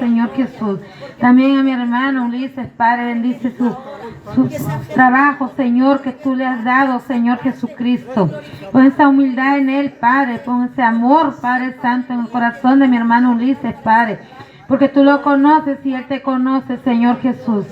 Señor Jesús. También a mi hermano Ulises, Padre, bendice su trabajo, Señor, que tú le has dado, Señor Jesucristo. Pon esa humildad en él, Padre. Pon ese amor, Padre Santo, en el corazón de mi hermano Ulises, Padre. Porque tú lo conoces y él te conoce, Señor Jesús.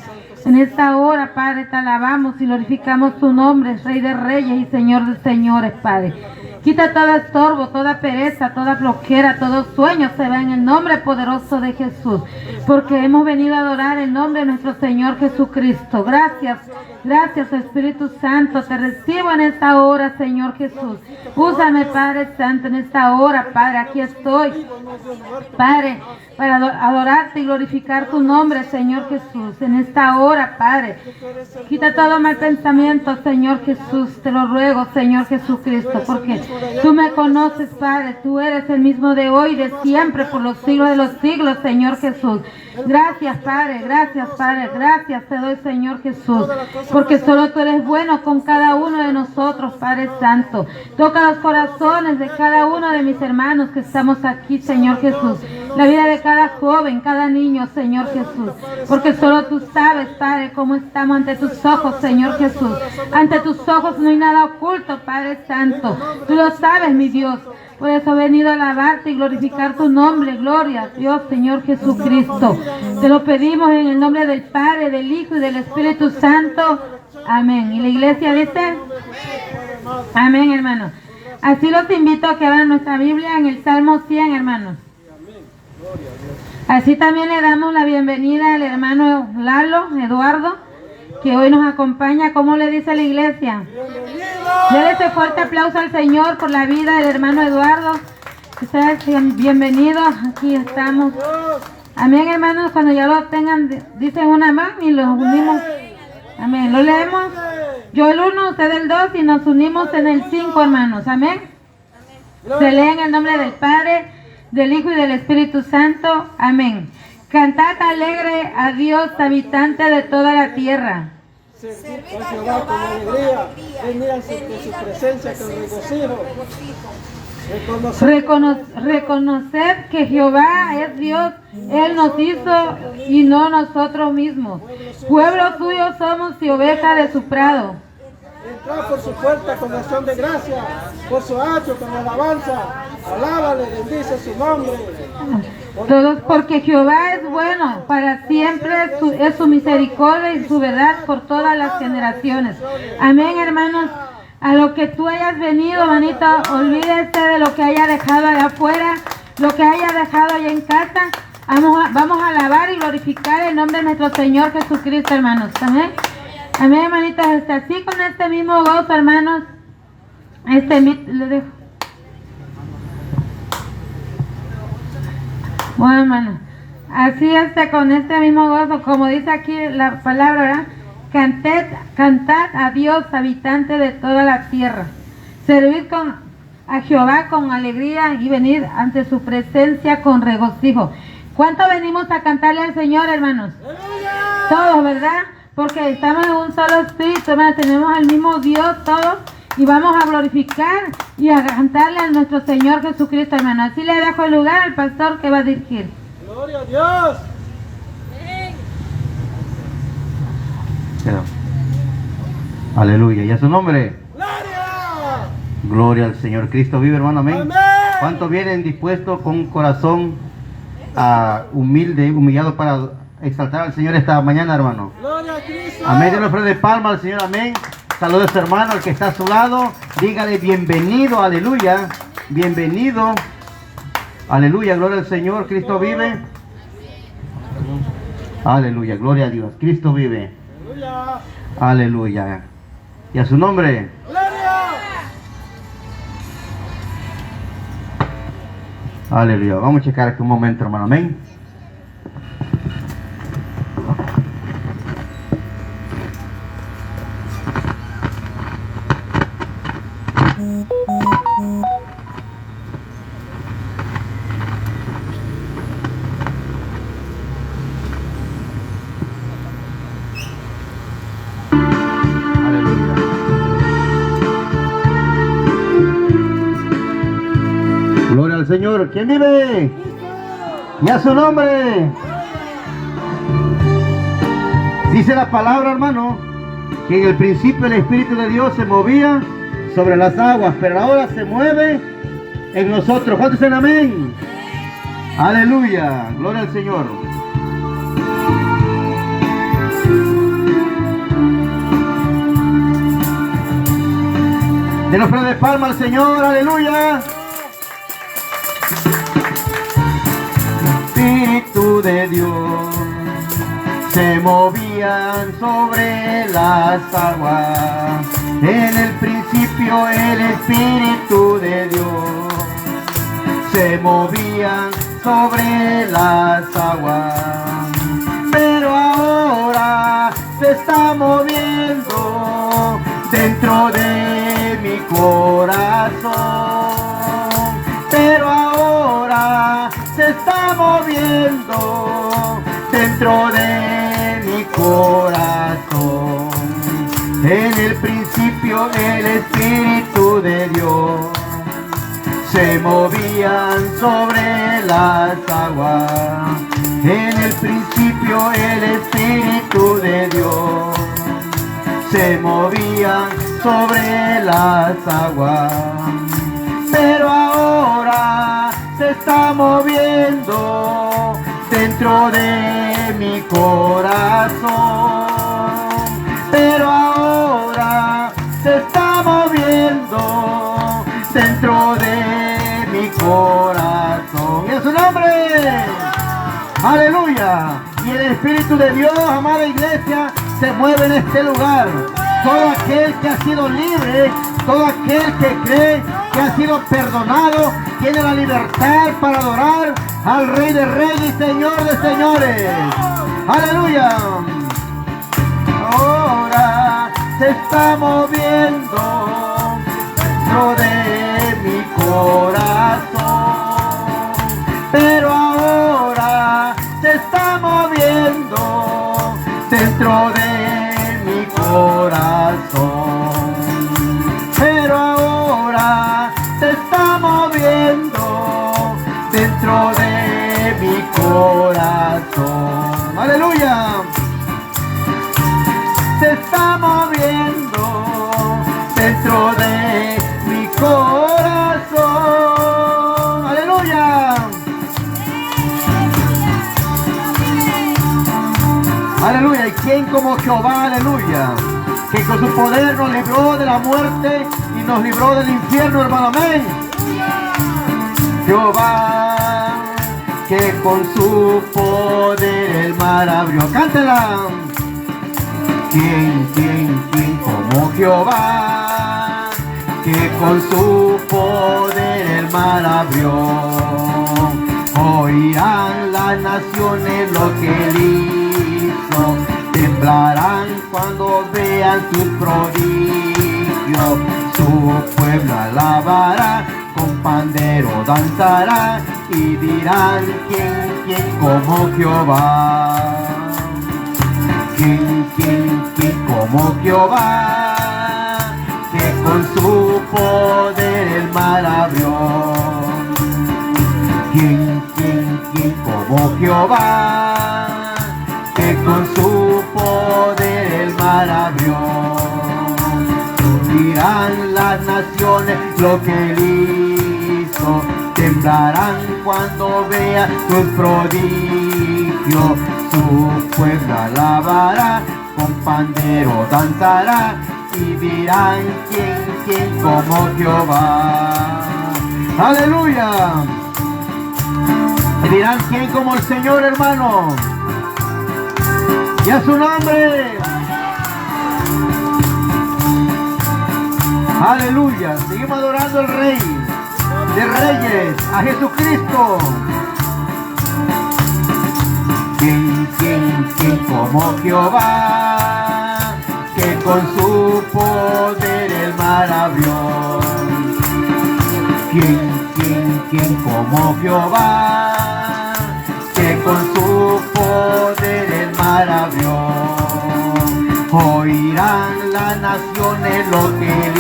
En esta hora, Padre, te alabamos y glorificamos tu nombre, Rey de Reyes y Señor de Señores, Padre. Quita todo estorbo, toda pereza, toda flojera, todo sueño se va en el nombre poderoso de Jesús. Porque hemos venido a adorar el nombre de nuestro Señor Jesucristo. Gracias, gracias Espíritu Santo. Te recibo en esta hora, Señor Jesús. Úsame, Padre Santo, en esta hora, Padre. Aquí estoy, Padre, para adorarte y glorificar tu nombre, Señor Jesús. En esta hora, Padre, quita todo mal pensamiento, Señor Jesús. Te lo ruego, Señor Jesucristo, porque tú me conoces, Padre. Tú eres el mismo de hoy, de siempre, por los siglos de los siglos, Señor Jesús. Gracias, Padre. Gracias, Padre. Gracias te doy, Señor Jesús, porque solo tú eres bueno con cada uno de nosotros, Padre Santo. Toca los corazones de cada uno de mis hermanos que estamos aquí, Señor Jesús. La vida de cada joven, cada niño, Señor Jesús. Porque solo tú sabes, Padre, cómo estamos ante tus ojos, Señor Jesús. Ante tus ojos no hay nada oculto, Padre Santo. Tú lo sabes, mi Dios. Por eso he venido a alabarte y glorificar tu nombre. Gloria a Dios, Señor Jesucristo. Te lo pedimos en el nombre del Padre, del Hijo y del Espíritu Santo. Amén. ¿Y la iglesia dice? Amén, hermanos. Así los invito a que abran nuestra Biblia en el Salmo 100, hermanos. Así también le damos la bienvenida al hermano Lalo, Eduardo, que hoy nos acompaña. ¿Cómo le dice a la iglesia? Dele ese fuerte aplauso al Señor por la vida del hermano Eduardo. Ustedes bienvenidos, aquí estamos. Amén, hermanos. Cuando ya lo tengan, dicen una más y los unimos. Amén. ¿Lo leemos? Yo el 1, usted el 2 y nos unimos en el 5, hermanos. Amén. Se lee en el nombre del Padre, del Hijo y del Espíritu Santo. Amén. Cantad alegre a Dios, habitante de toda la tierra. Servid a Jehová con alegría, venid ante su presencia con regocijo. Reconoced que Jehová es Dios, Él nos hizo y no nosotros mismos. Pueblo suyo somos y oveja de su prado. Entrad por su puerta con acción de gracia, por su atrio con alabanza. Alábale, bendice su nombre. Todos, porque Jehová es bueno, para siempre es su misericordia y su verdad por todas las generaciones. Amén, hermanos. A lo que tú hayas venido, manita, olvídese de lo que haya dejado allá afuera, lo que haya dejado allá en casa. Vamos a alabar y glorificar el nombre de nuestro Señor Jesucristo, hermanos. Amén. Amén, hermanitas. Así con este mismo gozo, hermanos. Le dejo. Bueno, hermanos. Así con este mismo gozo, como dice aquí la palabra, ¿verdad? Cantad a Dios, habitante de toda la tierra. Servid a Jehová con alegría y venid ante su presencia con regocijo. ¿Cuánto venimos a cantarle al Señor, hermanos? Todos, ¿verdad? Porque estamos en un solo espíritu, hermanos. Tenemos al mismo Dios todos y vamos a glorificar y a cantarle a nuestro Señor Jesucristo, hermanos. Así le dejo el lugar al pastor que va a dirigir. Gloria a Dios. Aleluya. ¿Y a su nombre? Gloria. Gloria al Señor. Cristo vive, hermano. Amén. Amén. ¿Cuántos vienen dispuestos con un corazón humilde, humillado para exaltar al Señor esta mañana, hermano? Gloria a Cristo. Amén. Denle ofrenda de palma al Señor. Amén. Salude a su hermano, al que está a su lado. Dígale bienvenido. Aleluya. Bienvenido. Aleluya. Gloria al Señor. Cristo vive. Aleluya. Gloria a Dios. Cristo vive. Aleluya. Aleluya. ¿Y a su nombre? Gloria. Aleluya. Vamos a checar aquí un momento, hermano. Amén. Gloria al Señor. ¿Quién vive? Y a su nombre. Dice la palabra, hermano, que en el principio el Espíritu de Dios se movía sobre las aguas, pero ahora se mueve en nosotros. ¿Cuántos dicen amén? Aleluya, gloria al Señor. Denos de palma al Señor, aleluya. Espíritu de Dios se movían sobre las aguas. En el principio el Espíritu de Dios se movían sobre las aguas. Pero ahora se está moviendo dentro de mi corazón. Pero ahora se está moviendo dentro de mi corazón. En el principio el Espíritu de Dios se movían sobre las aguas. En el principio el Espíritu de Dios se movían sobre las aguas. Pero ahora se está moviendo dentro de mi corazón. Pero ahora se está moviendo dentro de mi corazón. ¡Y en su nombre! ¡Aleluya! Y el Espíritu de Dios, amada iglesia, se mueve en este lugar. Todo aquel que ha sido libre, todo aquel que cree que ha sido perdonado, tiene la libertad para adorar al Rey de Reyes y Señor de Señores. ¡Aleluya! Ahora se está moviendo dentro de mi corazón. Pero ahora se está moviendo dentro de mi corazón. Pero ahora se está moviendo dentro de mi corazón. ¡Aleluya! Se está moviendo dentro de mi corazón. ¡Aleluya! ¡Aleluya! ¿Y quién como Jehová? ¡Aleluya! Que con su poder nos libró de la muerte y nos libró del infierno, hermano. ¡Amén! Jehová, que con su poder el mar abrió. ¡Cántela! ¿Quién como Jehová, que con su poder el mar abrió? Oirán las naciones lo que él hizo, temblarán cuando vean sus prodigios. Su pueblo alabará, con pandero danzará, y dirán: ¿quién como Jehová? ¿Quién como Jehová, que con su poder el mar abrió? ¿Quién como Jehová, que con su poder el mar abrió? Dirán las naciones lo que él hizo, temblarán cuando vean sus prodigios. Su pueblo alabará, con pandero danzará, y dirán: ¿quién como Jehová? ¡Aleluya! Y dirán: ¿quién como el Señor, hermano? ¡Y a su nombre! ¡Aleluya! Seguimos adorando al Rey de Reyes, a Jesucristo. ¿Quién como Jehová, que con su poder el mar abrió? ¿Quién como Jehová, que con su poder el mar abrió? Oirán las naciones lo que él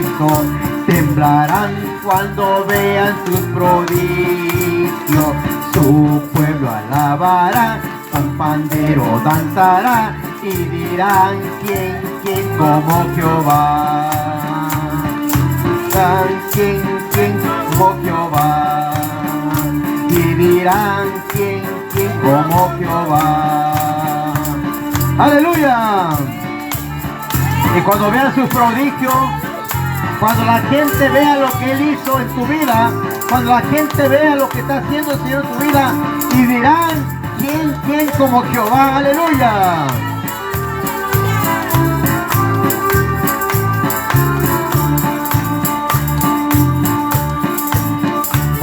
hizo, temblarán cuando vean sus prodigios. Su pueblo alabará, un pandero danzará y dirán quién como Jehová. ¿Quién como Jehová? Y dirán quién como Jehová. ¡Aleluya! Y cuando vean sus prodigios, cuando la gente vea lo que Él hizo en tu vida, cuando la gente vea lo que está haciendo el Señor en tu vida, y dirán quién como Jehová. ¡Aleluya!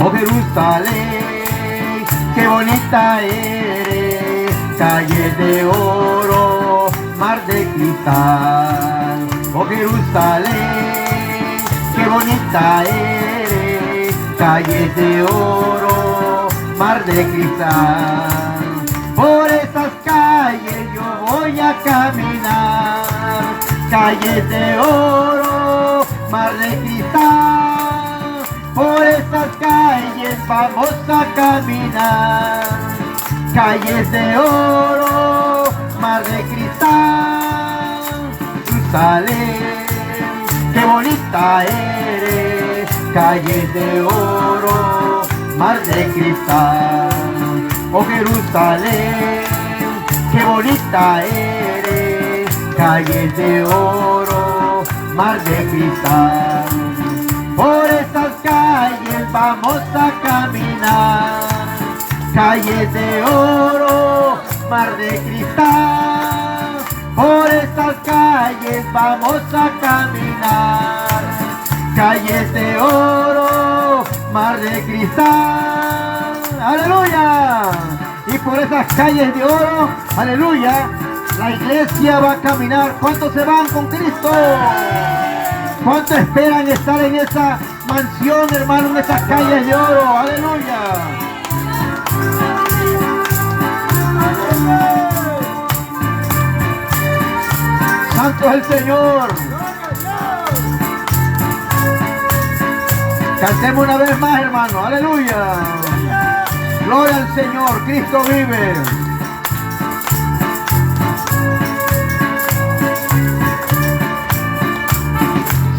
Oh Jerusalén, qué bonita eres, calles de oro, mar de cristal. Oh Jerusalén, qué bonita eres, calles de oro, mar de cristal. Por esas calles yo voy a caminar, calles de oro, mar de cristal. Por esas calles vamos a caminar, calles de oro, mar de cristal. Jerusalén, qué bonita eres, calles de oro, mar de cristal. Oh Jerusalén, qué bonita eres, calles de oro, mar de cristal. Por esas calles vamos a caminar, calles de oro, mar de cristal. Por esas calles vamos a caminar, calles de oro, mar de cristal. ¡Aleluya! Y por esas calles de oro, aleluya, la iglesia va a caminar. ¿Cuántos se van con Cristo? ¿Cuántos esperan estar en esa mansión, hermano, en esas calles de oro? ¡Aleluya! ¡Santo es el Señor! Cantemos una vez más, hermano. ¡Aleluya! ¡Gloria al Señor! ¡Cristo vive!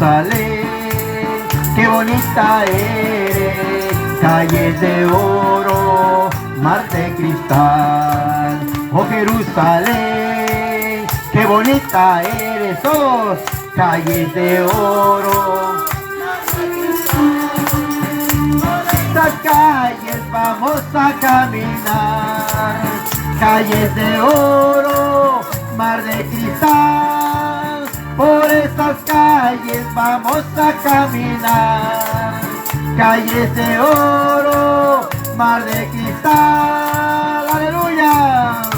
Jerusalén, qué bonita eres, calles de oro, mar de cristal. Oh Jerusalén, qué bonita eres, todos, calles de oro. Estas calles vamos a caminar, calles de oro, mar de cristal. Por estas calles vamos a caminar, calles de oro, mar de cristal. ¡Aleluya!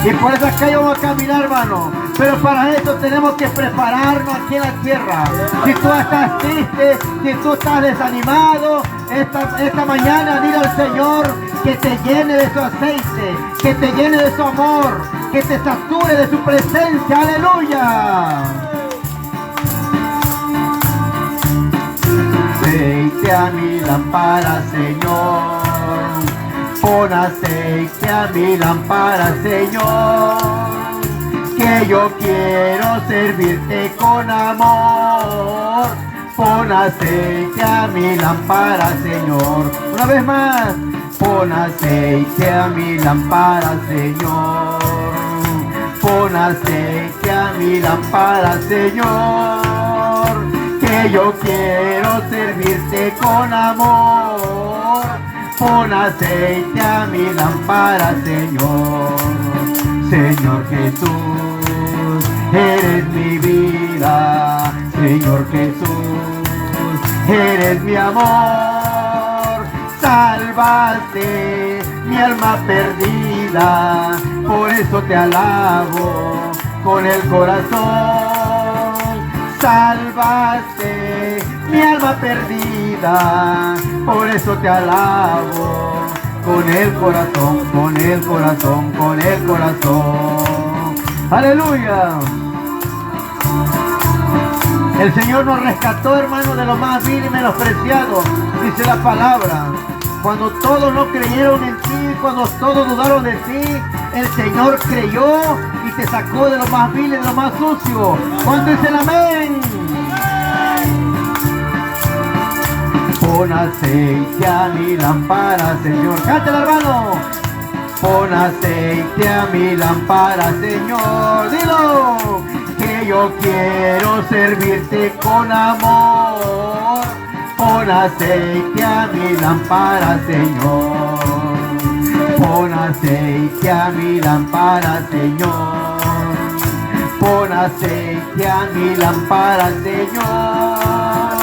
Y por esas calles vamos a caminar, hermano. Pero para eso tenemos que prepararnos aquí en la tierra. Si tú estás triste, si tú estás desanimado, esta mañana dile al Señor que te llene de su aceite, que te llene de su amor, que te sature de su presencia. ¡Aleluya! Aceite a mi lámpara, Señor. Pon aceite a mi lámpara, Señor. Que yo quiero servirte con amor. Pon aceite a mi lámpara, Señor. Una vez más. Pon aceite a mi lámpara, Señor. Pon aceite a mi lámpara, Señor. Que yo quiero servirte con amor. Pon aceite a mi lámpara, Señor. Señor Jesús, eres mi vida. Señor Jesús, eres mi amor. Salvaste mi alma perdida, por eso te alabo con el corazón. Salvaste mi alma perdida, por eso te alabo con el corazón, con el corazón, con el corazón. ¡Aleluya! El Señor nos rescató, hermano, de lo más vil y menospreciado, dice la palabra. Cuando todos no creyeron en ti, cuando todos dudaron de ti, el Señor creyó y te sacó de lo más vil y de lo más sucio. ¿Cuántos dicen amén? Pon aceite a mi lámpara, Señor. Cántale, hermano. Pon aceite a mi lámpara, Señor. Dilo. Que yo quiero servirte con amor. Pon aceite a mi lámpara, Señor. Pon aceite a mi lámpara, Señor. Pon aceite a mi lámpara, Señor.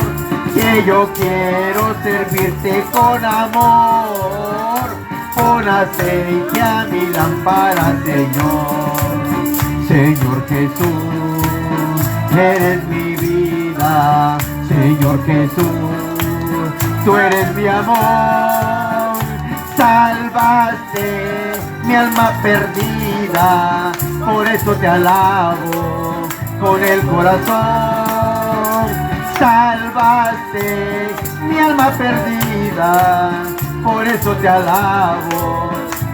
Que yo quiero servirte con amor. Pon aceite a mi lámpara, Señor. Señor Jesús, eres mi vida. Señor Jesús, tú eres mi amor. Salvaste mi alma perdida, por eso te alabo con el corazón. Salvaste mi alma perdida, por eso te alabo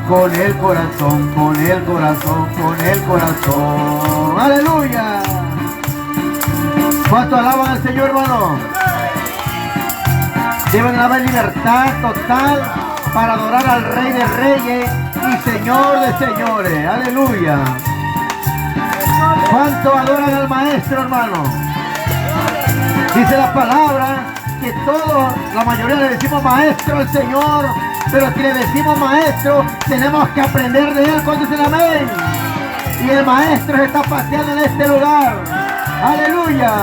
con el corazón, con el corazón, con el corazón. ¡Aleluya! ¿Cuánto alaban al Señor, hermano? Deben haber libertad total para adorar al Rey de Reyes y Señor de Señores. ¡Aleluya! ¿Cuánto adoran al Maestro, hermano? Dice la palabra que todos, la mayoría le decimos Maestro al Señor, pero si le decimos Maestro, tenemos que aprender de Él. ¿Cuántos dicen amén? Y el Maestro se está paseando en este lugar. ¡Aleluya!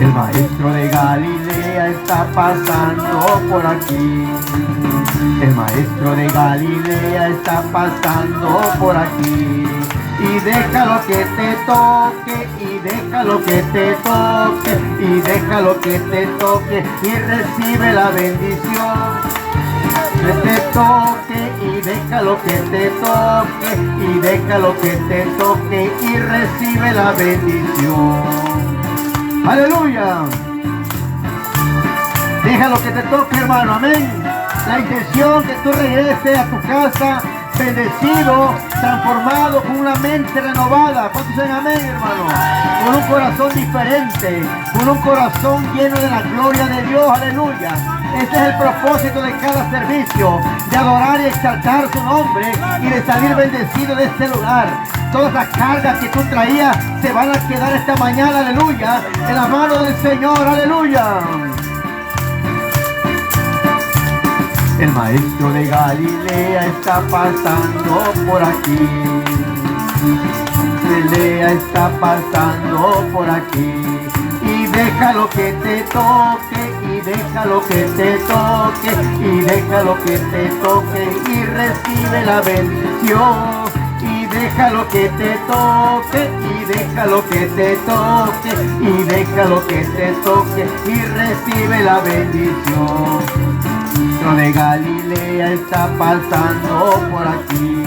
El Maestro de Galilea está pasando por aquí. El Maestro de Galilea está pasando por aquí. Y déjalo que te toque, y déjalo que te toque, y déjalo que te toque, y recibe la bendición. Que te toque, y déjalo que te toque, y déjalo que te toque, y recibe la bendición. ¡Aleluya! Déjalo que te toque, hermano, amén. La intención que tú regreses a tu casa bendecido, transformado, con una mente renovada. ¿Cuántos dicen amén, hermano? Con un corazón diferente, con un corazón lleno de la gloria de Dios. Aleluya. Este es el propósito de cada servicio, de adorar y exaltar su nombre y de salir bendecido de este lugar. Todas las cargas que tú traías se van a quedar esta mañana, aleluya, en la mano del Señor, aleluya. El Maestro de Galilea está pasando por aquí. Galilea está pasando por aquí. Y déjalo que te toque, y déjalo que te toque, y déjalo que te toque, y recibe la bendición. Y déjalo que te toque, y déjalo que te toque, y déjalo que te toque, y recibe la bendición. El Maestro de Galilea está pasando por aquí.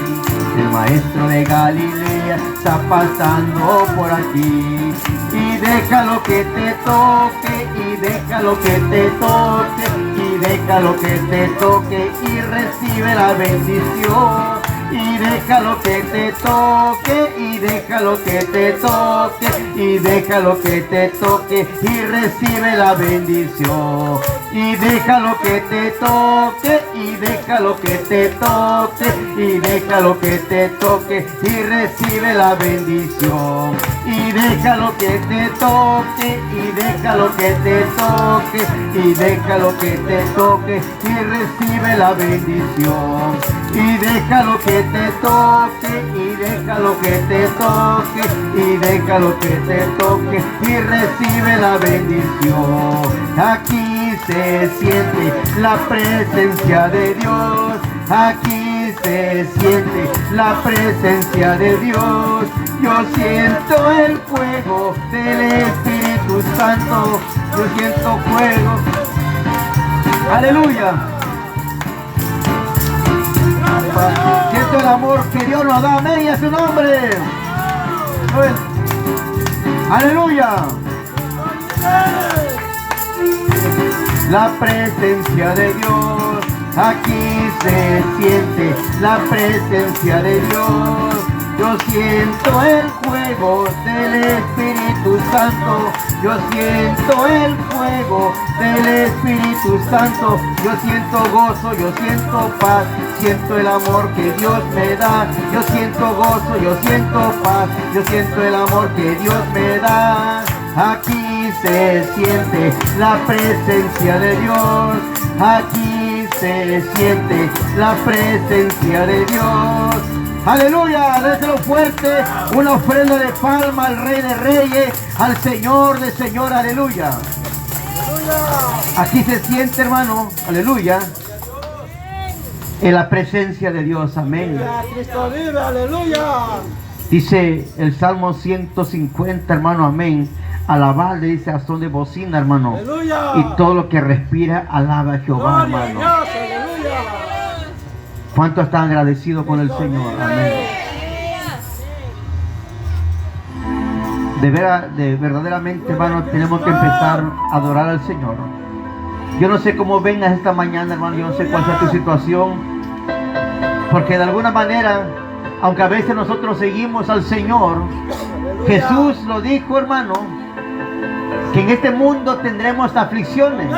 El Maestro de Galilea está pasando por aquí. Y déjalo que te toque, y déjalo que te toque, y déjalo que te toque, y recibe la bendición. Y déjalo que te toque, y déjalo que te toque, y déjalo que te toque, y recibe la bendición. Y déjalo que te toque, y déjalo que te toque, y déjalo que te toque, y recibe la bendición. Y déjalo que te toque, y déjalo que te toque, y déjalo que te toque, y recibe la bendición. Y déjalo que te toque, y déjalo que te toque, y déjalo que te toque, y recibe la bendición. Aquí se siente la presencia de Dios. Aquí se siente la presencia de Dios. Yo siento el fuego del Espíritu Santo. Yo siento fuego. Aleluya. Siento el amor que Dios nos da. Amén, y a su nombre. Aleluya. la presencia de Dios. Aquí se siente la presencia de Dios. Yo siento el fuego del Espíritu Santo. Yo siento el fuego del Espíritu Santo. Yo siento gozo, yo siento paz. Siento el amor que Dios me da. Yo siento gozo, yo siento paz. Yo siento el amor que Dios me da. Aquí se siente la presencia de Dios. Aquí se siente la presencia de Dios. Aleluya, déselo fuerte, una ofrenda de palma al Rey de Reyes, al Señor de Señor, aleluya. Aquí se siente, hermano, aleluya, en la presencia de Dios, amén. Cristo vive, aleluya. Dice el Salmo 150, hermano, amén. Alabarle, dice a son de bocina, hermano. Aleluya. Y todo lo que respira, alaba a Jehová, Gloria a hermano. Dios, aleluya. ¿Cuánto están agradecidos con el Señor? Amén. Verdaderamente, hermano, tenemos que empezar a adorar al Señor. Yo no sé cómo vengas esta mañana, hermano. Yo no sé cuál sea tu situación. Porque de alguna manera, aunque a veces nosotros seguimos al Señor, Jesús lo dijo, hermano, que en este mundo tendremos aflicciones.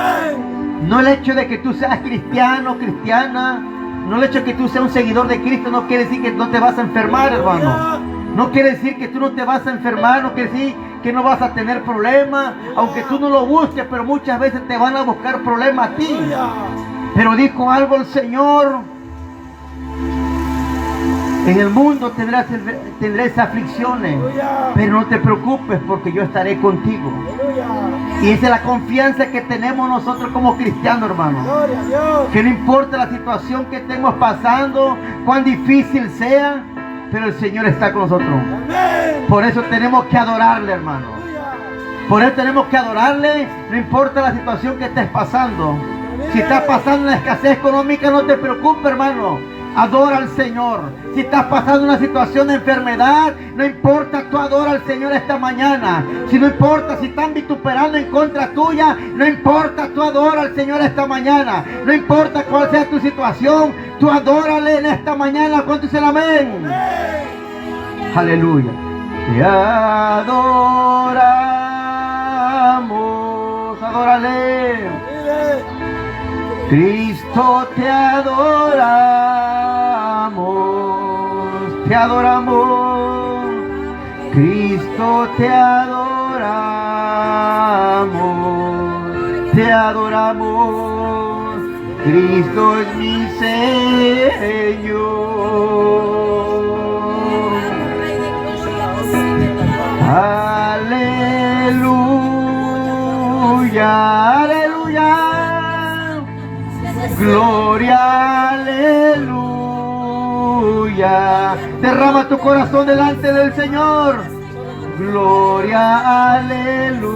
No el hecho de que tú seas cristiano, cristiana, no el hecho de que tú seas un seguidor de Cristo, no quiere decir que no te vas a enfermar, hermano. No quiere decir que tú no te vas a enfermar, no quiere decir que no vas a tener problemas, aunque tú no lo busques, pero muchas veces te van a buscar problemas a ti. Pero dijo algo el Señor: en el mundo tendrás aflicciones, pero no te preocupes porque yo estaré contigo. Y esa es la confianza que tenemos nosotros como cristianos, hermano. Que no importa la situación que estemos pasando, cuán difícil sea, pero el Señor está con nosotros. Por eso tenemos que adorarle, hermano. Por eso tenemos que adorarle, no importa la situación que estés pasando. Si estás pasando una escasez económica, no te preocupes, hermano. Adora al Señor. Si estás pasando una situación de enfermedad, no importa, tú adora al Señor esta mañana. Si no importa, si están vituperando en contra tuya, no importa, tú adora al Señor esta mañana. No importa cuál sea tu situación, tú adórale en esta mañana. ¿Cuánto es el amén? Aleluya. Te adoramos, adórale. Cristo, te adoramos, te adoramos. Cristo, te adoramos, te adoramos. Cristo es mi Señor. Aleluya, aleluya. Gloria, aleluya. Derrama tu corazón delante del Señor. Gloria, aleluya.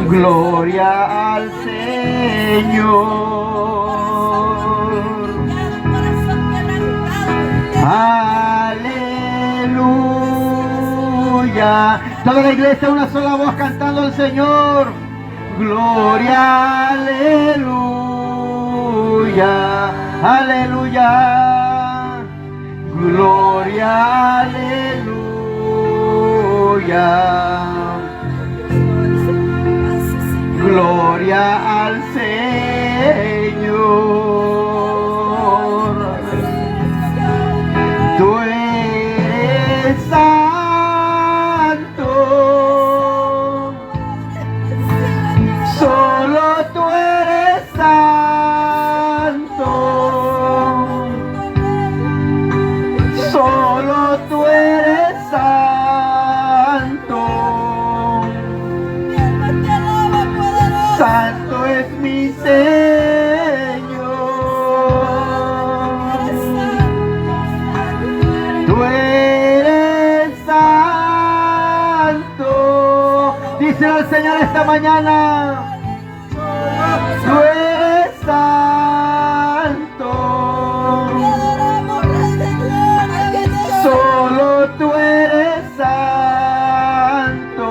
Gloria al Señor. Aleluya. Toda la iglesia, una sola voz cantando al Señor. Gloria, aleluya, aleluya. Gloria, aleluya. Gloria al Señor. Tú eres santo. Solo tú eres santo. Solo tú eres santo. Santo es mi Señor. Tú eres santo. Dice al Señor esta mañana. Tú eres santo. Solo tú eres santo.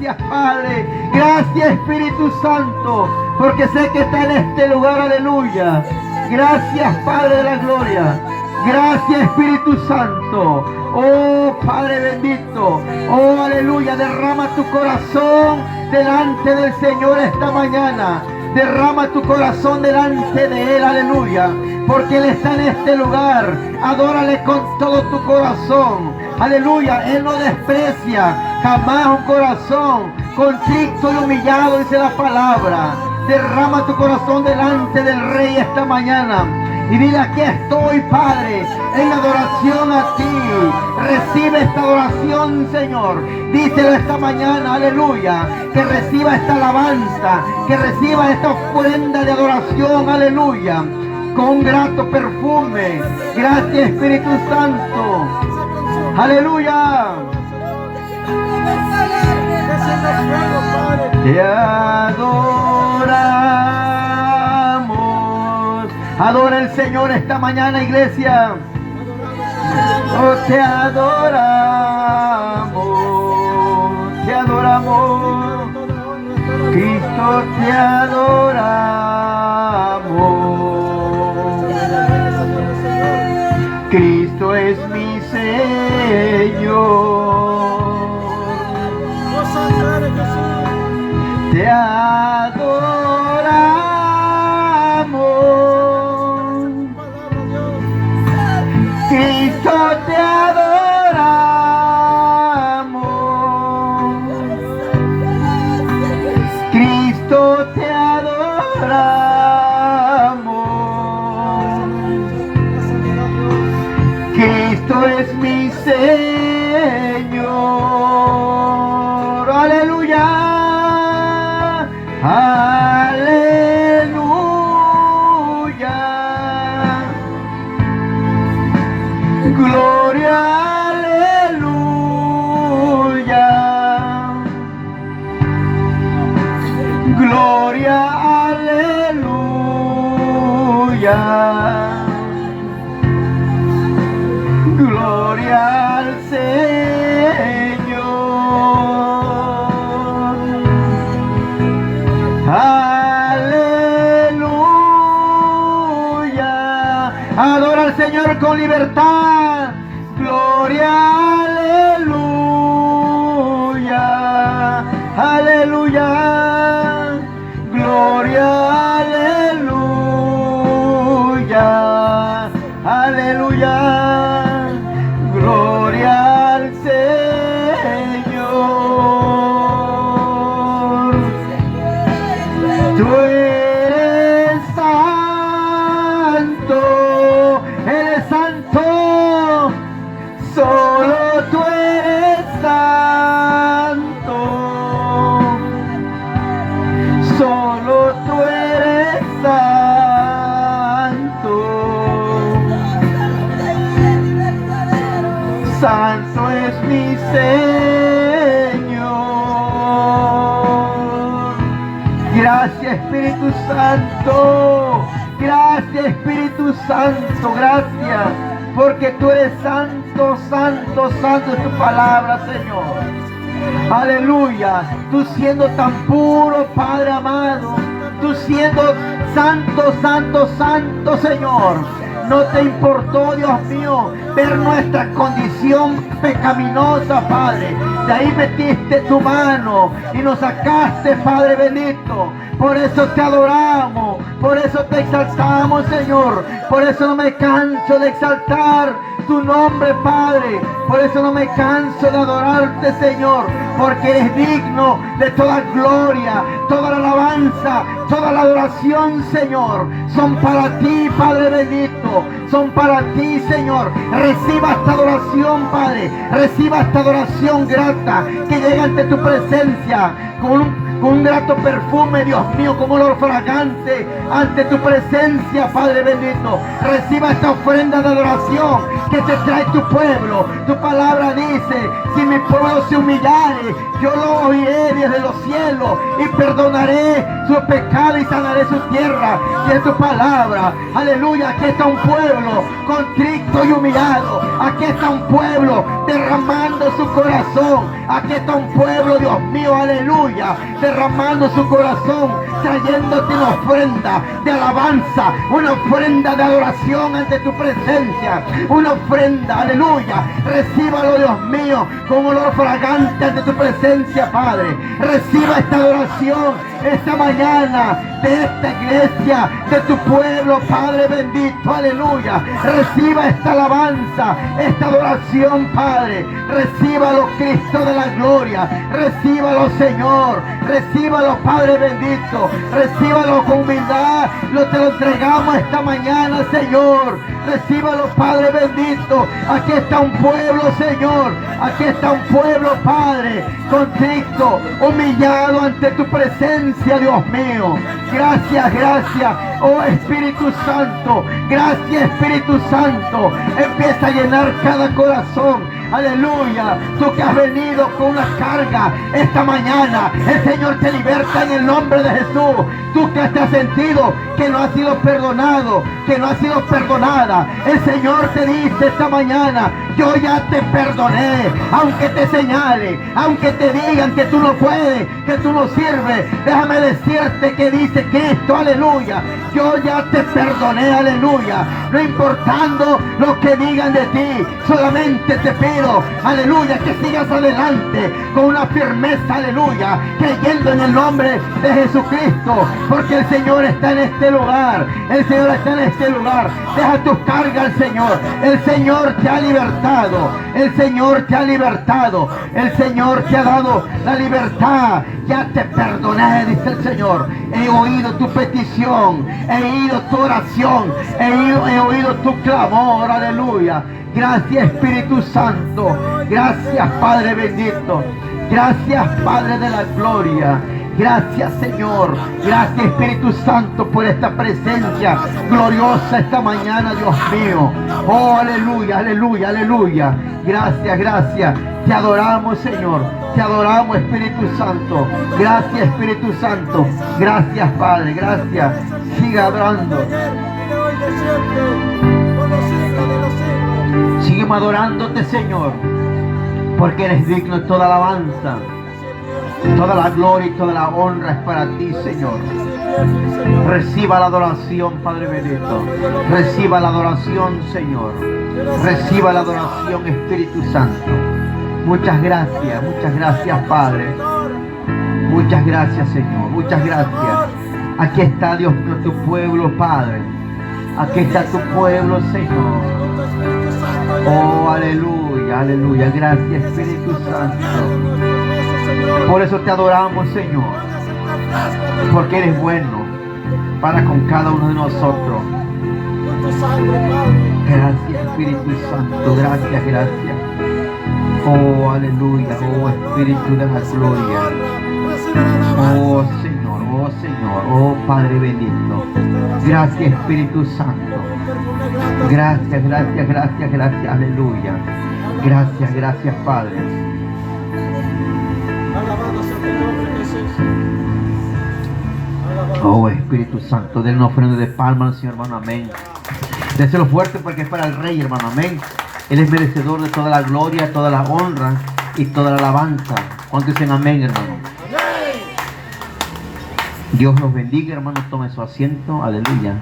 Gracias, Padre. Gracias, Espíritu Santo, porque sé que está en este lugar. Aleluya. Gracias, Padre de la gloria. Gracias, Espíritu Santo. Oh, Padre bendito. Oh, aleluya. Derrama tu corazón delante del Señor esta mañana. Derrama tu corazón delante de Él, aleluya, porque Él está en este lugar. Adórale con todo tu corazón, aleluya. Él no desprecia jamás un corazón contrito y humillado, dice la palabra. Derrama tu corazón delante del Rey esta mañana y dile: aquí estoy, Padre, en adoración a ti. Recibe esta adoración, Señor. Díselo esta mañana, aleluya, que reciba esta alabanza, que reciba esta ofrenda de adoración, aleluya, con grato perfume. Gracias, Espíritu Santo, aleluya. Te adoramos. Adora el Señor esta mañana, iglesia. Oh, te adoramos, te adoramos, Cristo, te adoramos. Cristo es mi Señor. Te adoramos, Cristo, te adoramos, Cristo, te adoramos, Cristo es mi Señor, aleluya, aleluya, gloria, aleluya, gloria, aleluya, gloria al Señor, aleluya. Adora al Señor con libertad. Gloria, aleluya, aleluya, gloria, aleluya, aleluya, gloria al Señor. Tú eres santo, eres santo, solo tú eres santo, solo tú eres santo, santo es mi Señor. Gracias, Espíritu Santo. Gracias, Espíritu Santo. Gracias, porque tú eres santo, santo, santo es tu palabra, Señor. Aleluya. Tú siendo tan puro, Padre amado. Tú siendo santo, santo, santo, Señor. No te importó, Dios mío, ver nuestra condición pecaminosa, Padre. De ahí metiste tu mano y nos sacaste, Padre bendito. Por eso te adoramos, por eso te exaltamos, Señor. Por eso no me canso de exaltar tu nombre, Padre. Por eso no me canso de adorarte, Señor, porque eres digno de toda gloria, toda la alabanza, toda la adoración, Señor. Son para ti, Padre bendito. Son para ti, Señor. Reciba esta adoración, Padre. Reciba esta adoración grata que llega ante tu presencia con con un grato perfume, Dios mío, con olor fragante ante tu presencia, Padre bendito. Reciba esta ofrenda de adoración que te trae tu pueblo. Tu palabra dice, si mi pueblo se humillare, yo lo oiré desde los cielos y perdonaré su pecado y sanaré su tierra. Y es tu palabra, aleluya. Aquí está un pueblo contrito y humillado. Aquí está un pueblo derramando su corazón. Aquí está un pueblo, Dios mío, aleluya, derramando su corazón, trayéndote una ofrenda de alabanza, una ofrenda de adoración ante tu presencia, una ofrenda, aleluya. Recíbalo, Dios mío, con olor fragante ante tu presencia, Padre. Reciba esta adoración esta mañana de esta iglesia, de tu pueblo, Padre bendito, aleluya. Reciba esta alabanza, esta adoración, Padre. Recíbalo, Cristo de la gloria. Recíbalo, Señor. Recíbalo, Padre bendito. Recíbalo con humildad. Te lo entregamos esta mañana, Señor. Recíbalo, Padre bendito. Aquí está un pueblo, Señor. Aquí está un pueblo, Padre, contrito, humillado ante tu presencia, Dios mío. Gracias, gracias, oh Espíritu Santo. Gracias, Espíritu Santo. Empieza a llenar cada corazón. Aleluya, tú que has venido con una carga esta mañana, el Señor te liberta en el nombre de Jesús. Tú que te has sentido que no has sido perdonado, que no has sido perdonada, el Señor te dice esta mañana, yo ya te perdoné. Aunque te señale, aunque te digan que tú no puedes, que tú no sirves, déjame decirte que dice Cristo, aleluya, yo ya te perdoné, aleluya. No importando lo que digan de ti, solamente te pido, aleluya, que sigas adelante con una firmeza, aleluya, creyendo en el nombre de Jesucristo, porque el Señor está en este lugar. El Señor está en este lugar. Deja tu carga al Señor. El Señor te ha libertado. El Señor te ha libertado. El Señor te ha dado la libertad. Ya te perdoné, dice el Señor. He oído tu petición. He oído tu oración. He oído tu clamor. Aleluya. Gracias, Espíritu Santo. Gracias, Padre bendito. Gracias, Padre de la gloria. Gracias, Señor. Gracias, Espíritu Santo, por esta presencia gloriosa esta mañana, Dios mío. Oh, aleluya, aleluya, aleluya. Gracias, gracias. Te adoramos, Señor. Te adoramos, Espíritu Santo. Gracias, Espíritu Santo. Gracias, Padre. Gracias. Siga adorando. Seguimos adorándote, Señor, porque eres digno de toda alabanza. Toda la gloria y toda la honra es para ti, Señor. Reciba la adoración, Padre bendito. Reciba la adoración, Señor. Reciba la adoración, Espíritu Santo. Muchas gracias, Padre. Muchas gracias, Señor. Muchas gracias. Aquí está, Dios mío, tu pueblo, Padre. Aquí está tu pueblo, Señor. Oh, aleluya, aleluya. Gracias, Espíritu Santo. Por eso te adoramos, Señor, porque eres bueno para con cada uno de nosotros. Gracias, Espíritu Santo. Gracias, gracias. Oh, aleluya. Oh, Espíritu de la gloria. Oh, Señor. Oh, Padre bendito. Gracias, Espíritu Santo. Gracias, gracias, gracias, gracias. Aleluya. Gracias, gracias, Padre. Oh, Espíritu Santo, denle una ofrenda de palmas al Señor, hermano, amén. Déselo fuerte porque es para el Rey, hermano, amén. Él es merecedor de toda la gloria, toda la honra y toda la alabanza. ¿Cuántos dicen amén, hermano? Dios los bendiga, hermano, tome su asiento, aleluya.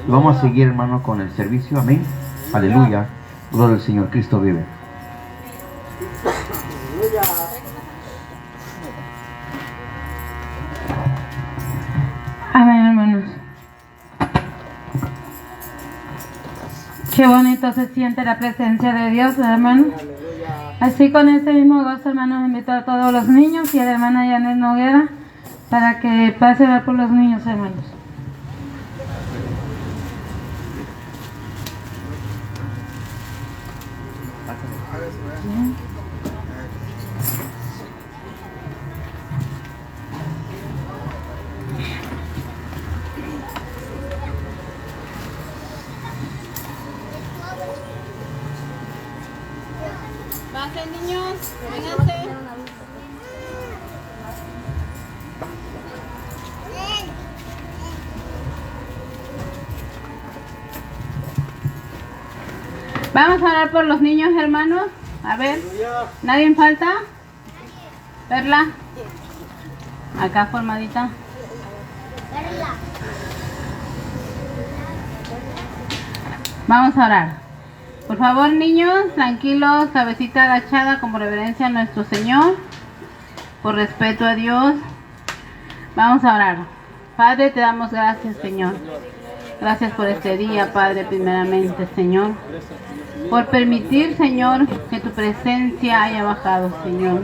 Y vamos a seguir, hermano, con el servicio, amén. Aleluya, gloria al Señor, Cristo vive. Amén, hermanos. Qué bonito se siente la presencia de Dios, hermanos. Así con ese mismo gozo, hermanos, invito a todos los niños y a la hermana Janet Noguera para que pase a orar por los niños, hermanos. Pasen, niños, vénganse. Vamos a orar por los niños, hermanos. A ver, ¿nadie falta? Perla. Acá formadita. Vamos a orar. Por favor, niños, tranquilos, cabecita agachada, con reverencia a nuestro Señor, por respeto a Dios. Vamos a orar. Padre, te damos gracias, Señor. Gracias por este día, Padre, primeramente, Señor. Por permitir, Señor, que tu presencia haya bajado, Señor.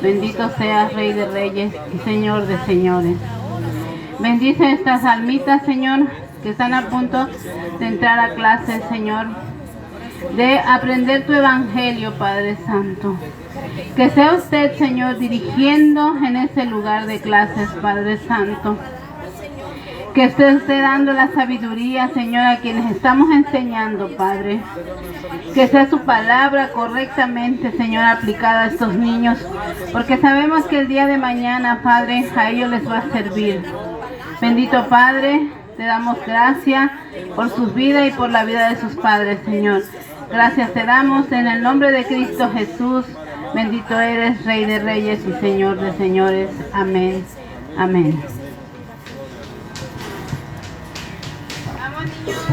Bendito seas, Rey de Reyes y Señor de Señores. Bendice estas almitas, Señor, que están a punto de entrar a clases, Señor, de aprender tu evangelio, Padre Santo. Que sea usted, Señor, dirigiendo en ese lugar de clases, Padre Santo. Que usted esté dando la sabiduría, Señor, a quienes estamos enseñando, Padre. Que sea su palabra correctamente, Señor, aplicada a estos niños. Porque sabemos que el día de mañana, Padre, a ellos les va a servir. Bendito Padre, te damos gracias por sus vidas y por la vida de sus padres, Señor. Gracias te damos en el nombre de Cristo Jesús. Bendito eres, Rey de Reyes y Señor de Señores. Amén. Amén. Vamos, niños.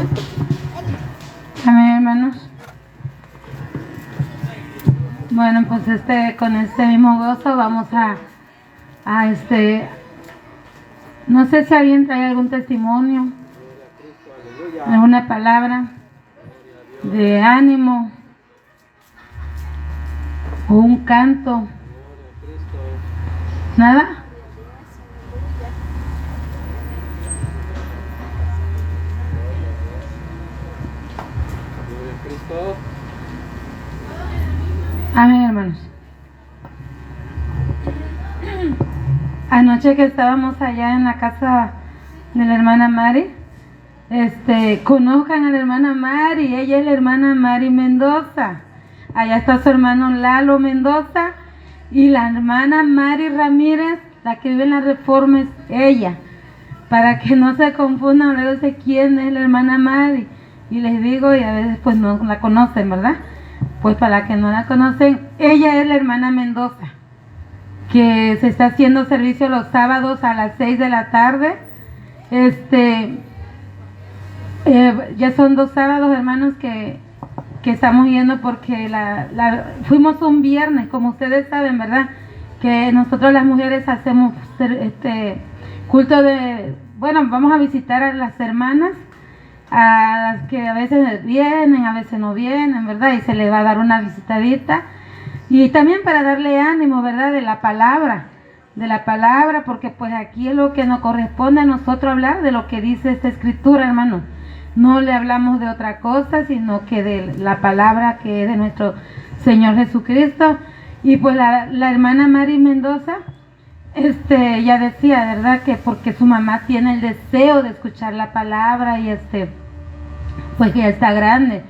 Amén, hermanos. Bueno, pues con este mismo gozo vamos a no sé si alguien trae algún testimonio, alguna palabra de ánimo o un canto. ¿Nada? Amén, hermanos. Anoche que estábamos allá en la casa de la hermana Mari, conozcan a la hermana Mari. Ella es la hermana Mari Mendoza. Allá está su hermano Lalo Mendoza y la hermana Mari Ramírez, la que vive en la Reforma, es ella. Para que no se confundan, luego sé quién es la hermana Mari. Y les digo, y a veces pues no la conocen, ¿verdad? Pues para que no la conocen, ella es la hermana Mendoza, que se está haciendo servicio los sábados a las 6 de la tarde. Ya son 2 sábados, hermanos, que estamos yendo porque fuimos un viernes, como ustedes saben, ¿verdad? Que nosotros las mujeres hacemos culto de, bueno, vamos a visitar a las hermanas, a las que a veces vienen, a veces no vienen, ¿verdad? Y se les va a dar una visitadita. Y también para darle ánimo, ¿verdad? De la palabra, porque pues aquí es lo que nos corresponde a nosotros hablar, de lo que dice esta escritura, hermano. No le hablamos de otra cosa, sino que de la palabra que es de nuestro Señor Jesucristo. Y pues la hermana Mari Mendoza, ella decía, ¿verdad? Que porque su mamá tiene el deseo de escuchar la palabra y pues que ya está grande.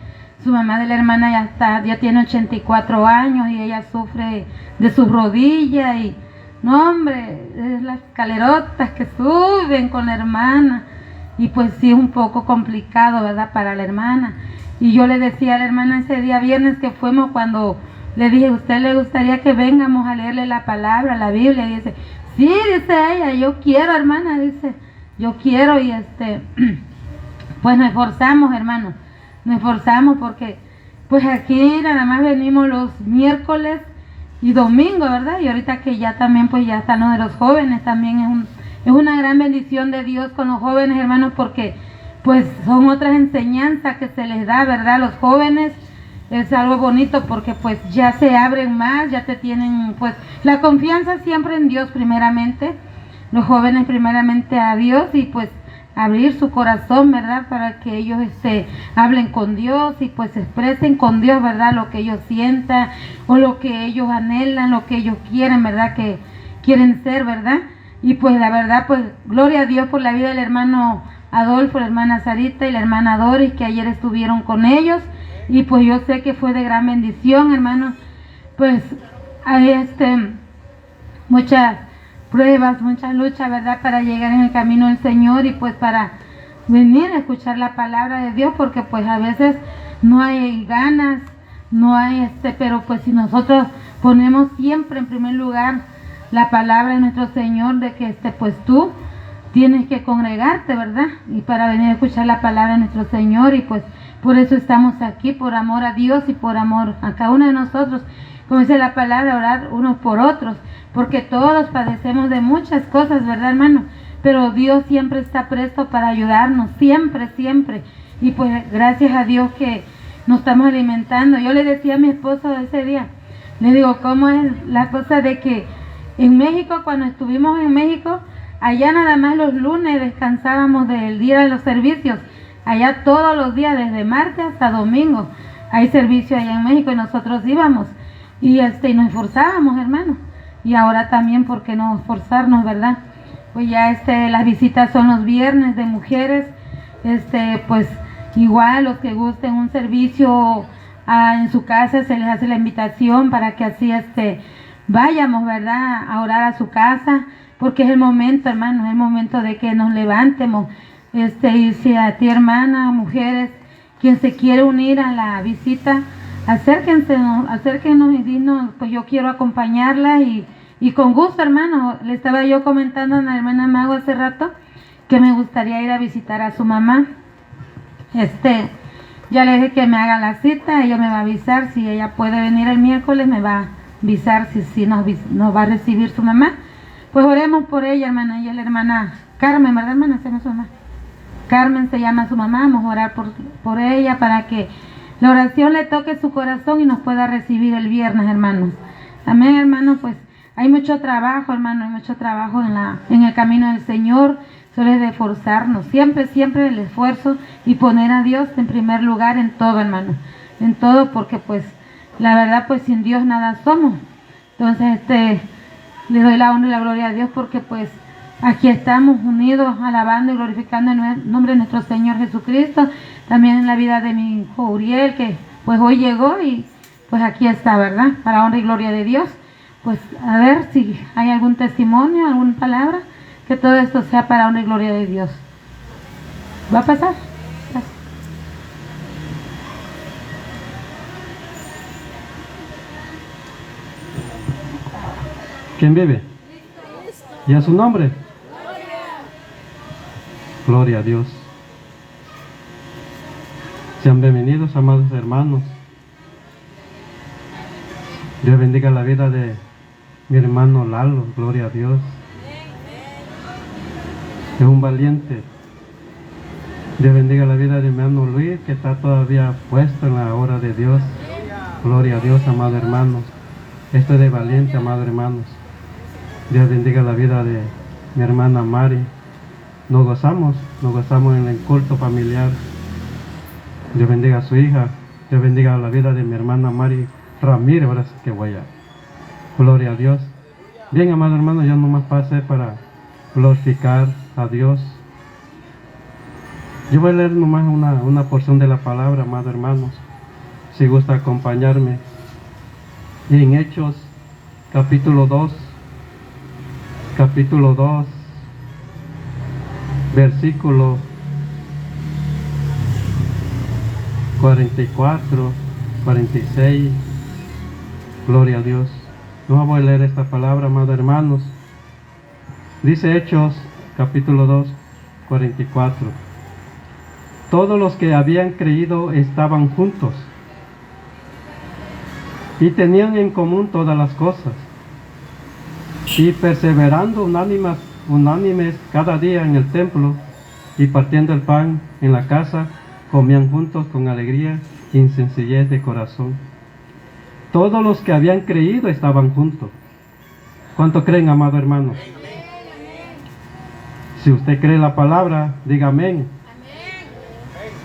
Su mamá de la hermana ya tiene 84 años y ella sufre de sus rodillas y, no hombre, es las escalerotas que suben con la hermana y pues sí es un poco complicado, ¿verdad? Para la hermana. Y yo le decía a la hermana ese día viernes que fuimos, cuando le dije, ¿a usted le gustaría que vengamos a leerle la palabra, la Biblia? Y dice, sí, dice ella, yo quiero, hermana, dice, yo quiero. Y pues nos esforzamos, hermano. Nos esforzamos porque pues aquí nada más venimos los miércoles y domingo, ¿verdad? Y ahorita que ya también pues ya están los de los jóvenes, también es una gran bendición de Dios con los jóvenes, hermanos, porque pues son otras enseñanzas que se les da, ¿verdad? Los jóvenes es algo bonito porque pues ya se abren más, ya te tienen pues la confianza siempre en Dios primeramente, los jóvenes primeramente a Dios y pues abrir su corazón, ¿verdad? Para que ellos hablen con Dios y pues expresen con Dios, ¿verdad? Lo que ellos sientan o lo que ellos anhelan, lo que ellos quieren, ¿verdad? Que quieren ser, ¿verdad? Y pues la verdad, pues gloria a Dios por la vida del hermano Adolfo, la hermana Sarita y la hermana Doris, que ayer estuvieron con ellos. y pues yo sé que fue de gran bendición, hermanos. Pues hay muchas pruebas, mucha lucha, ¿verdad? Para llegar en el camino del Señor y pues para venir a escuchar la palabra de Dios, porque pues a veces no hay ganas, no hay pero pues si nosotros ponemos siempre en primer lugar la palabra de nuestro Señor, de que pues tú tienes que congregarte, ¿verdad? Y para venir a escuchar la palabra de nuestro Señor, y pues por eso estamos aquí, por amor a Dios y por amor a cada uno de nosotros. Como dice la palabra, orar unos por otros, porque todos padecemos de muchas cosas, ¿verdad, hermano? Pero Dios siempre está presto para ayudarnos, siempre, siempre. Y pues gracias a Dios que nos estamos alimentando. Yo le decía a mi esposo ese día, le digo, ¿cómo es la cosa de que en México, cuando estuvimos en México, allá nada más los lunes descansábamos del día de los servicios? Allá todos los días, desde martes hasta domingo, hay servicio allá en México y nosotros íbamos. Y nos esforzábamos, hermano. Y ahora también, ¿por qué no esforzarnos, verdad? Pues ya las visitas son los viernes de mujeres. Pues igual los que gusten un servicio en su casa, se les hace la invitación para que así vayamos, ¿verdad? A orar a su casa, porque es el momento, hermano, es el momento de que nos levantemos. Y si a ti, hermana, mujeres, quien se quiere unir a la visita, acérquenos y dinos, pues yo quiero acompañarla y con gusto, hermano. Le estaba yo comentando a la hermana Mago hace rato que me gustaría ir a visitar a su mamá. Ya le dije que me haga la cita, ella me va a avisar si ella puede venir el miércoles, me va a avisar si nos va a recibir su mamá. Pues oremos por ella, hermana. Ella es la hermana Carmen, ¿verdad, hermana? Se llama su mamá. Carmen se llama su mamá. Vamos a orar por ella para que la oración le toque su corazón y nos pueda recibir el viernes, hermanos. Amén, hermano. Pues hay mucho trabajo, hermano, hay mucho trabajo en el camino del Señor. Solo es de esforzarnos, siempre, siempre el esfuerzo y poner a Dios en primer lugar en todo, hermano. En todo, porque pues la verdad, pues sin Dios nada somos. Entonces, le doy la honra y la gloria a Dios porque pues aquí estamos unidos, alabando y glorificando en el nombre de nuestro Señor Jesucristo. También en la vida de mi hijo Uriel, que pues hoy llegó y pues aquí está, ¿verdad? Para honra y gloria de Dios. Pues a ver si hay algún testimonio, alguna palabra, que todo esto sea para honra y gloria de Dios. ¿Va a pasar? Gracias. ¿Quién vive? ¿Y a su nombre? Gloria a Dios. Sean bienvenidos, amados hermanos. Dios bendiga la vida de mi hermano Lalo, gloria a Dios. Es un valiente. Dios bendiga la vida de mi hermano Luis, que está todavía puesto en la obra de Dios. Gloria a Dios, amados hermanos. Esto es de valiente, amados hermanos. Dios bendiga la vida de mi hermana Mari. Nos gozamos en el culto familiar. Dios bendiga a su hija. Dios bendiga la vida de mi hermana Mari Ramírez. Ahora sí que voy a. Gloria a Dios. Bien, amados hermanos, yo nomás pasé para glorificar a Dios. Yo voy a leer nomás una porción de la palabra, amados hermanos, si gusta acompañarme. Y en Hechos, capítulo 2, versículo 44, 46, gloria a Dios. No voy a leer esta palabra, amados hermanos. Dice Hechos, capítulo 2, 44. Todos los que habían creído estaban juntos y tenían en común todas las cosas, y perseverando unánimes cada día en el templo y partiendo el pan en la casa, comían juntos con alegría y sencillez de corazón. Todos los que habían creído estaban juntos. ¿Cuánto creen, amado hermano? Si usted cree la palabra, diga amén.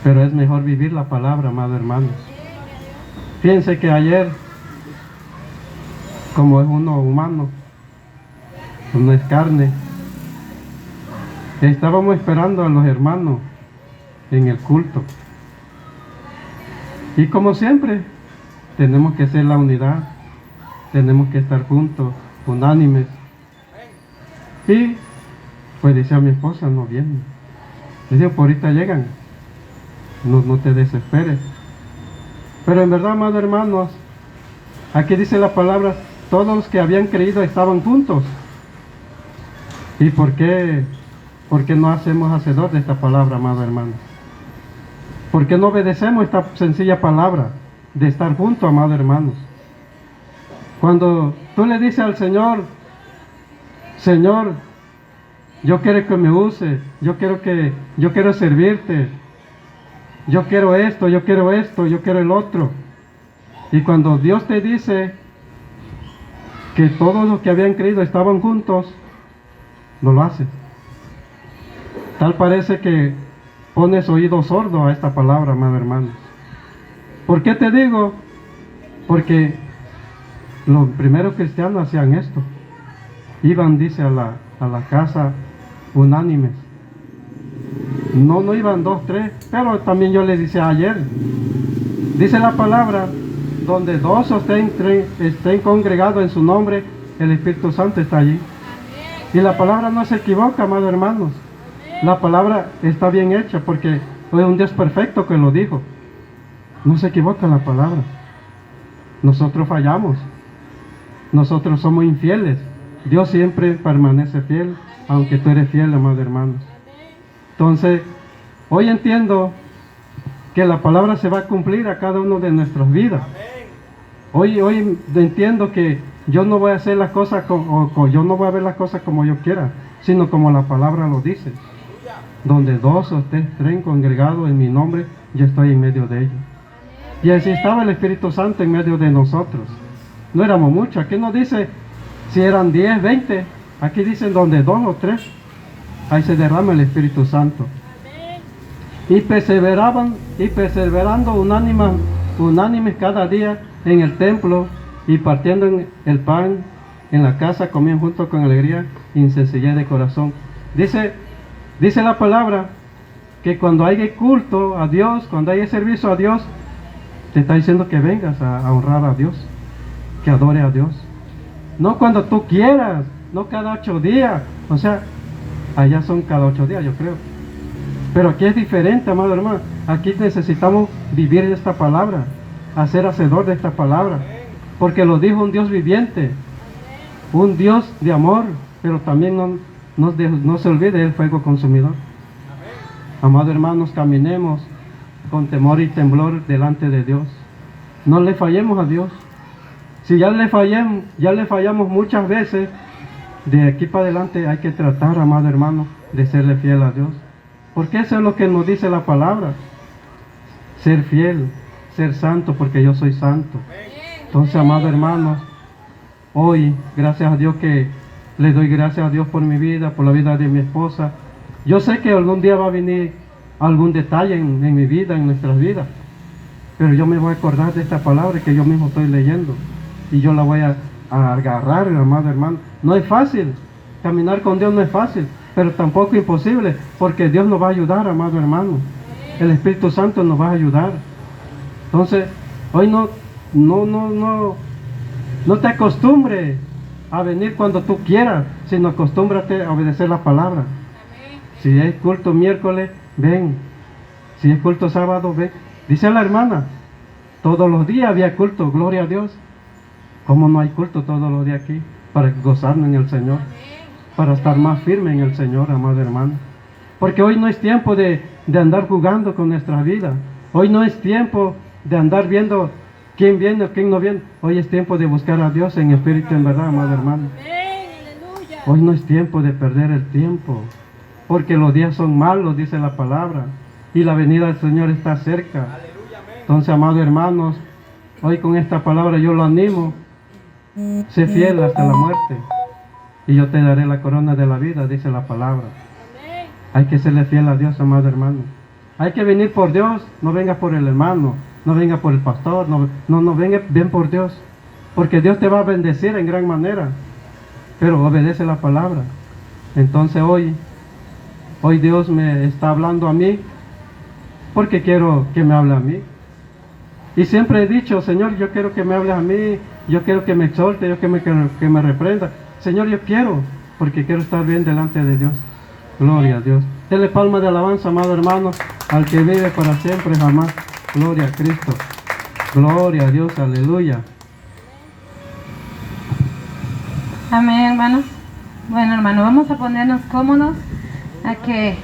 Pero es mejor vivir la palabra, amado hermanos. Fíjense que ayer, como es uno humano, uno es carne, estábamos esperando a los hermanos en el culto. Y como siempre, tenemos que ser la unidad, tenemos que estar juntos, unánimes. Y pues dice a mi esposa, no vienen. Dice, por ahorita llegan, no te desesperes. Pero en verdad, amados hermanos, aquí dice la palabra, todos los que habían creído estaban juntos. ¿Y por qué no hacemos hacedor de esta palabra, amados hermanos? ¿Por qué no obedecemos esta sencilla palabra de estar juntos, amados hermanos? Cuando tú le dices al Señor, Señor, yo quiero que me use, yo quiero servirte, yo quiero esto, yo quiero el otro. Y cuando Dios te dice que todos los que habían creído estaban juntos, no lo haces. Tal parece que pones oído sordo a esta palabra, amados hermanos. ¿Por qué te digo? Porque los primeros cristianos hacían esto. Iban, dice, a la casa unánimes. No iban 2, 3, pero también yo les decía ayer. Dice la palabra, donde 2 o estén congregados en su nombre, el Espíritu Santo está allí. Y la palabra no se equivoca, amados hermanos. La palabra está bien hecha porque es un Dios perfecto que lo dijo. No se equivoca la palabra. Nosotros fallamos. Nosotros somos infieles. Dios siempre permanece fiel, aunque tú eres fiel, amados hermanos. Entonces, hoy entiendo que la palabra se va a cumplir a cada uno de nuestras vidas. Hoy entiendo que yo no voy a hacer las cosas yo no voy a ver las cosas como yo quiera, sino como la palabra lo dice. Donde 2 o 3 estén congregados en mi nombre, yo estoy en medio de ellos. Y así estaba el Espíritu Santo en medio de nosotros. No éramos muchos. Aquí no dice si eran 10, 20. Aquí dicen donde 2 o 3. Ahí se derrama el Espíritu Santo. Y perseverando unánimes cada día en el templo y partiendo el pan en la casa, comían juntos con alegría y sencillez de corazón. Dice la palabra que cuando hay culto a Dios, cuando hay servicio a Dios, te está diciendo que vengas a honrar a Dios, que adore a Dios. No cuando tú quieras, no cada 8 días. O sea, allá son cada 8 días, yo creo. Pero aquí es diferente, amado hermano. Aquí necesitamos vivir esta palabra, hacer hacedor de esta palabra. Porque lo dijo un Dios viviente, un Dios de amor, pero también no se olvide el fuego consumidor. Amados hermanos, caminemos con temor y temblor delante de Dios. No le fallemos a Dios. Si ya le fallamos muchas veces, de aquí para adelante hay que tratar, amado hermano, de serle fiel a Dios. Porque eso es lo que nos dice la palabra. Ser fiel, ser santo, porque yo soy santo. Entonces, amados hermanos, hoy, gracias a Dios que le doy gracias a Dios por mi vida, por la vida de mi esposa. Yo sé que algún día va a venir algún detalle en mi vida, en nuestras vidas. Pero yo me voy a acordar de esta palabra que yo mismo estoy leyendo. Y yo la voy a agarrar, amado hermano. No es fácil, caminar con Dios no es fácil, pero tampoco imposible, porque Dios nos va a ayudar, amado hermano. El Espíritu Santo nos va a ayudar. Entonces, hoy no te acostumbres a venir cuando tú quieras, sino acostúmbrate a obedecer la palabra. Si es culto miércoles, ven. Si es culto sábado, ven. Dice la hermana, todos los días había culto, gloria a Dios. ¿Cómo no hay culto todos los días aquí? Para gozarnos en el Señor, para estar más firme en el Señor, amado hermano. Porque hoy no es tiempo de andar jugando con nuestra vida. Hoy no es tiempo de andar viendo quién viene o quién no viene. Hoy es tiempo de buscar a Dios en espíritu y en verdad, amado hermano. Hoy no es tiempo de perder el tiempo, porque los días son malos, dice la palabra, y la venida del Señor está cerca. Entonces, amados hermanos, hoy con esta palabra yo lo animo. Sé fiel hasta la muerte, y yo te daré la corona de la vida, dice la palabra. Hay que serle fiel a Dios, amado hermano. Hay que venir por Dios, no venga por el hermano, no venga por el pastor, no venga, ven por Dios, porque Dios te va a bendecir en gran manera, pero obedece la palabra. Entonces hoy Dios me está hablando a mí, porque quiero que me hable a mí. Y siempre he dicho, Señor, yo quiero que me hables a mí, yo quiero que me exhorte, yo quiero que me reprenda. Señor, yo quiero, porque quiero estar bien delante de Dios. Gloria a Dios. Denle palma de alabanza, amado hermano, al que vive para siempre jamás. Gloria a Cristo. Gloria a Dios, aleluya. Amén, hermanos. Bueno, hermano, vamos a ponernos cómodos, a que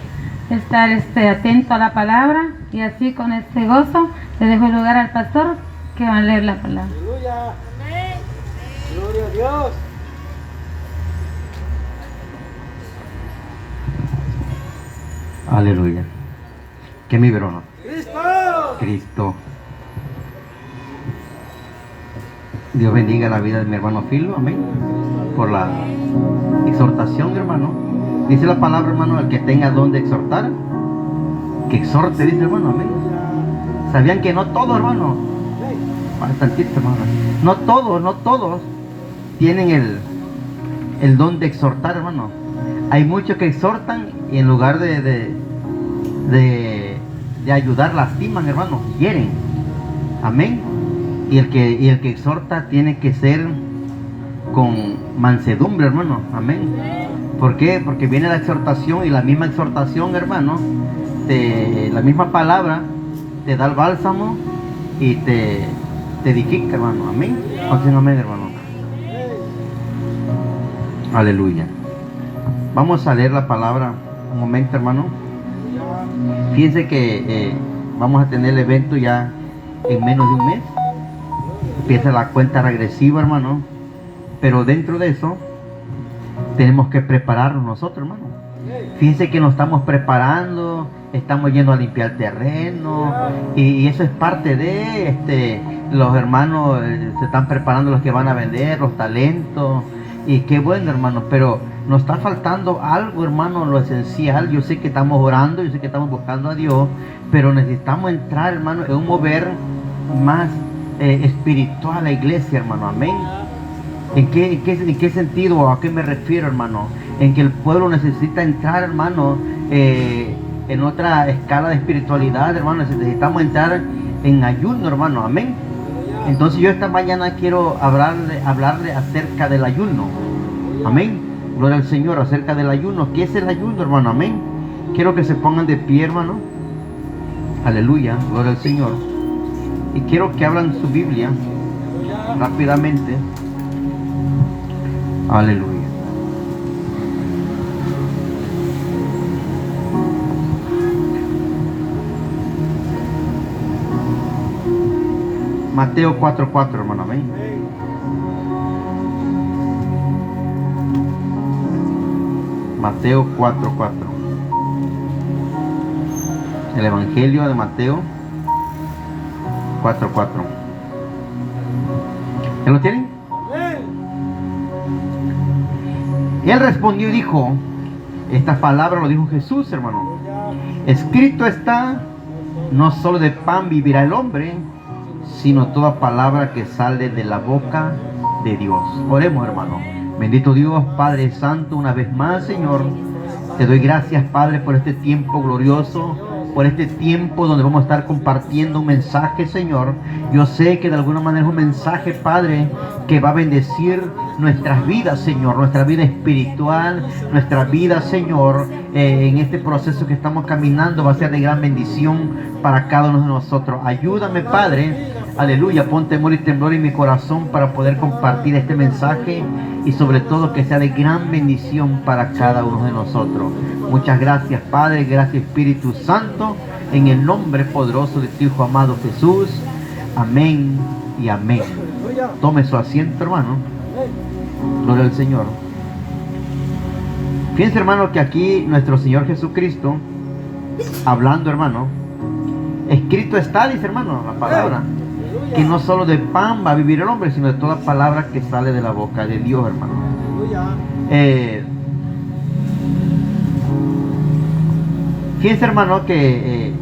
estar atento a la palabra, y así con este gozo le dejo el lugar al pastor que va a leer la palabra. Aleluya. Gloria a Dios. Aleluya. ¿Qué mi verano? Cristo. Cristo. Dios bendiga la vida de mi hermano Filo, amén. Por la exhortación, hermano. Dice la palabra, hermano, el que tenga don de exhortar, que exhorte, dice, hermano, amén. ¿Sabían que no todos, hermano? Bastantito, hermano. No todos tienen el don de exhortar, hermano. Hay muchos que exhortan y en lugar de ayudar, lastiman, hermano, hieren. Amén. Y el que exhorta tiene que ser con mansedumbre, hermano. Amén. ¿Por qué? Porque viene la exhortación, y la misma exhortación, hermano, la misma palabra te da el bálsamo y te edifica, hermano. Amén. Amén, hermano. Aleluya. Vamos a leer la palabra un momento, hermano. Fíjense que vamos a tener el evento ya en menos de un mes. Empieza la cuenta regresiva, hermano. Pero dentro de eso tenemos que prepararnos nosotros, hermano. Fíjense que nos estamos preparando, estamos yendo a limpiar terreno, y eso es parte de los hermanos se están preparando, los que van a vender, los talentos, y qué bueno, hermano. Pero nos está faltando algo, hermano, lo esencial. Yo sé que estamos orando, yo sé que estamos buscando a Dios, pero necesitamos entrar, hermano, en un mover más espiritual a la iglesia, hermano. Amén. ¿En qué sentido? ¿A qué me refiero, hermano? En que el pueblo necesita entrar, hermano, en otra escala de espiritualidad, hermano. Necesitamos entrar en ayuno, hermano. Amén. Entonces yo esta mañana quiero hablarle acerca del ayuno. Amén. Gloria al Señor, acerca del ayuno. ¿Qué es el ayuno, hermano? Amén. Quiero que se pongan de pie, hermano. Aleluya, gloria al Señor. Y quiero que abran su Biblia rápidamente. Aleluya. Mateo 4:4, hermano. Amén. Mateo 4:4. El Evangelio de Mateo 4:4. ¿Ya lo tienen? Y él respondió y dijo, esta palabra lo dijo Jesús, hermano. Escrito está, no solo de pan vivirá el hombre, sino toda palabra que sale de la boca de Dios. Oremos, hermano. Bendito Dios, Padre Santo, una vez más, Señor, te doy gracias, Padre, por este tiempo glorioso, por este tiempo donde vamos a estar compartiendo un mensaje, Señor. Yo sé que de alguna manera es un mensaje, Padre, que va a bendecir nuestras vidas, Señor, nuestra vida espiritual, nuestra vida, Señor, en este proceso que estamos caminando va a ser de gran bendición para cada uno de nosotros. Ayúdame, Padre, aleluya, pon temor y temblor en mi corazón para poder compartir este mensaje, y sobre todo que sea de gran bendición para cada uno de nosotros. Muchas gracias, Padre, gracias, Espíritu Santo, en el nombre poderoso de tu Hijo amado Jesús. Amén y amén. Tome su asiento, hermano. Gloria al Señor. Fíjense, hermano, que aquí nuestro Señor Jesucristo, hablando, hermano, escrito está, dice, hermano, la palabra, que no solo de pan va a vivir el hombre, sino de toda palabra que sale de la boca de Dios, hermano. Fíjense, hermano, que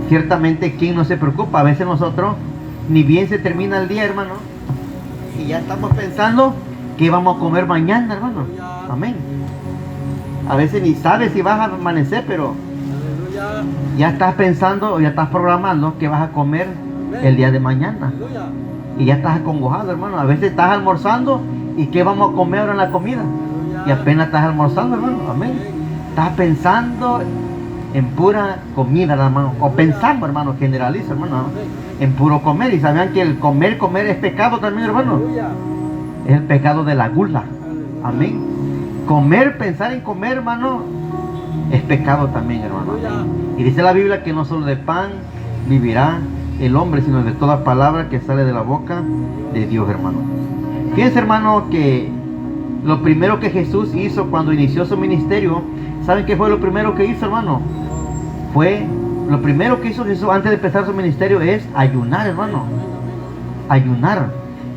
ciertamente quien no se preocupa, a veces nosotros ni bien se termina el día, hermano, y ya estamos pensando qué vamos a comer mañana, hermano. Amén. A veces ni sabes si vas a amanecer, pero ya estás pensando o ya estás programando qué vas a comer el día de mañana. Y ya estás acongojado, hermano. A veces estás almorzando y ¿qué vamos a comer ahora en la comida? Y apenas estás almorzando, hermano. Amén. Estás pensando en pura comida, hermano. O pensamos, hermano, generaliza, hermano, en puro comer. Y sabían que el comer es pecado también, hermano. Es el pecado de la gula. Amén. Comer, pensar en comer, hermano, es pecado también, hermano. Y dice la Biblia que no solo de pan vivirá el hombre, sino de toda palabra que sale de la boca de Dios, hermano. Fíjense, hermano, que lo primero que Jesús hizo cuando inició su ministerio, ¿saben qué fue lo primero que hizo, hermano? Lo primero que hizo Jesús antes de empezar su ministerio es ayunar, hermano. Ayunar.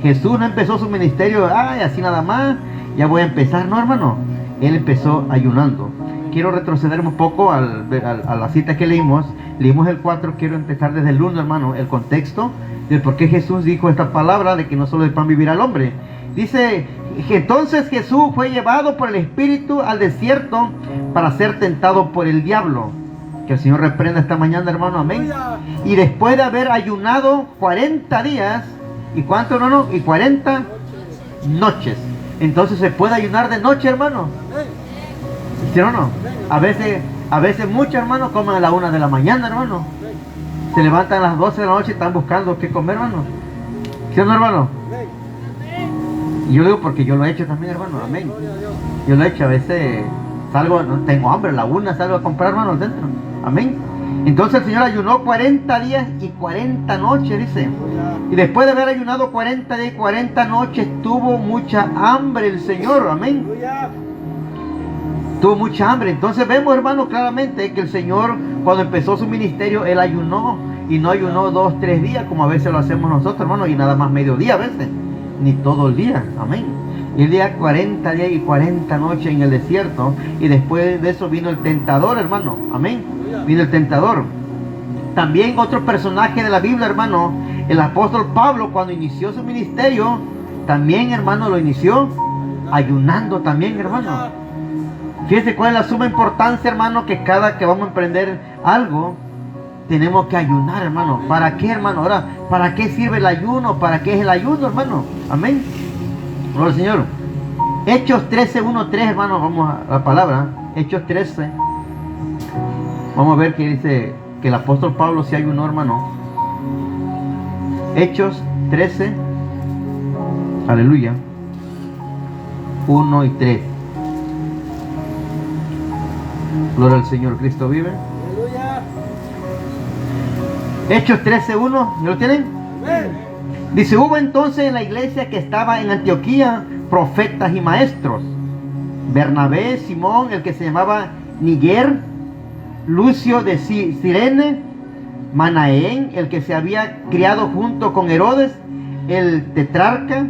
Jesús no empezó su ministerio, así nada más, ya voy a empezar, no, hermano. Él empezó ayunando. Quiero retroceder un poco a la cita que leímos. Leímos el 4, quiero empezar desde el 1, hermano, el contexto de por qué Jesús dijo esta palabra de que no solo de pan vivirá el hombre. Dice, entonces Jesús fue llevado por el Espíritu al desierto para ser tentado por el diablo. Que el Señor reprenda esta mañana, hermano, amén. Y después de haber ayunado 40 días, ¿y cuánto, hermano? Y 40 noches. Entonces se puede ayunar de noche, hermano. ¿Sí o no? A veces muchos hermanos comen a la 1 de la mañana, hermano. Se levantan a las 12 de la noche y están buscando qué comer, hermano. ¿Sí o no, hermano? Y yo digo porque yo lo he hecho también, hermano, amén. Yo lo he hecho, a veces salgo, no tengo hambre, a la 1 salgo a comprar, hermano, dentro, amén. Entonces el Señor ayunó 40 días y 40 noches, dice. Y después de haber ayunado 40 días y 40 noches, tuvo mucha hambre el Señor, amén. Tuvo mucha hambre. Entonces vemos, hermano, claramente que el Señor, cuando empezó su ministerio, Él ayunó. Y no ayunó 2, 3 días, como a veces lo hacemos nosotros, hermano. Y nada más mediodía a veces. Ni todo el día, amén. Y el día 40 días y 40 noches en el desierto. Y después de eso vino el tentador, hermano, amén. Vino el tentador. También otro personaje de la Biblia, hermano, el apóstol Pablo, cuando inició su ministerio, también, hermano, lo inició ayunando también, hermano. Fíjense cuál es la suma importancia, hermano, que cada que vamos a emprender algo, tenemos que ayunar, hermano. ¿Para qué, hermano? Ahora, ¿para qué sirve el ayuno? ¿Para qué es el ayuno, hermano? Amén. Gloria al Señor. Hechos 13, 1, 3, hermano, vamos a la palabra. Hechos 13. Vamos a ver que dice que el apóstol Pablo se ayunó, hermano. Hechos 13. Aleluya. 1 y 3. Gloria al Señor, Cristo vive. Aleluya. Hechos 13:1, ¿ya lo tienen? Amén. Dice, hubo entonces en la iglesia que estaba en Antioquía profetas y maestros. Bernabé, Simón, el que se llamaba Niger, Lucio de Cirene, Manaén, el que se había criado junto con Herodes, el tetrarca,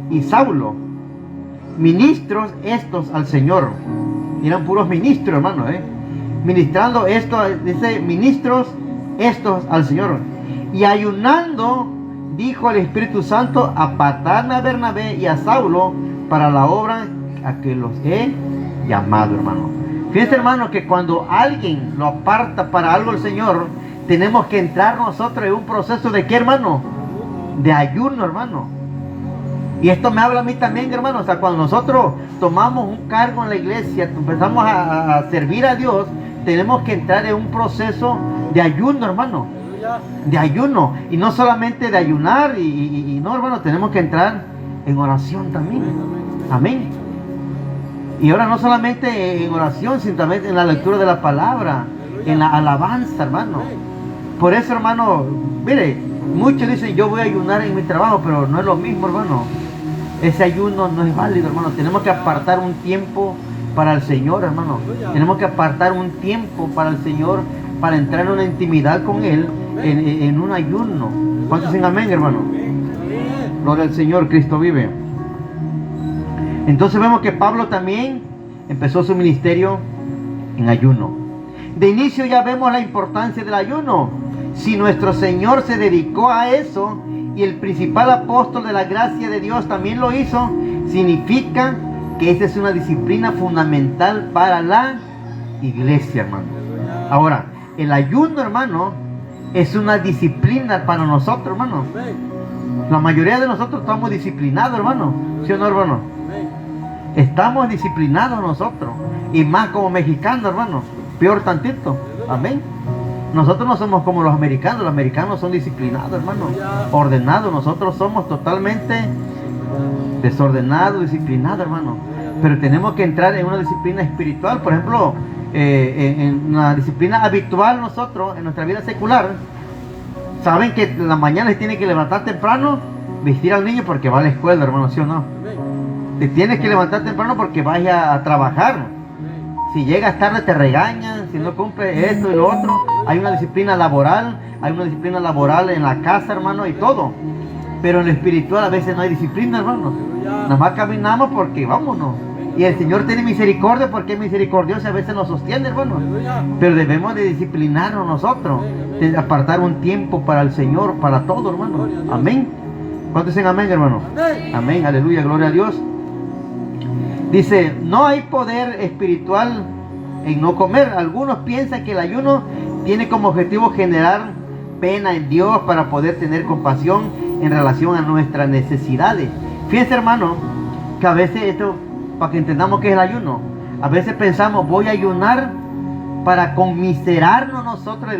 y Saulo, ministros estos al Señor. Eran puros ministros, hermano, ministrando esto, dice, ministros estos al Señor. Y ayunando, dijo el Espíritu Santo, apartadme a Bernabé y a Saulo para la obra a que los he llamado, hermano. Fíjense, hermano, que cuando alguien lo aparta para algo el Señor, tenemos que entrar nosotros en un proceso de ¿qué, hermano? De ayuno, hermano. Y esto me habla a mí también, hermano. O sea, cuando nosotros tomamos un cargo en la iglesia, empezamos a servir a Dios, tenemos que entrar en un proceso de ayuno, hermano. De ayuno. Y no solamente de ayunar, y no, hermano, tenemos que entrar en oración también. Amén. Y ahora no solamente en oración, sino también en la lectura de la palabra, en la alabanza, hermano. Por eso, hermano, mire, muchos dicen yo voy a ayunar en mi trabajo, pero no es lo mismo, hermano. Ese ayuno no es válido, hermano. Tenemos que apartar un tiempo para el Señor, hermano. Tenemos que apartar un tiempo para el Señor, para entrar en una intimidad con Él, en un ayuno. ¿Cuántos dicen amén, hermano? Gloria al Señor, Cristo vive. Entonces vemos que Pablo también empezó su ministerio en ayuno. De inicio ya vemos la importancia del ayuno. Si nuestro Señor se dedicó a eso y el principal apóstol de la gracia de Dios también lo hizo, significa que esa es una disciplina fundamental para la iglesia, hermano. Ahora, el ayuno, hermano, es una disciplina para nosotros, hermano. La mayoría de nosotros estamos disciplinados, hermano. ¿Sí o no, hermano? Estamos disciplinados nosotros. Y más como mexicanos, hermano. Peor tantito. Amén. Nosotros no somos como los americanos son disciplinados, hermano, ordenados. Nosotros somos totalmente desordenados, disciplinados, hermano. Pero tenemos que entrar en una disciplina espiritual. Por ejemplo, en una disciplina habitual nosotros, en nuestra vida secular, saben que en la mañana se tiene que levantar temprano, vestir al niño porque va a la escuela, hermano, ¿sí o no? Te tienes que levantar temprano porque vaya a trabajar. Si llegas tarde te regañan, si no cumples esto y lo otro. Hay una disciplina laboral, en la casa, hermano, y todo. Pero en lo espiritual a veces no hay disciplina, hermano. Nada más caminamos porque vámonos. Y el Señor tiene misericordia porque es misericordioso, a veces nos sostiene, hermano. Pero debemos de disciplinarnos nosotros, de apartar un tiempo para el Señor, para todo, hermano. Amén. ¿Cuántos dicen amén, hermano? Amén, aleluya, gloria a Dios. Dice, no hay poder espiritual en no comer. Algunos piensan que el ayuno tiene como objetivo generar pena en Dios para poder tener compasión en relación a nuestras necesidades. Fíjense, hermano, que a veces esto, para que entendamos qué es el ayuno, a veces pensamos, voy a ayunar para conmiserarnos nosotros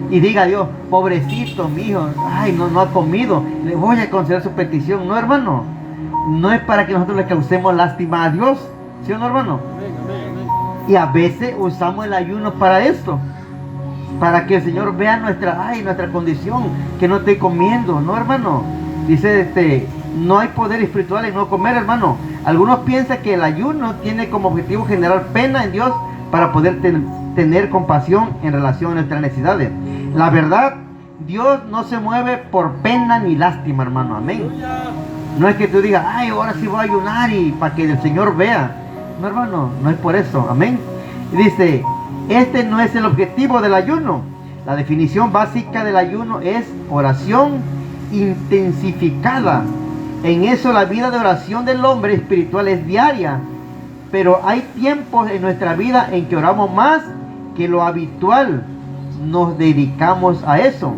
y diga a Dios, pobrecito mi hijo, ay, no ha comido, le voy a conceder su petición. No, hermano, no es para que nosotros le causemos lástima a Dios, ¿sí o no, hermano? Y a veces usamos el ayuno para esto, para que el Señor vea nuestra condición, que no estoy comiendo, ¿no, hermano? Dice, no hay poder espiritual en no comer, hermano. Algunos piensan que el ayuno tiene como objetivo generar pena en Dios para poder tener compasión en relación a nuestras necesidades. La verdad, Dios no se mueve por pena ni lástima, hermano, amén. No es que tú digas, ay, ahora sí voy a ayunar y para que el Señor vea. No, hermano, no es por eso, amén. Y dice, este no es el objetivo del ayuno. La definición básica del ayuno es oración intensificada. En eso la vida de oración del hombre espiritual es diaria. Pero hay tiempos en nuestra vida en que oramos más que lo habitual. Nos dedicamos a eso.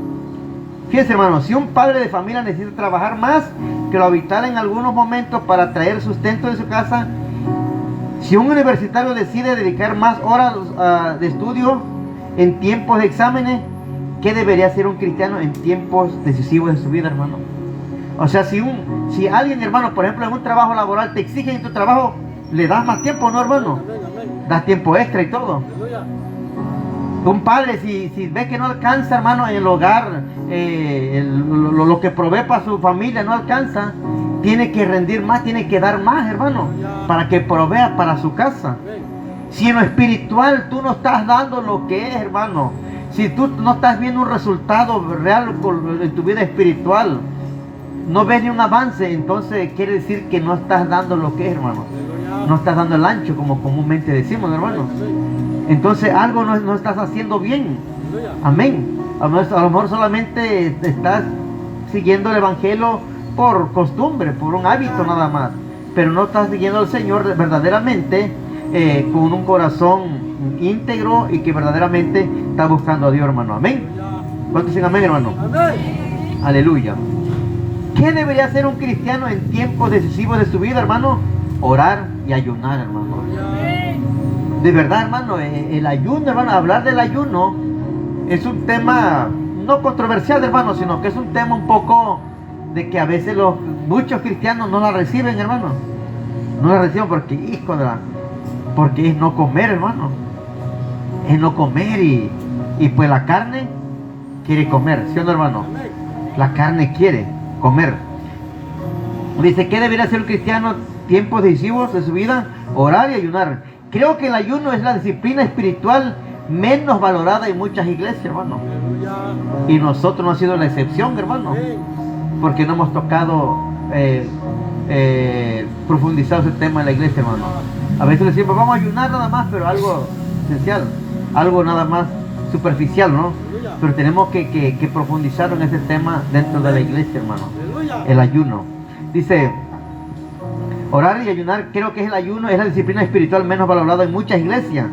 Fíjense, hermano, si un padre de familia necesita trabajar más que lo habitual en algunos momentos para traer sustento de su casa, si un universitario decide dedicar más horas de estudio en tiempos de exámenes, ¿qué debería hacer un cristiano en tiempos decisivos de su vida, hermano? O sea, si alguien, hermano, por ejemplo, en un trabajo laboral te exigen en tu trabajo, ¿le das más tiempo, no, hermano? Das tiempo extra y todo. Un padre, si ve que no alcanza, hermano, en el hogar, lo que provee para su familia no alcanza, tiene que rendir más, tiene que dar más, hermano, para que provea para su casa. Si en lo espiritual tú no estás dando lo que es, hermano, si tú no estás viendo un resultado real en tu vida espiritual, no ves ni un avance, entonces quiere decir que no estás dando lo que es, hermano. No estás dando el ancho, como comúnmente decimos, hermano. Entonces algo no estás haciendo bien. Amén. A lo mejor solamente estás siguiendo el evangelio por costumbre, por un hábito nada más. Pero no estás siguiendo al Señor verdaderamente con un corazón íntegro y que verdaderamente está buscando a Dios, hermano. Amén. ¿Cuántos dicen amén, hermano? Amén. Aleluya. ¿Qué debería hacer un cristiano en tiempos decisivos de su vida, hermano? Orar y ayunar, hermano. De verdad, hermano, el ayuno, hermano, hablar del ayuno es un tema no controversial, hermano, sino que es un tema un poco de que a veces muchos cristianos no la reciben, hermano. No la reciben porque, porque es no comer, hermano. Es no comer y pues la carne quiere comer, ¿sí o no, hermano? La carne quiere comer. Dice, ¿qué debería hacer un cristiano en tiempos decisivos de su vida? Orar y ayunar. Creo que el ayuno es la disciplina espiritual menos valorada en muchas iglesias, hermano. Y nosotros no ha sido la excepción, hermano. Porque no hemos tocado profundizar ese tema en la iglesia, hermano. A veces decimos, vamos a ayunar nada más, pero algo esencial, algo nada más superficial, ¿no? Pero tenemos que profundizar en ese tema dentro de la iglesia, hermano. El ayuno. Dice, orar y ayunar, creo que el ayuno es la disciplina espiritual menos valorada en muchas iglesias.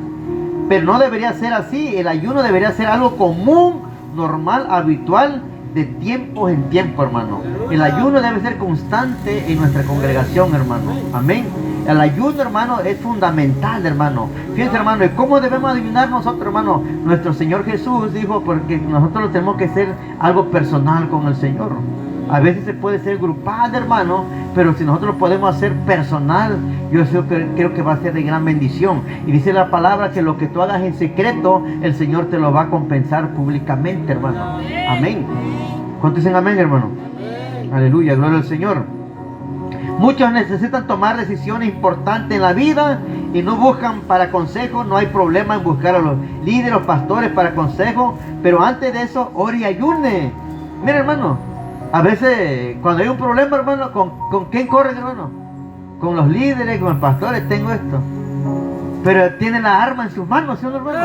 Pero no debería ser así. El ayuno debería ser algo común normal, habitual, de tiempo en tiempo, hermano. El ayuno debe ser constante en nuestra congregación, hermano. Amén. El ayuno, hermano, es fundamental, hermano. Fíjense, hermano, ¿y cómo debemos ayunar nosotros, hermano? Nuestro Señor Jesús dijo, porque nosotros tenemos que hacer algo personal con el Señor. A veces se puede ser grupal, hermano, pero si nosotros lo podemos hacer personal, yo creo que va a ser de gran bendición. Y dice la palabra que lo que tú hagas en secreto, el Señor te lo va a compensar públicamente, hermano. Amén. ¿Cuántos dicen amén, hermano? Aleluya, gloria al Señor. Muchos necesitan tomar decisiones importantes en la vida y no buscan para consejo. No hay problema en buscar a los líderes, los pastores para consejo, pero antes de eso, ore y ayune. Mira, hermano, a veces cuando hay un problema, hermano, ¿con quién corren, hermano? Con los líderes, con los pastores. Tengo esto, pero tienen la arma en sus manos, ¿sí, hermano?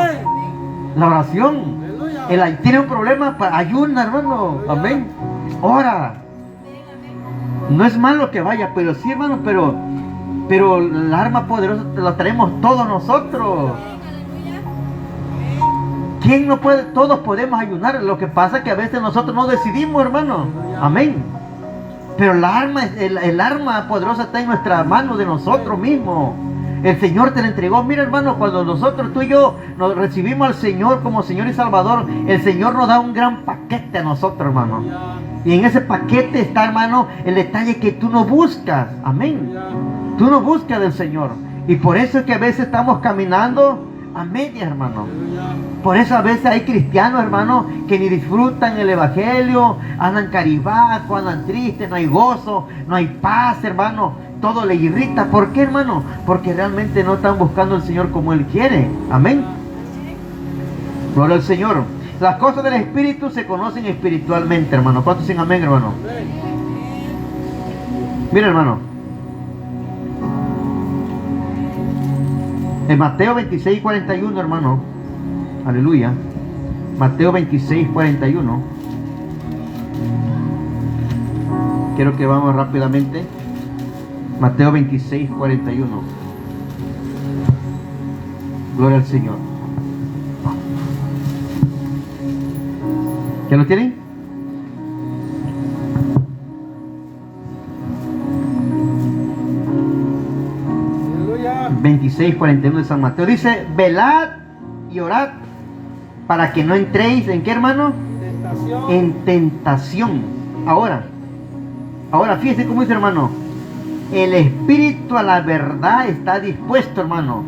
La oración. Tiene un problema, ayuna, hermano. Amén. Ora. No es malo que vaya, pero sí, hermano, pero el arma poderosa la traemos todos nosotros. ¿Quién no puede? Todos podemos ayunar. Lo que pasa es que a veces nosotros no decidimos, hermano. Amén. Pero el arma poderosa está en nuestra mano de nosotros mismos. El Señor te la entregó. Mira, hermano, cuando nosotros, tú y yo, nos recibimos al Señor como Señor y Salvador, el Señor nos da un gran paquete a nosotros, hermano. Y en ese paquete está, hermano, el detalle que tú no buscas. Amén. Tú no buscas del Señor. Y por eso es que a veces estamos caminando a medias, hermano. Por eso a veces hay cristianos, hermano, que ni disfrutan el evangelio, andan caribacos, andan tristes, no hay gozo, no hay paz, hermano. Todo le irrita. ¿Por qué, hermano? Porque realmente no están buscando al Señor como Él quiere. Amén. Gloria al Señor. Las cosas del Espíritu se conocen espiritualmente, hermano. ¿Cuántos dicen amén, hermano? Mira, hermano. En Mateo 26, 41, hermano. Aleluya. Mateo 26, 41. Quiero que vamos rápidamente. Mateo 26, 41. Gloria al Señor. ¿Ya lo tienen? Aleluya. 26:41 de San Mateo. Dice, velad y orad para que no entréis, ¿en qué, hermano? Tentación. En tentación. Ahora, fíjese cómo dice, hermano. El espíritu a la verdad está dispuesto, hermano.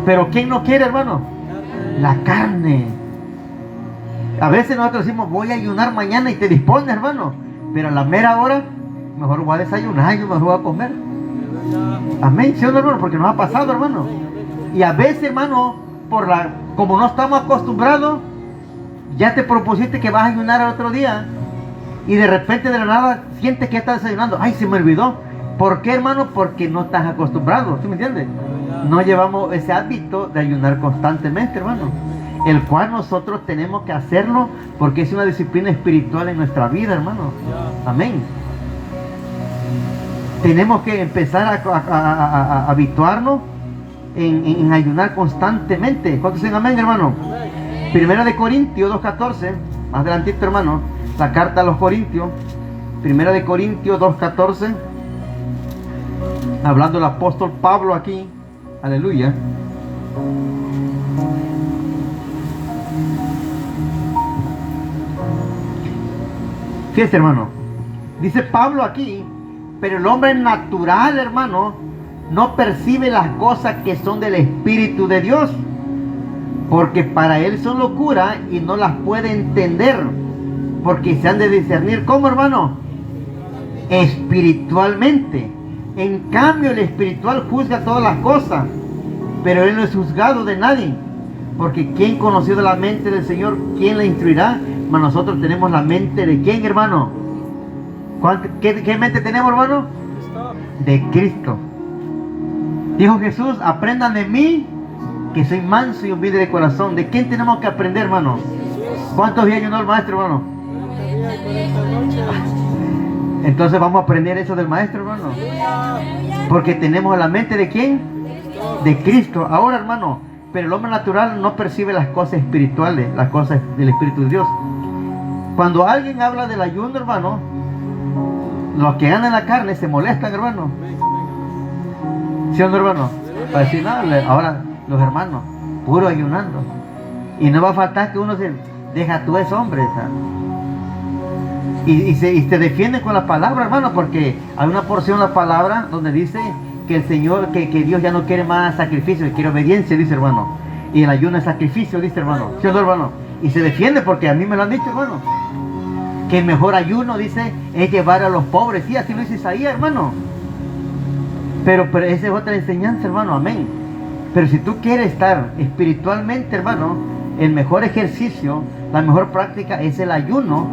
Pero ¿quién no quiere, hermano? La carne. A veces nosotros decimos, voy a ayunar mañana y te dispones, hermano. Pero a la mera hora, mejor voy a desayunar, yo mejor voy a comer. Amén, ¿sí o no, hermano? Porque nos ha pasado, hermano. Y a veces, hermano, como no estamos acostumbrados, ya te propusiste que vas a ayunar al otro día. Y de repente de la nada sientes que estás desayunando. Ay, se me olvidó. ¿Por qué, hermano? Porque no estás acostumbrado. ¿Sí me entiendes? No llevamos ese hábito de ayunar constantemente, hermano. El cual nosotros tenemos que hacerlo porque es una disciplina espiritual en nuestra vida, hermano. Amén. Tenemos que empezar a habituarnos en ayunar constantemente. ¿Cuántos dicen amén, hermano? Primera de Corintios 2:14. Más adelantito, hermano. La carta a los Corintios. Primera de Corintios 2:14. Hablando el apóstol Pablo aquí. Aleluya. Fíjese, hermano. Dice Pablo aquí, pero el hombre natural, hermano, no percibe las cosas que son del Espíritu de Dios, porque para él son locura y no las puede entender, porque se han de discernir. ¿Cómo, hermano? Espiritualmente. En cambio, el espiritual juzga todas las cosas, pero él no es juzgado de nadie, porque ¿quién conoció de la mente del Señor? ¿Quién le instruirá? Mas nosotros tenemos la mente de ¿quién, hermano? ¿Qué mente tenemos, hermano? De Cristo. Dijo Jesús, aprendan de mí, que soy manso y humilde de corazón. ¿De quién tenemos que aprender, hermano? ¿Cuántos días ayunó el maestro, hermano? 40 noches. Entonces vamos a aprender eso del maestro, hermano. Porque tenemos la mente de ¿quién? De Cristo. Ahora, hermano, pero el hombre natural no percibe las cosas espirituales, las cosas del Espíritu de Dios. Cuando alguien habla del ayuno, hermano, los que andan en la carne se molestan, hermano. ¿Sí o no, hermano? Para decir, no, ahora los hermanos, puro ayunando. Y no va a faltar que uno se deja tú es hombre, ¿sabes? Y se defiende con la palabra, hermano, porque hay una porción de la palabra donde dice que el Señor, que Dios ya no quiere más sacrificio, quiere obediencia, dice, hermano. Y el ayuno es sacrificio, dice, hermano. ¿Sí o no, hermano? Y se defiende porque a mí me lo han dicho, hermano, que el mejor ayuno, dice, es llevar a los pobres. Sí, así lo dice Isaías, hermano. Pero esa es otra enseñanza, hermano, amén. Pero si tú quieres estar espiritualmente, hermano, el mejor ejercicio, la mejor práctica es el ayuno,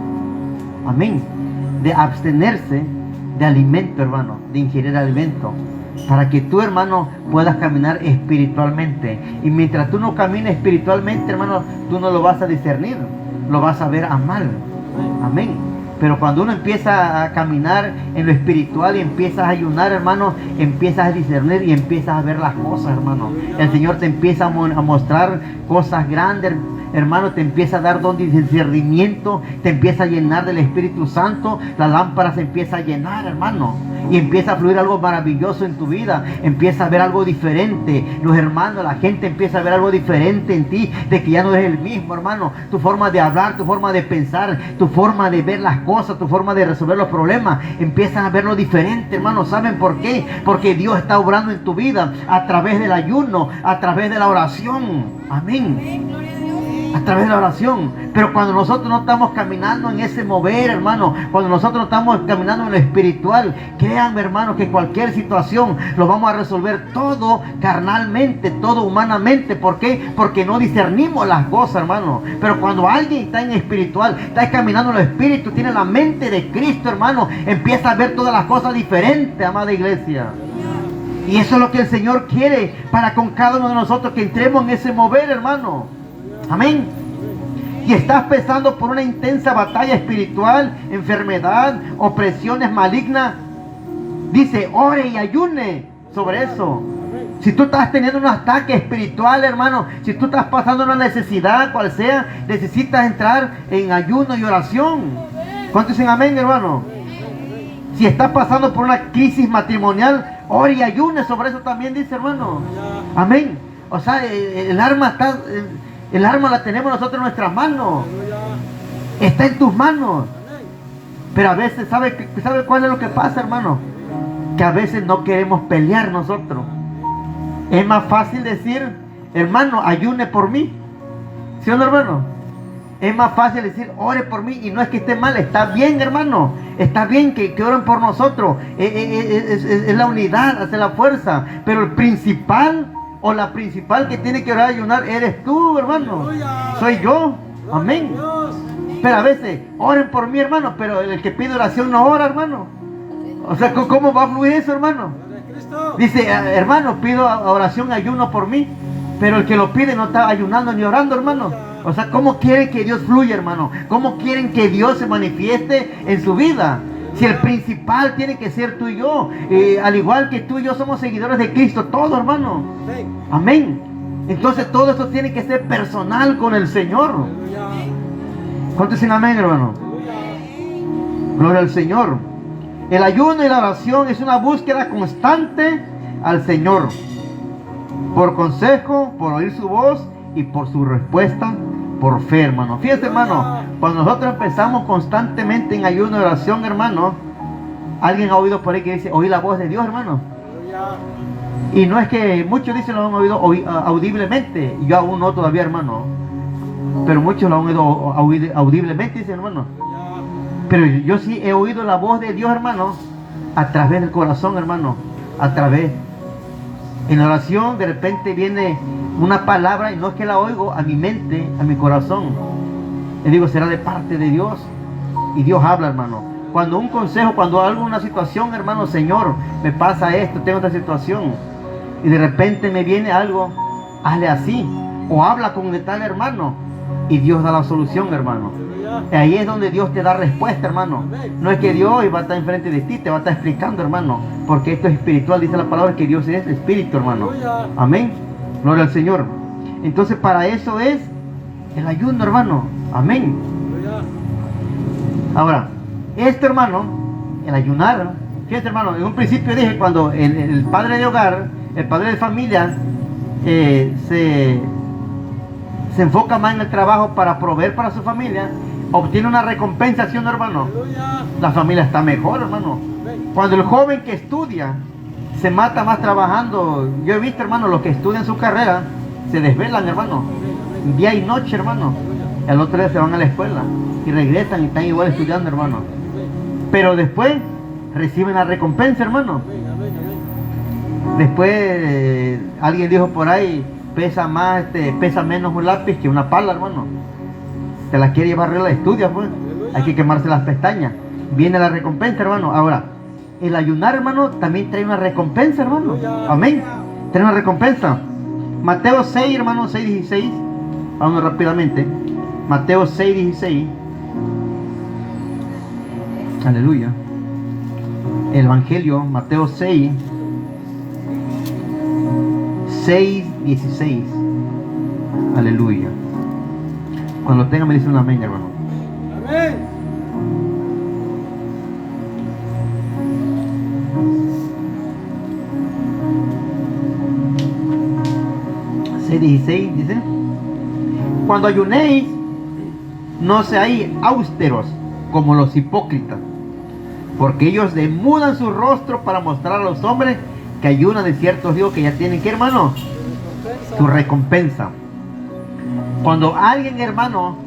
amén, de abstenerse de alimento, hermano, de ingerir alimento, para que tú, hermano, puedas caminar espiritualmente. Y mientras tú no camines espiritualmente, hermano, tú no lo vas a discernir, lo vas a ver a mal, amén. Pero cuando uno empieza a caminar en lo espiritual y empiezas a ayunar, hermano, empiezas a discernir y empiezas a ver las cosas, hermano. El Señor te empieza a mostrar cosas grandes, hermano, te empieza a dar don de discernimiento, te empieza a llenar del Espíritu Santo, la lámpara se empieza a llenar, hermano, y empieza a fluir algo maravilloso en tu vida, empieza a ver algo diferente, los hermanos, la gente empieza a ver algo diferente en ti, de que ya no eres el mismo, hermano, tu forma de hablar, tu forma de pensar, tu forma de ver las cosas, tu forma de resolver los problemas, empiezan a verlo diferente, hermano. ¿Saben por qué? Porque Dios está obrando en tu vida a través del ayuno, a través de la oración, amén, a través de la oración. Pero cuando nosotros no estamos caminando en ese mover, hermano, cuando nosotros no estamos caminando en lo espiritual, créanme, hermano, que cualquier situación lo vamos a resolver todo carnalmente, todo humanamente. ¿Por qué? Porque no discernimos las cosas, hermano. Pero cuando alguien está en espiritual, está caminando en el espíritu, tiene la mente de Cristo, hermano, empieza a ver todas las cosas diferentes, amada iglesia. Y eso es lo que el Señor quiere para con cada uno de nosotros, que entremos en ese mover, hermano. Amén. Y estás pasando por una intensa batalla espiritual, enfermedad, opresiones malignas. Dice, ore y ayune sobre eso. Si tú estás teniendo un ataque espiritual, hermano, si tú estás pasando una necesidad, cual sea, necesitas entrar en ayuno y oración. ¿Cuántos dicen amén, hermano? Si estás pasando por una crisis matrimonial, ore y ayune sobre eso también, dice, hermano. Amén. O sea, el arma está... El arma la tenemos nosotros en nuestras manos. Está en tus manos. Pero a veces, ¿sabe cuál es lo que pasa, hermano? Que a veces no queremos pelear nosotros. Es más fácil decir, hermano, ayune por mí. ¿Sí o no, hermano? Es más fácil decir, ore por mí. Y no es que esté mal, está bien, hermano. Está bien que oren por nosotros. Es la unidad, hace la fuerza. Pero el principal... o la principal que tiene que orar y ayunar eres tú, hermano. Soy yo. Amén. Pero a veces, oren por mí, hermano, pero el que pide oración no ora, hermano. O sea, ¿cómo va a fluir eso, hermano? Dice, hermano, pido oración, ayuno por mí, pero el que lo pide no está ayunando ni orando, hermano. O sea, ¿cómo quieren que Dios fluya, hermano? ¿Cómo quieren que Dios se manifieste en su vida? Si el principal tiene que ser tú y yo, al igual que tú y yo somos seguidores de Cristo, todo, hermano. Amén. Entonces todo esto tiene que ser personal con el Señor. ¿Cuántos dicen amén, hermano? Gloria al Señor. El ayuno y la oración es una búsqueda constante al Señor, por consejo, por oír su voz y por su respuesta, por fe, hermano. Fíjate, hermano, cuando nosotros empezamos constantemente en ayuno y oración, hermano, alguien ha oído por ahí que dice, oí la voz de Dios, hermano. Y no es que muchos dicen lo han oído audiblemente, yo aún no todavía, hermano, pero muchos lo han oído audiblemente, dicen, hermano. Pero yo sí he oído la voz de Dios, hermano, a través del corazón, hermano, a través. En la oración de repente viene una palabra y no es que la oigo a mi mente, a mi corazón. Y digo, será de parte de Dios. Y Dios habla, hermano. Cuando un consejo, cuando algo, una situación, hermano, Señor, me pasa esto, tengo esta situación. Y de repente me viene algo, hazle así. O habla con tal hermano. Y Dios da la solución, hermano. Ahí es donde Dios te da respuesta, hermano. No es que Dios va a estar enfrente de ti, te va a estar explicando, hermano. Porque esto es espiritual, dice la palabra que Dios es espíritu, hermano. Amén. Gloria al Señor. Entonces para eso es el ayuno, hermano. Amén. Ahora, esto, hermano, el ayunar, fíjate, hermano, en un principio dije, cuando el padre de hogar, el padre de familia, se enfoca más en el trabajo para proveer para su familia, obtiene una recompensa, ¿sí o no, hermano? La familia está mejor, hermano. Cuando el joven que estudia se mata más trabajando, yo he visto, hermano, los que estudian su carrera se desvelan, hermano, día y noche, hermano, y al otro día se van a la escuela y regresan y están igual estudiando, hermano, pero después reciben la recompensa, hermano. Después alguien dijo por ahí, pesa menos un lápiz que una pala, hermano. Te la quiere llevar, la estudia, pues hay que quemarse las pestañas. Viene la recompensa, hermano. Ahora, el ayunar, hermano, también trae una recompensa, hermano. Amén. Trae una recompensa. Mateo 6, hermano, 6:16. Vamos rápidamente. Mateo 6:16. Aleluya. El Evangelio, Mateo 6:16. Aleluya. Cuando lo tengan me dicen un amén, hermano. Amén. (6:16) dice: cuando ayunéis, no seáis austeros como los hipócritas, porque ellos demudan su rostro para mostrar a los hombres que ayunan. De cierto os digo que ya tienen, ¿qué, hermano? Su recompensa. Cuando alguien, hermano,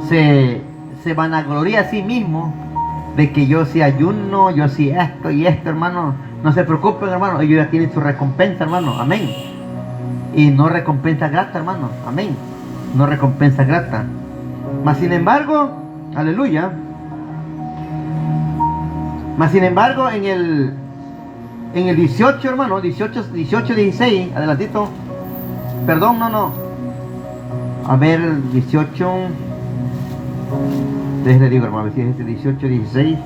se vanagloria a sí mismo de que yo sí ayuno, yo sí esto y esto, hermano, no se preocupen, hermano, ellos ya tienen su recompensa, hermano. Amén. Y no recompensa grata, hermano. Amén. No recompensa grata. Mas sin embargo, aleluya. Mas sin embargo, en el 18, hermano, 16, adelantito. Perdón, no. A ver, 18. Déjale digo, hermano, a ver si es este 18, 16.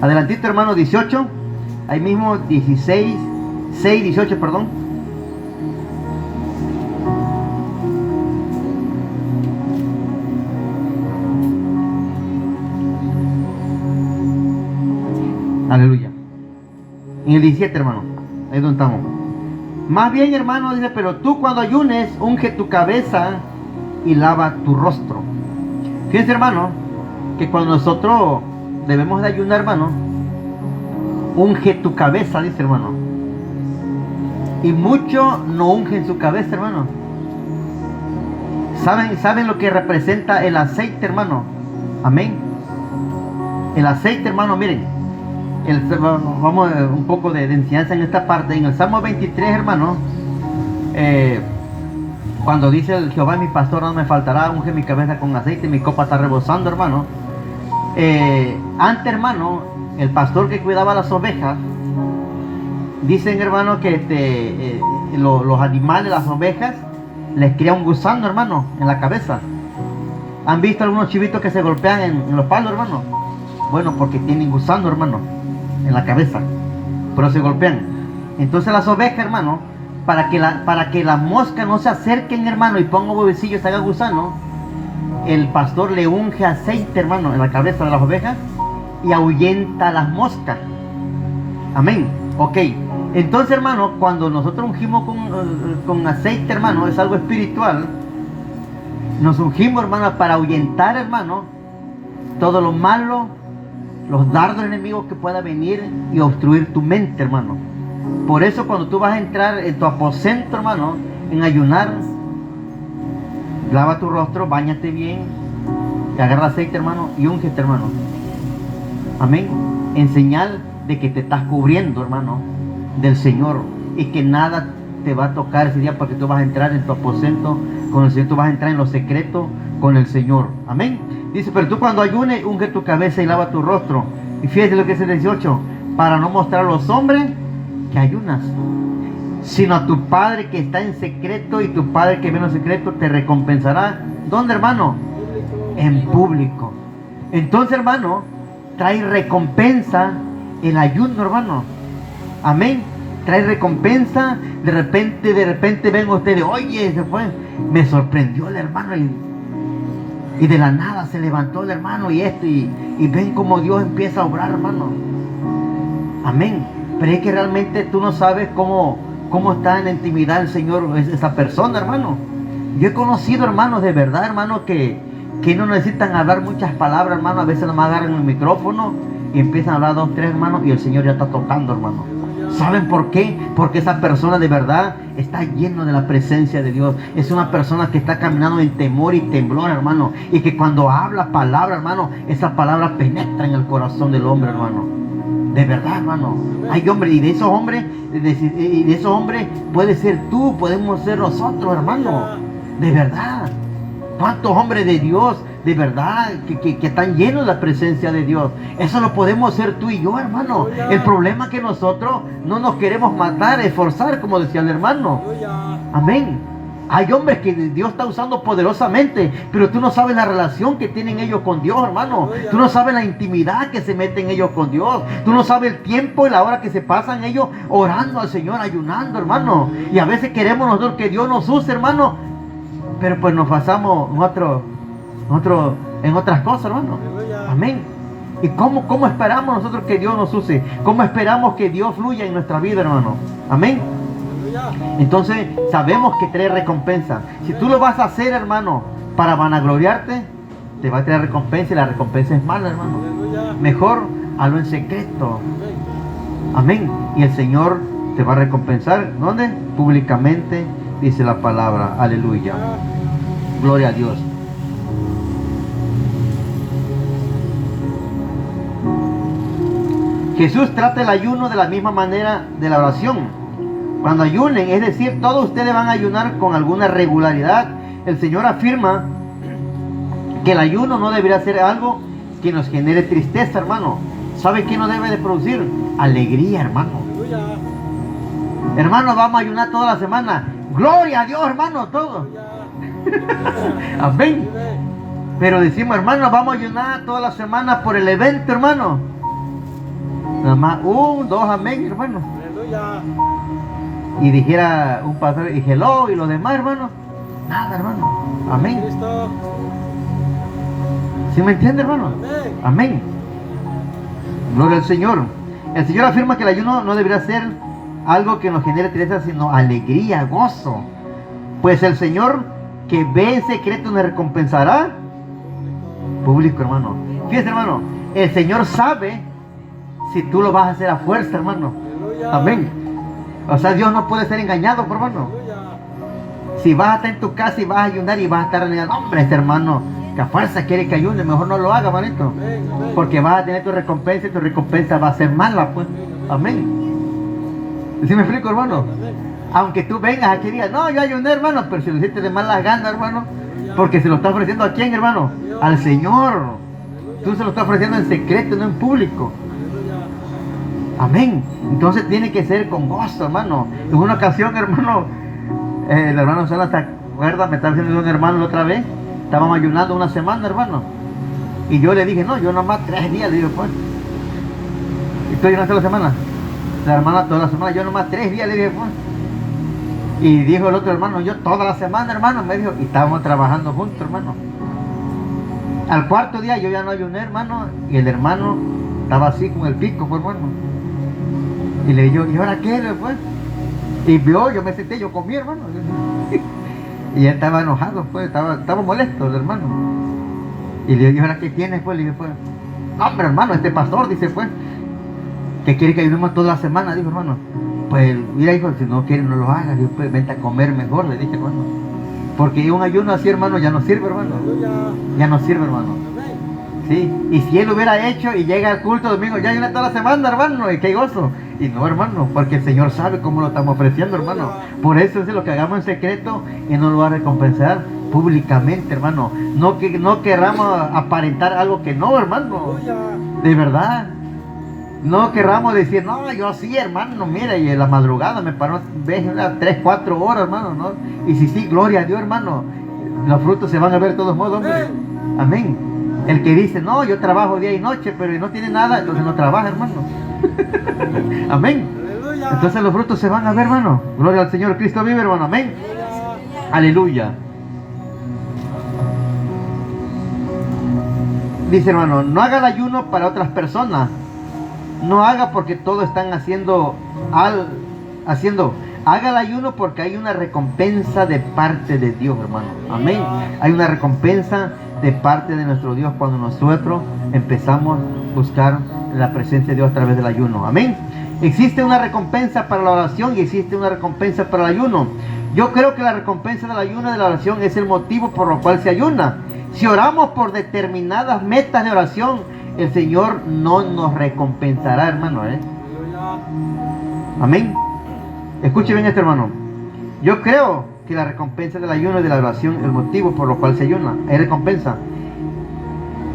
Adelantito, hermano, 18. Ahí mismo, 16, 6, 18, perdón. Aleluya. En el 17, hermano, ahí es donde estamos. Más bien, hermano, dice: pero tú cuando ayunes, unge tu cabeza y lava tu rostro. Fíjense, hermano, que cuando nosotros debemos de ayunar, hermano, unge tu cabeza, dice, hermano. Y muchos no ungen su cabeza, hermano. ¿Saben lo que representa el aceite, hermano? Amén. El aceite, hermano, miren. Vamos a un poco de enseñanza en esta parte. En el Salmo 23, hermano, cuando dice el Jehová mi pastor, no me faltará, unge mi cabeza con aceite, mi copa está rebosando, hermano. Antes, hermano, el pastor que cuidaba las ovejas, dicen, hermano, que los animales, las ovejas, les cría un gusano, hermano, en la cabeza. ¿Han visto algunos chivitos que se golpean en los palos, hermano? Bueno, porque tienen gusano, hermano, en la cabeza, pero se golpean. Entonces las ovejas, hermano, para que la mosca no se acerquen, hermano, y ponga huevecillos, haga gusano, el pastor le unge aceite, hermano, en la cabeza de las ovejas y ahuyenta las moscas. Amén. Ok. Entonces, hermano, cuando nosotros ungimos con aceite, hermano, es algo espiritual. Nos ungimos, hermano, para ahuyentar, hermano, todo lo malo, los dardos enemigos que pueda venir y obstruir tu mente, hermano. Por eso cuando tú vas a entrar en tu aposento, hermano, en ayunar, lava tu rostro, báñate bien, y agarra aceite, hermano, y úngete, hermano. Amén. En señal de que te estás cubriendo, hermano, del Señor, y que nada te va a tocar ese día, porque tú vas a entrar en tu aposento con el Señor, tú vas a entrar en lo secreto con el Señor. Amén. Dice: pero tú cuando ayunes, unge tu cabeza y lava tu rostro. Y fíjate lo que dice el 18: para no mostrar a los hombres que ayunas, sino a tu Padre que está en secreto, y tu Padre que viene en secreto te recompensará. ¿Dónde, hermano? En público. Entonces, hermano, trae recompensa el ayuno, hermano. Amén. trae recompensa. De repente ven ustedes, oye, se fue, me sorprendió el hermano y de la nada se levantó el hermano y ven como Dios empieza a obrar, hermano. Amén. Pero es que realmente tú no sabes cómo está en la intimidad el Señor, esa persona, hermano. Yo he conocido hermanos de verdad, hermano, que no necesitan hablar muchas palabras, hermano. A veces nomás agarran el micrófono y empiezan a hablar 2, 3, hermanos, y el Señor ya está tocando, hermano. ¿Saben por qué? Porque esa persona de verdad está lleno de la presencia de Dios. Es una persona que está caminando en temor y temblor, hermano. Y que cuando habla palabra, hermano, esa palabra penetra en el corazón del hombre, hermano. De verdad, hermano. Hay hombres, y de esos hombres puede ser tú, podemos ser nosotros, hermano. De verdad. ¿Cuántos hombres de Dios, de verdad, que están llenos de la presencia de Dios? Eso lo podemos ser tú y yo, hermano. El problema es que nosotros no nos queremos matar, esforzar, como decía el hermano. Amén. Hay hombres que Dios está usando poderosamente, pero tú no sabes la relación que tienen ellos con Dios, hermano. Tú no sabes la intimidad que se meten ellos con Dios. Tú no sabes el tiempo y la hora que se pasan ellos orando al Señor, ayunando, hermano. Y a veces queremos nosotros que Dios nos use, hermano, pero pues nos pasamos en otras cosas, hermano. Amén. ¿Y cómo esperamos nosotros que Dios nos use? ¿Cómo esperamos que Dios fluya en nuestra vida, hermano? Amén. Entonces sabemos que trae recompensa. Si tú lo vas a hacer, hermano, para vanagloriarte, te va a traer recompensa, y la recompensa es mala, hermano. Mejor hazlo en secreto. Amén. Y el Señor te va a recompensar. ¿Dónde? Públicamente, dice la palabra. Aleluya. Gloria a Dios. Jesús trata el ayuno de la misma manera de la oración. Cuando ayunen, es decir, todos ustedes van a ayunar con alguna regularidad. El Señor afirma que el ayuno no debería ser algo que nos genere tristeza, hermano. ¿Sabe qué no debe de producir? Alegría, hermano. Hermano, vamos a ayunar toda la semana. Gloria a Dios, hermano, todo. Amén. Pero decimos, hermano, vamos a ayunar toda la semana por el evento, hermano. Nada más 1, 2, amén, hermano. Y dijera un pastor, y hello, y los demás, hermano, nada, hermano. Amén. ¿Sí me entiende, hermano? Amén. Gloria al Señor. El Señor afirma que el ayuno no debería ser algo que nos genere tristeza, sino alegría, gozo. Pues el Señor que ve en secreto nos recompensará público, hermano. Fíjese, hermano, el Señor sabe si tú lo vas a hacer a fuerza, hermano. Amén. O sea, Dios no puede ser engañado, hermano. Si vas a estar en tu casa y vas a ayunar y vas a estar en el hombre, este hermano, que a fuerza quiere que ayune, mejor no lo haga, hermanito. Porque vas a tener tu recompensa y tu recompensa va a ser mala, pues. Amén. ¿Sí me explico, hermano? Aunque tú vengas aquí y digas, no, yo ayuné, hermano, pero si lo hiciste de mala gana, hermano, porque se lo está ofreciendo ¿a quién, hermano? Al Señor. Tú se lo estás ofreciendo en secreto, no en público. Amén. Entonces tiene que ser con gozo, hermano. En una ocasión, hermano, el hermano Sala, ¿te acuerdas? Me estaba diciendo un hermano la otra vez. Estábamos ayunando una semana, hermano. Y yo le dije, no, yo nomás 3 días, le digo, pues. ¿Y tú ayunaste la semana? La hermana toda la semana, yo nomás 3 días, le dije, pues. Y dijo el otro hermano, yo toda la semana, hermano, me dijo, y estábamos trabajando juntos, hermano. Al 4º día yo ya no ayuné, hermano, y el hermano estaba así con el pico, pues, hermano. Y le digo, ¿y ahora qué, pues? Y vio, yo me senté, yo comí, hermano. Y él estaba enojado, pues, estaba molesto, el hermano. Y le digo, ¿y ahora qué tienes, pues? Le dije, pues, no, hombre, hermano, este pastor dice, pues, que quiere que ayunemos toda la semana, dijo, hermano. Pues, mira, hijo, si no quiere, no lo hagas. Digo, pues, vente a comer mejor, le dije, hermano. Porque un ayuno así, hermano, ya no sirve, hermano. Ya no sirve, hermano. Sí, y si él lo hubiera hecho y llega al culto domingo, ya ayuné toda la semana, hermano, y qué gozo. Y no, hermano, porque el Señor sabe cómo lo estamos ofreciendo, hermano. Por eso es lo que hagamos en secreto y no lo va a recompensar públicamente, hermano. No querramos aparentar algo que no, hermano. De verdad. No querramos decir, no, yo sí, hermano, mira, y en la madrugada me paró, ves, 3, 4 horas, hermano, ¿no? Y si sí, gloria a Dios, hermano, los frutos se van a ver de todos modos, hombre. Amén. El que dice, no, yo trabajo día y noche, pero no tiene nada, entonces no trabaja, hermano. Amén. Entonces los frutos se van a ver, hermano. Gloria al Señor, Cristo vive, hermano. Amén. Aleluya. Dice, hermano, no haga el ayuno para otras personas. No haga porque todos están haciendo. Haga el ayuno porque hay una recompensa de parte de Dios, hermano. Amén. Hay una recompensa de parte de nuestro Dios cuando nosotros empezamos a buscar la presencia de Dios a través del ayuno. Amén. Existe una recompensa para la oración y existe una recompensa para el ayuno. Yo creo que la recompensa del ayuno y de la oración es el motivo por el cual se ayuna. Si oramos por determinadas metas de oración, el Señor no nos recompensará, hermano. Amén. Escuche bien esto, hermano. Yo creo que la recompensa del ayuno y de la oración, el motivo por el cual se ayuna, es recompensa.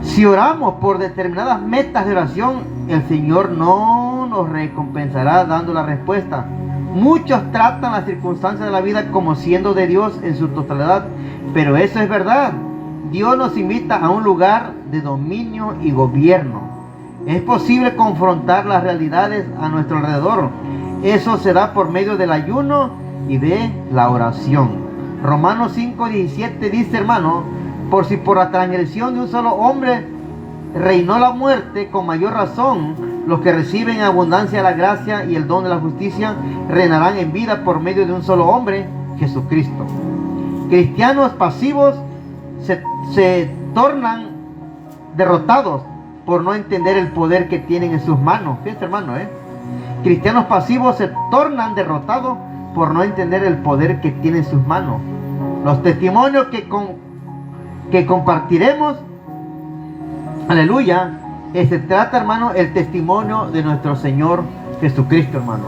Si oramos por determinadas metas de oración, el Señor no nos recompensará dando la respuesta. Muchos tratan las circunstancias de la vida como siendo de Dios en su totalidad, pero eso es verdad. Dios nos invita a un lugar de dominio y gobierno. Es posible confrontar las realidades a nuestro alrededor. Eso se da por medio del ayuno y de la oración. Romanos 5:17 dice, hermano, por si por la transgresión de un solo hombre reinó la muerte, con mayor razón los que reciben en abundancia la gracia y el don de la justicia reinarán en vida por medio de un solo hombre, Jesucristo. Cristianos pasivos se tornan derrotados por no entender el poder que tienen en sus manos. Fíjense, hermano, cristianos pasivos se tornan derrotados por no entender el poder que tiene en sus manos. Los testimonios que compartiremos, aleluya, se trata, hermano, el testimonio de nuestro Señor Jesucristo, hermano.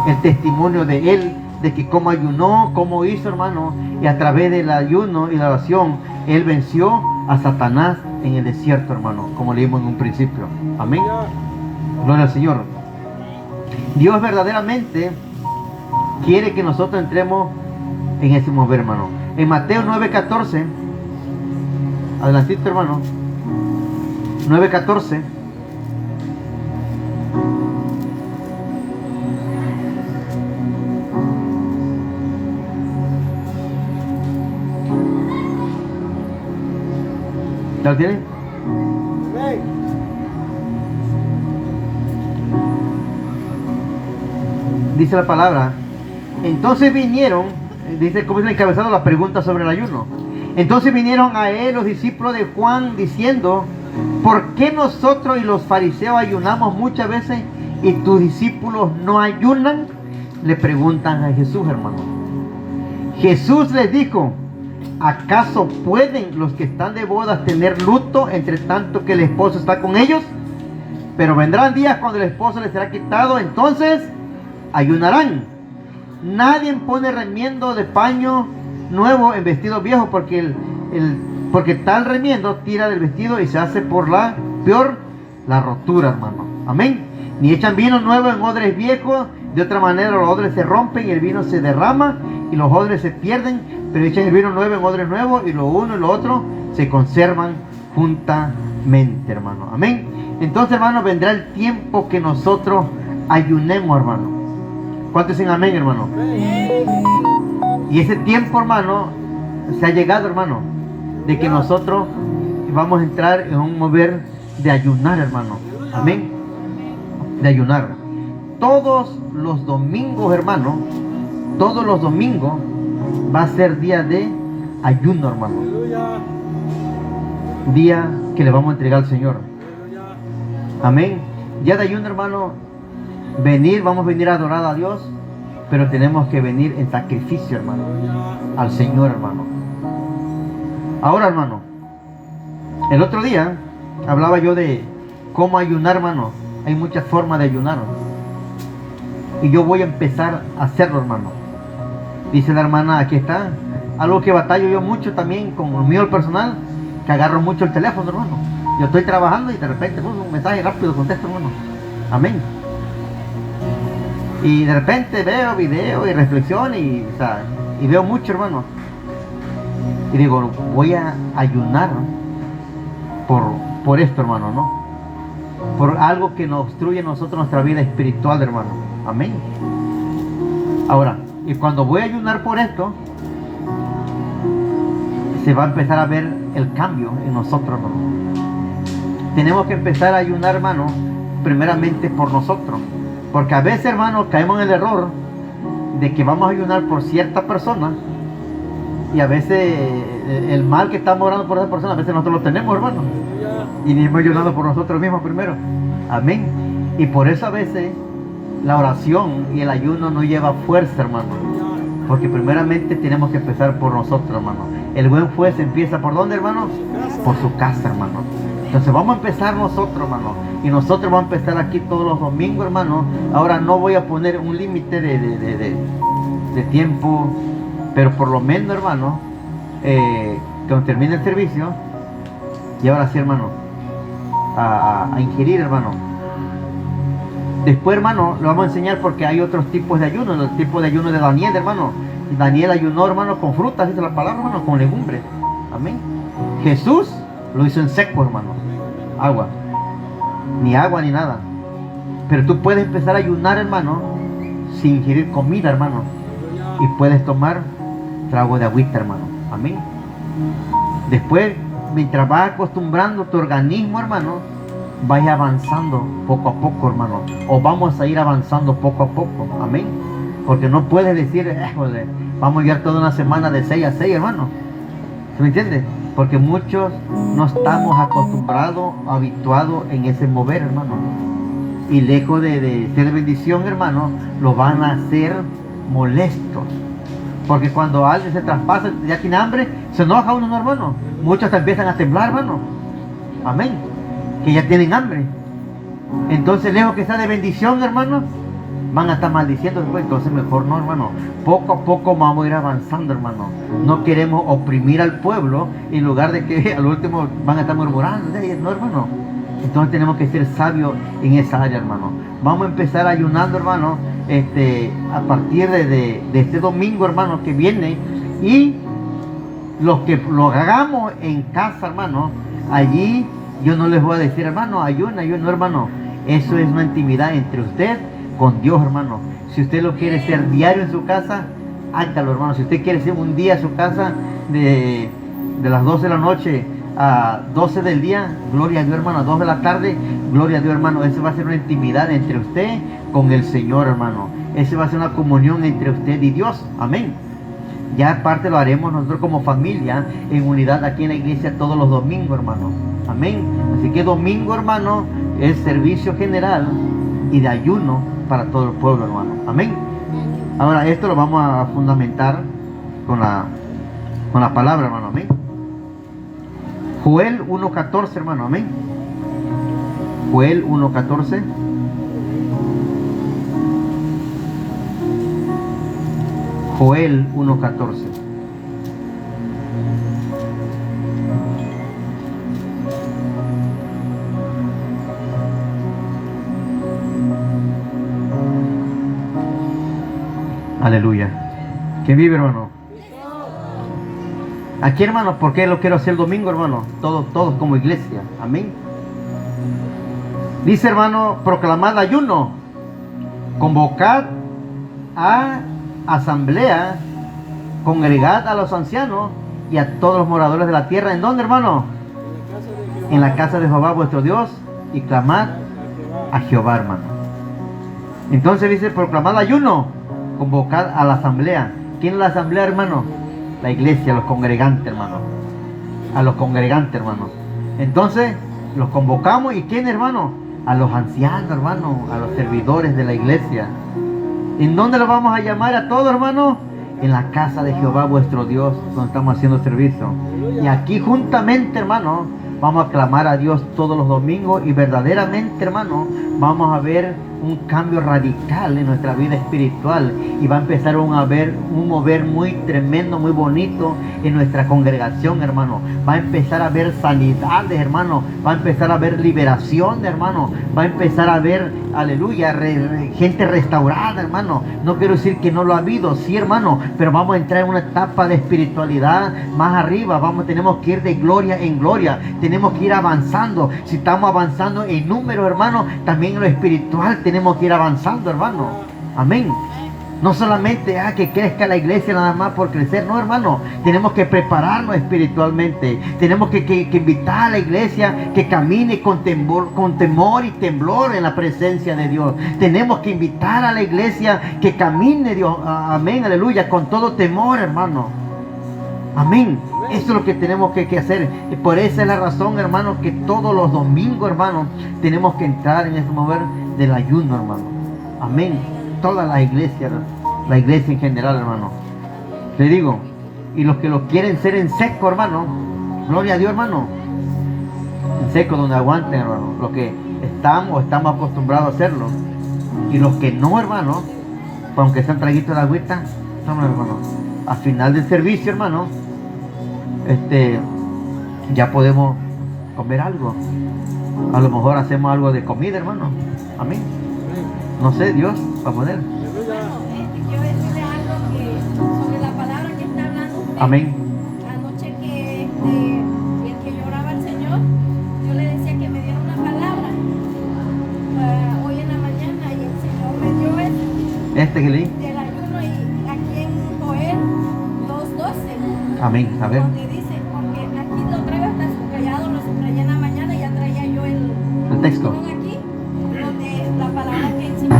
El testimonio de Él, de que cómo ayunó, cómo hizo, hermano, y a través del ayuno y la oración, Él venció a Satanás en el desierto, hermano, como leímos en un principio. Amén. Gloria al Señor. Dios verdaderamente quiere que nosotros entremos en ese mover, hermano. En Mateo 9:14, adelantito, hermano, 9:14. ¿Ya lo tienen? Dice la palabra. Entonces vinieron, dice como es el encabezado la pregunta sobre el ayuno. Entonces vinieron a él los discípulos de Juan diciendo, ¿por qué nosotros y los fariseos ayunamos muchas veces y tus discípulos no ayunan? Le preguntan a Jesús, hermano. Jesús les dijo, ¿acaso pueden los que están de bodas tener luto entre tanto que el esposo está con ellos? Pero vendrán días cuando el esposo les será quitado, entonces ayunarán. Nadie pone remiendo de paño nuevo en vestido viejo, porque tal remiendo tira del vestido y se hace por la rotura, hermano. Amén. Ni echan vino nuevo en odres viejos, de otra manera los odres se rompen y el vino se derrama y los odres se pierden, pero echan el vino nuevo en odres nuevos y lo uno y lo otro se conservan juntamente, hermano. Amén. Entonces, hermano, vendrá el tiempo que nosotros ayunemos, hermano. ¿Cuántos dicen amén, hermano? Y ese tiempo, hermano, se ha llegado, hermano, de que nosotros vamos a entrar en un mover de ayunar, hermano. Amén. De ayunar. Todos los domingos, hermano, todos los domingos va a ser día de ayuno, hermano. Día que le vamos a entregar al Señor. Amén. Día de ayuno, hermano. Vamos a venir a adorar a Dios, pero tenemos que venir en sacrificio, hermano, al Señor, hermano. Ahora, hermano, el otro día hablaba yo de cómo ayunar, hermano. Hay muchas formas de ayunar, y yo voy a empezar a hacerlo, hermano. Dice la hermana, aquí está, algo que batallo yo mucho también con lo mío personal, que agarro mucho el teléfono, hermano. Yo estoy trabajando y de repente un mensaje rápido contesto, hermano. Amén. Y de repente veo video y reflexión y veo mucho, hermano. Y digo, voy a ayunar por esto, hermano, ¿no? Por algo que nos obstruye a nosotros nuestra vida espiritual, hermano. Amén. Ahora, y cuando voy a ayunar por esto, se va a empezar a ver el cambio en nosotros, hermano. Tenemos que empezar a ayunar, hermano, primeramente por nosotros. Porque a veces, hermano, caemos en el error de que vamos a ayunar por cierta persona, y a veces el mal que estamos orando por esa persona, a veces nosotros lo tenemos, hermano, y ni hemos ayunado por nosotros mismos primero. Amén. Y por eso a veces la oración y el ayuno no lleva fuerza, hermano, porque primeramente tenemos que empezar por nosotros, hermano. El buen juez empieza ¿por dónde, hermano? Por su casa, hermano. Entonces vamos a empezar nosotros, hermano, y nosotros vamos a empezar aquí todos los domingos, hermano. Ahora no voy a poner un límite de tiempo, pero por lo menos, hermano, cuando termine el servicio, y ahora sí, hermano, a ingerir, hermano. Después, hermano, lo vamos a enseñar porque hay otros tipos de ayuno. El tipo de ayuno de Daniel, hermano. Daniel ayunó, hermano, con frutas, dice la palabra, hermano, con legumbres. Amén. Jesús lo hizo en seco, hermano. Agua. Ni agua ni nada. Pero tú puedes empezar a ayunar, hermano, sin ingerir comida, hermano. Y puedes tomar trago de agüita, hermano. Amén. Después, mientras vas acostumbrando tu organismo, hermano, vaya avanzando poco a poco, hermano. O vamos a ir avanzando poco a poco. Amén. Porque no puedes decir, vamos a llegar toda una semana de 6 a 6, hermano. ¿Se me entiende? Porque muchos no estamos acostumbrados, habituados en ese mover, hermano. Y lejos de ser de bendición, hermano, lo van a hacer molestos. Porque cuando alguien se traspasa, ya tiene hambre, se enoja uno, ¿no, hermano? Muchos te empiezan a temblar, hermano. Amén. Que ya tienen hambre. Entonces, lejos que sea de bendición, hermano, van a estar maldiciendo después. Entonces mejor no, hermano. Poco a poco vamos a ir avanzando, hermano. No queremos oprimir al pueblo, en lugar de que al último van a estar murmurando. No, hermano. Entonces tenemos que ser sabios en esa área, hermano. Vamos a empezar ayunando, hermano, a partir de este domingo, hermano, que viene. Y los que lo hagamos en casa, hermano, allí yo no les voy a decir, hermano, ayuno, hermano. Eso es una intimidad entre usted con Dios, hermano. Si usted lo quiere hacer diario en su casa, hágalo, hermano. Si usted quiere hacer un día en su casa de las 12 de la noche a 12 del día, gloria a Dios, hermano. A 2 de la tarde, gloria a Dios, hermano. Eso va a ser una intimidad entre usted con el Señor, hermano. Eso va a ser una comunión entre usted y Dios. Amén. Ya aparte lo haremos nosotros como familia en unidad aquí en la iglesia todos los domingos, hermano. Amén. Así que domingo, hermano, es servicio general y de ayuno para todo el pueblo, hermano. Amén. Ahora esto lo vamos a fundamentar con la palabra, hermano. Amén. Joel 1:14, hermano. Amén. Joel 1:14. Joel 1:14. Aleluya. ¿Quién vive, hermano? Aquí, hermano, ¿por qué lo quiero hacer el domingo, hermano? Todos como iglesia. Amén. Dice, hermano, proclamad ayuno, convocad a asamblea, congregad a los ancianos y a todos los moradores de la tierra. ¿En dónde, hermano? En la casa de Jehová vuestro Dios, y clamad a Jehová, hermano. Entonces dice, proclamad ayuno, convocad a la asamblea. ¿Quién es la asamblea, hermano? La iglesia, los congregantes, hermano. A los congregantes, hermano. Entonces los convocamos. ¿Y quién, hermano? A los ancianos, hermano, a los servidores de la iglesia. ¿En dónde los vamos a llamar a todos, hermano? En la casa de Jehová vuestro Dios, donde estamos haciendo servicio. Y aquí juntamente, hermano, vamos a clamar a Dios todos los domingos, y verdaderamente, hermano, vamos a ver un cambio radical en nuestra vida espiritual, y va a empezar a ver un mover muy tremendo, muy bonito en nuestra congregación, hermano. Va a empezar a ver sanidades, hermano. Va a empezar a ver liberación, hermano. Va a empezar a ver, aleluya, gente restaurada, hermano. No quiero decir que no lo ha habido, sí, hermano, pero vamos a entrar en una etapa de espiritualidad más arriba. Tenemos que ir de gloria en gloria. Tenemos que ir avanzando. Si estamos avanzando en número, hermano, también en lo espiritual tenemos que ir avanzando, hermano. Amén. No solamente que crezca la iglesia nada más por crecer, no, hermano. Tenemos que prepararnos espiritualmente. Tenemos que invitar a la iglesia que camine con temor y temblor en la presencia de Dios. Tenemos que invitar a la iglesia que camine, Dios, amén, aleluya, con todo temor, hermano. Amén. Eso es lo que tenemos que hacer. Y por esa es la razón, hermano, que todos los domingos, hermano, tenemos que entrar en este mover del ayuno, hermano. Amén. Toda la iglesia en general, hermano. Le digo, y los que lo quieren ser en seco, hermano, gloria a Dios, hermano, en seco, donde aguanten, hermano, los que estamos acostumbrados a hacerlo, y los que no, hermano, aunque sean traguitos de agüita, hermano, al final del servicio, hermano, ya podemos comer algo. A lo mejor hacemos algo de comida, hermano. Amén. No sé, Dios va a poner. Quiero decirle algo sobre la palabra que está hablando usted. Amén. Anoche que yo oraba al Señor, yo le decía que me diera una palabra para hoy en la mañana, y el Señor me dio Que leí. del ayuno, y aquí en Joel 2:12. Amén. A ver. Donde dice, porque aquí lo traigo hasta subrayado, lo subrayé en la mañana y ya traía yo el texto. aquí, donde la palabra que el Señor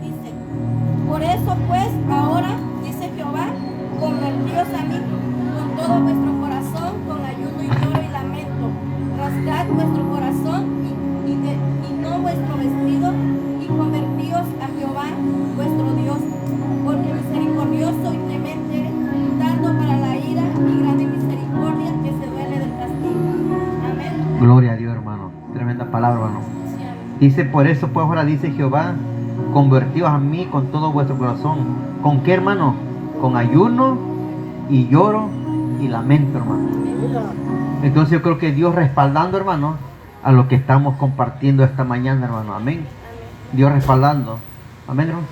dice, por eso pues ahora, dice Jehová, convertíos a mí con todo vuestro corazón, con ayuno y lloro y lamento, rasgad vuestro corazón y no vuestro vestido, y convertíos a Jehová vuestro Dios, porque misericordioso y clemente, tardo para la ira y grande misericordia, que se duele del castigo. Amén. Gloria a Dios, hermano. Tremenda palabra, hermano. Dice, por eso pues ahora dice Jehová, convertíos a mí con todo vuestro corazón. ¿Con qué, hermano? Con ayuno y lloro y lamento, hermano. Entonces yo creo que Dios respaldando, hermano, a lo que estamos compartiendo esta mañana, hermano. Amén. Dios respaldando. Amén, hermano.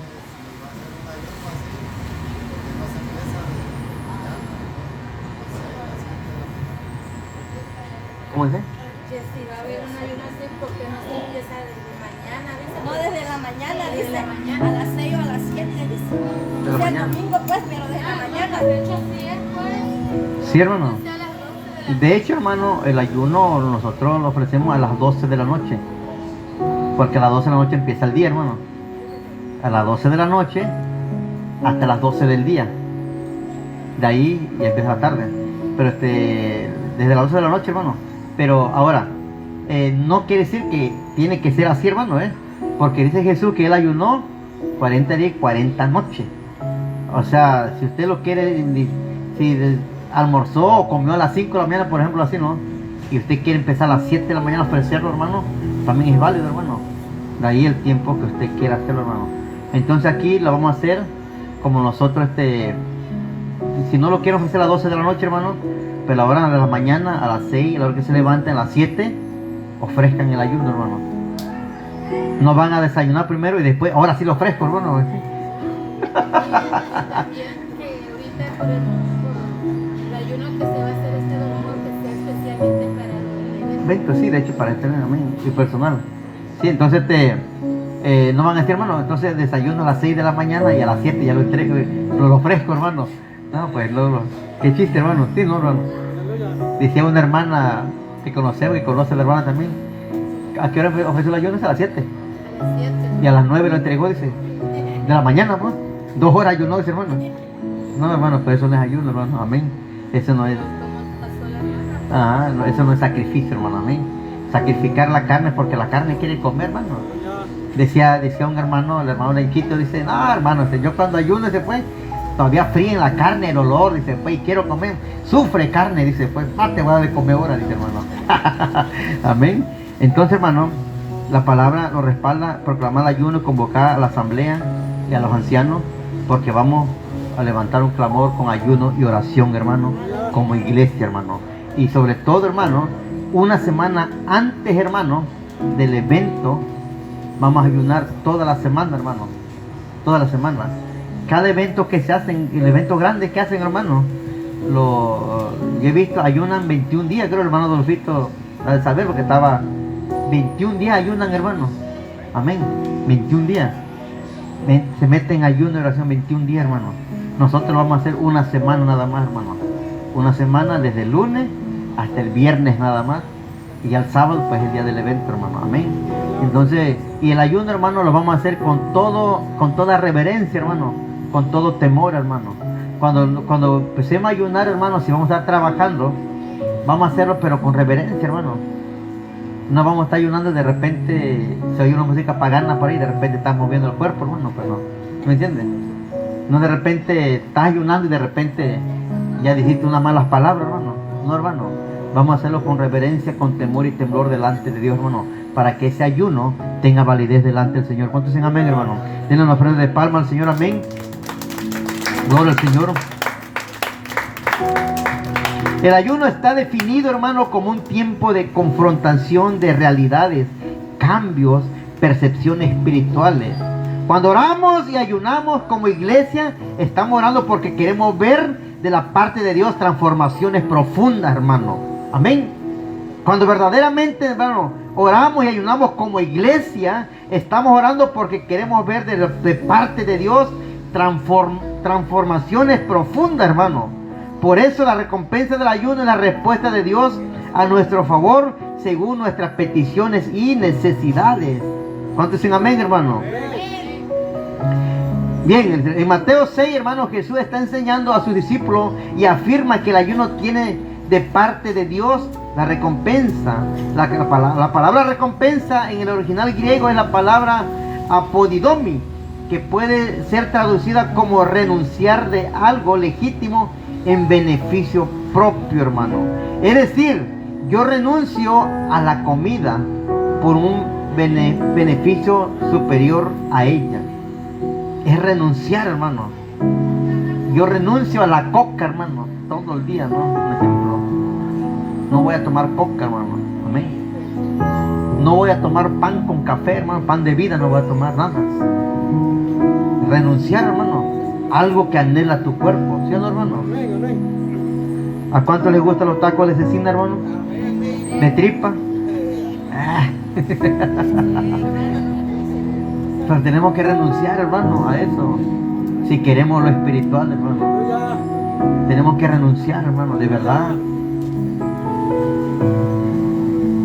¿Cómo dice? Que si va a haber un ayuno así, porque no se empieza desde mañana, dice. No desde la mañana, dice. A las 6 o a las 7, dice. De la O sea, el mañana. domingo pues, pero desde la mañana. Sí, hermano. De hecho, hermano, el ayuno nosotros lo ofrecemos a las 12 de la noche. Porque a las 12 de la noche empieza el día, hermano. A las 12 de la noche hasta las 12 del día. De ahí ya empieza la tarde. Pero desde las 12 de la noche, hermano. Pero ahora, no quiere decir que tiene que ser así, hermano, porque dice Jesús que él ayunó 40 días y 40 noches. O sea, si usted lo quiere, si almorzó o comió a las 5 de la mañana, por ejemplo, así, ¿no? Y usted quiere empezar a las 7 de la mañana a ofrecerlo, hermano, también es válido, hermano. De ahí el tiempo que usted quiera hacerlo, hermano. Entonces aquí lo vamos a hacer como nosotros, si no lo quiero ofrecer a las 12 de la noche, hermano, pero a la hora de la mañana, a las 6, a la hora que se levanten, a las 7, ofrezcan el ayuno, hermano. No van a desayunar primero y después, ahora sí lo ofrezco, hermano. También que ahorita por el ayuno que se va a hacer este domingo, que sea especialmente para el evento. Evento, sí, de hecho, para amén, y personal. Sí, entonces no van a decir, hermano, entonces desayuno a las 6 de la mañana y a las 7 ya lo entrego, lo ofrezco, hermano. No, pues, qué chiste, hermano. Sí, no, hermano. Decía una hermana que conocemos y conoce a la hermana también. ¿A qué hora ofreció el ayuno? A las 7. A las 7. Y a las 9 lo entregó, dice. De la mañana, pues. 2 horas ayunó, dice, hermano. No, hermano, pues eso no es ayuno, hermano. Amén. Eso no es. No, eso no es sacrificio, hermano. Amén. Sacrificar la carne porque la carne quiere comer, hermano. Decía un hermano, el hermano de Quito, dice, no, hermano, yo cuando ayuno, dice, pues, todavía frío en la carne, el olor, dice, pues, quiero comer, sufre carne, dice, pues, más te voy a dar de comer ahora, dice, hermano. Amén. Entonces, hermano, la palabra lo respalda, proclamar el ayuno, convocar a la asamblea y a los ancianos, porque vamos a levantar un clamor con ayuno y oración, hermano, como iglesia, hermano. Y sobre todo, hermano, una semana antes, hermano, del evento, vamos a ayunar toda la semana, hermano, toda la semana. Cada evento que se hacen, el evento grande que hacen, hermano, yo he visto, ayunan 21 días, creo, hermano Dolfito, al saber, porque estaba 21 días ayunan, hermano. Amén. 21 días. Se mete en ayuno y oración 21 días, hermano. Nosotros vamos a hacer una semana nada más, hermano. Una semana desde el lunes hasta el viernes nada más. Y al sábado, pues el día del evento, hermano. Amén. Entonces, y el ayuno, hermano, lo vamos a hacer con toda reverencia, hermano. Con todo temor, hermano. Cuando empecemos a ayunar, hermano, si vamos a estar trabajando, vamos a hacerlo, pero con reverencia, hermano. No vamos a estar ayunando y de repente se oye una música pagana por ahí y de repente estás moviendo el cuerpo, hermano. Pero no. ¿Me entiendes? No de repente estás ayunando y de repente ya dijiste unas malas palabras, hermano. No, hermano. Vamos a hacerlo con reverencia, con temor y temblor delante de Dios, hermano, para que ese ayuno tenga validez delante del Señor. ¿Cuántos dicen amén, hermano? Denle una ofrenda de palma al Señor, amén. Gloria al Señor. El ayuno está definido, hermano, como un tiempo de confrontación de realidades, cambios, percepciones espirituales. Cuando oramos y ayunamos como iglesia, estamos orando porque queremos ver de la parte de Dios transformaciones profundas, hermano. Amén. Cuando verdaderamente, hermano, oramos y ayunamos como iglesia, estamos orando porque queremos ver de parte de Dios transformaciones profundas, hermano. Por eso la recompensa del ayuno es la respuesta de Dios a nuestro favor según nuestras peticiones y necesidades. ¿Cuántos dicen amén, hermano? Bien, en Mateo 6, hermano, Jesús está enseñando a sus discípulos y afirma que el ayuno tiene de parte de Dios la recompensa. La palabra recompensa en el original griego es la palabra apodidomi, que puede ser traducida como renunciar de algo legítimo en beneficio propio, hermano. Es decir, yo renuncio a la comida por un beneficio superior a ella. Es renunciar, hermano. Yo renuncio a la coca, hermano, todo el día, ¿no? Por ejemplo, no voy a tomar coca, hermano. Amén. No voy a tomar pan con café, hermano. Pan de vida no voy a tomar nada. Renunciar, hermano, algo que anhela tu cuerpo, ¿sí o no, hermano? ¿A cuánto les gustan los tacos de cecina, hermano? ¿De tripa? Pero tenemos que renunciar, hermano, a eso. Si queremos lo espiritual, hermano. Tenemos que renunciar, hermano, de verdad.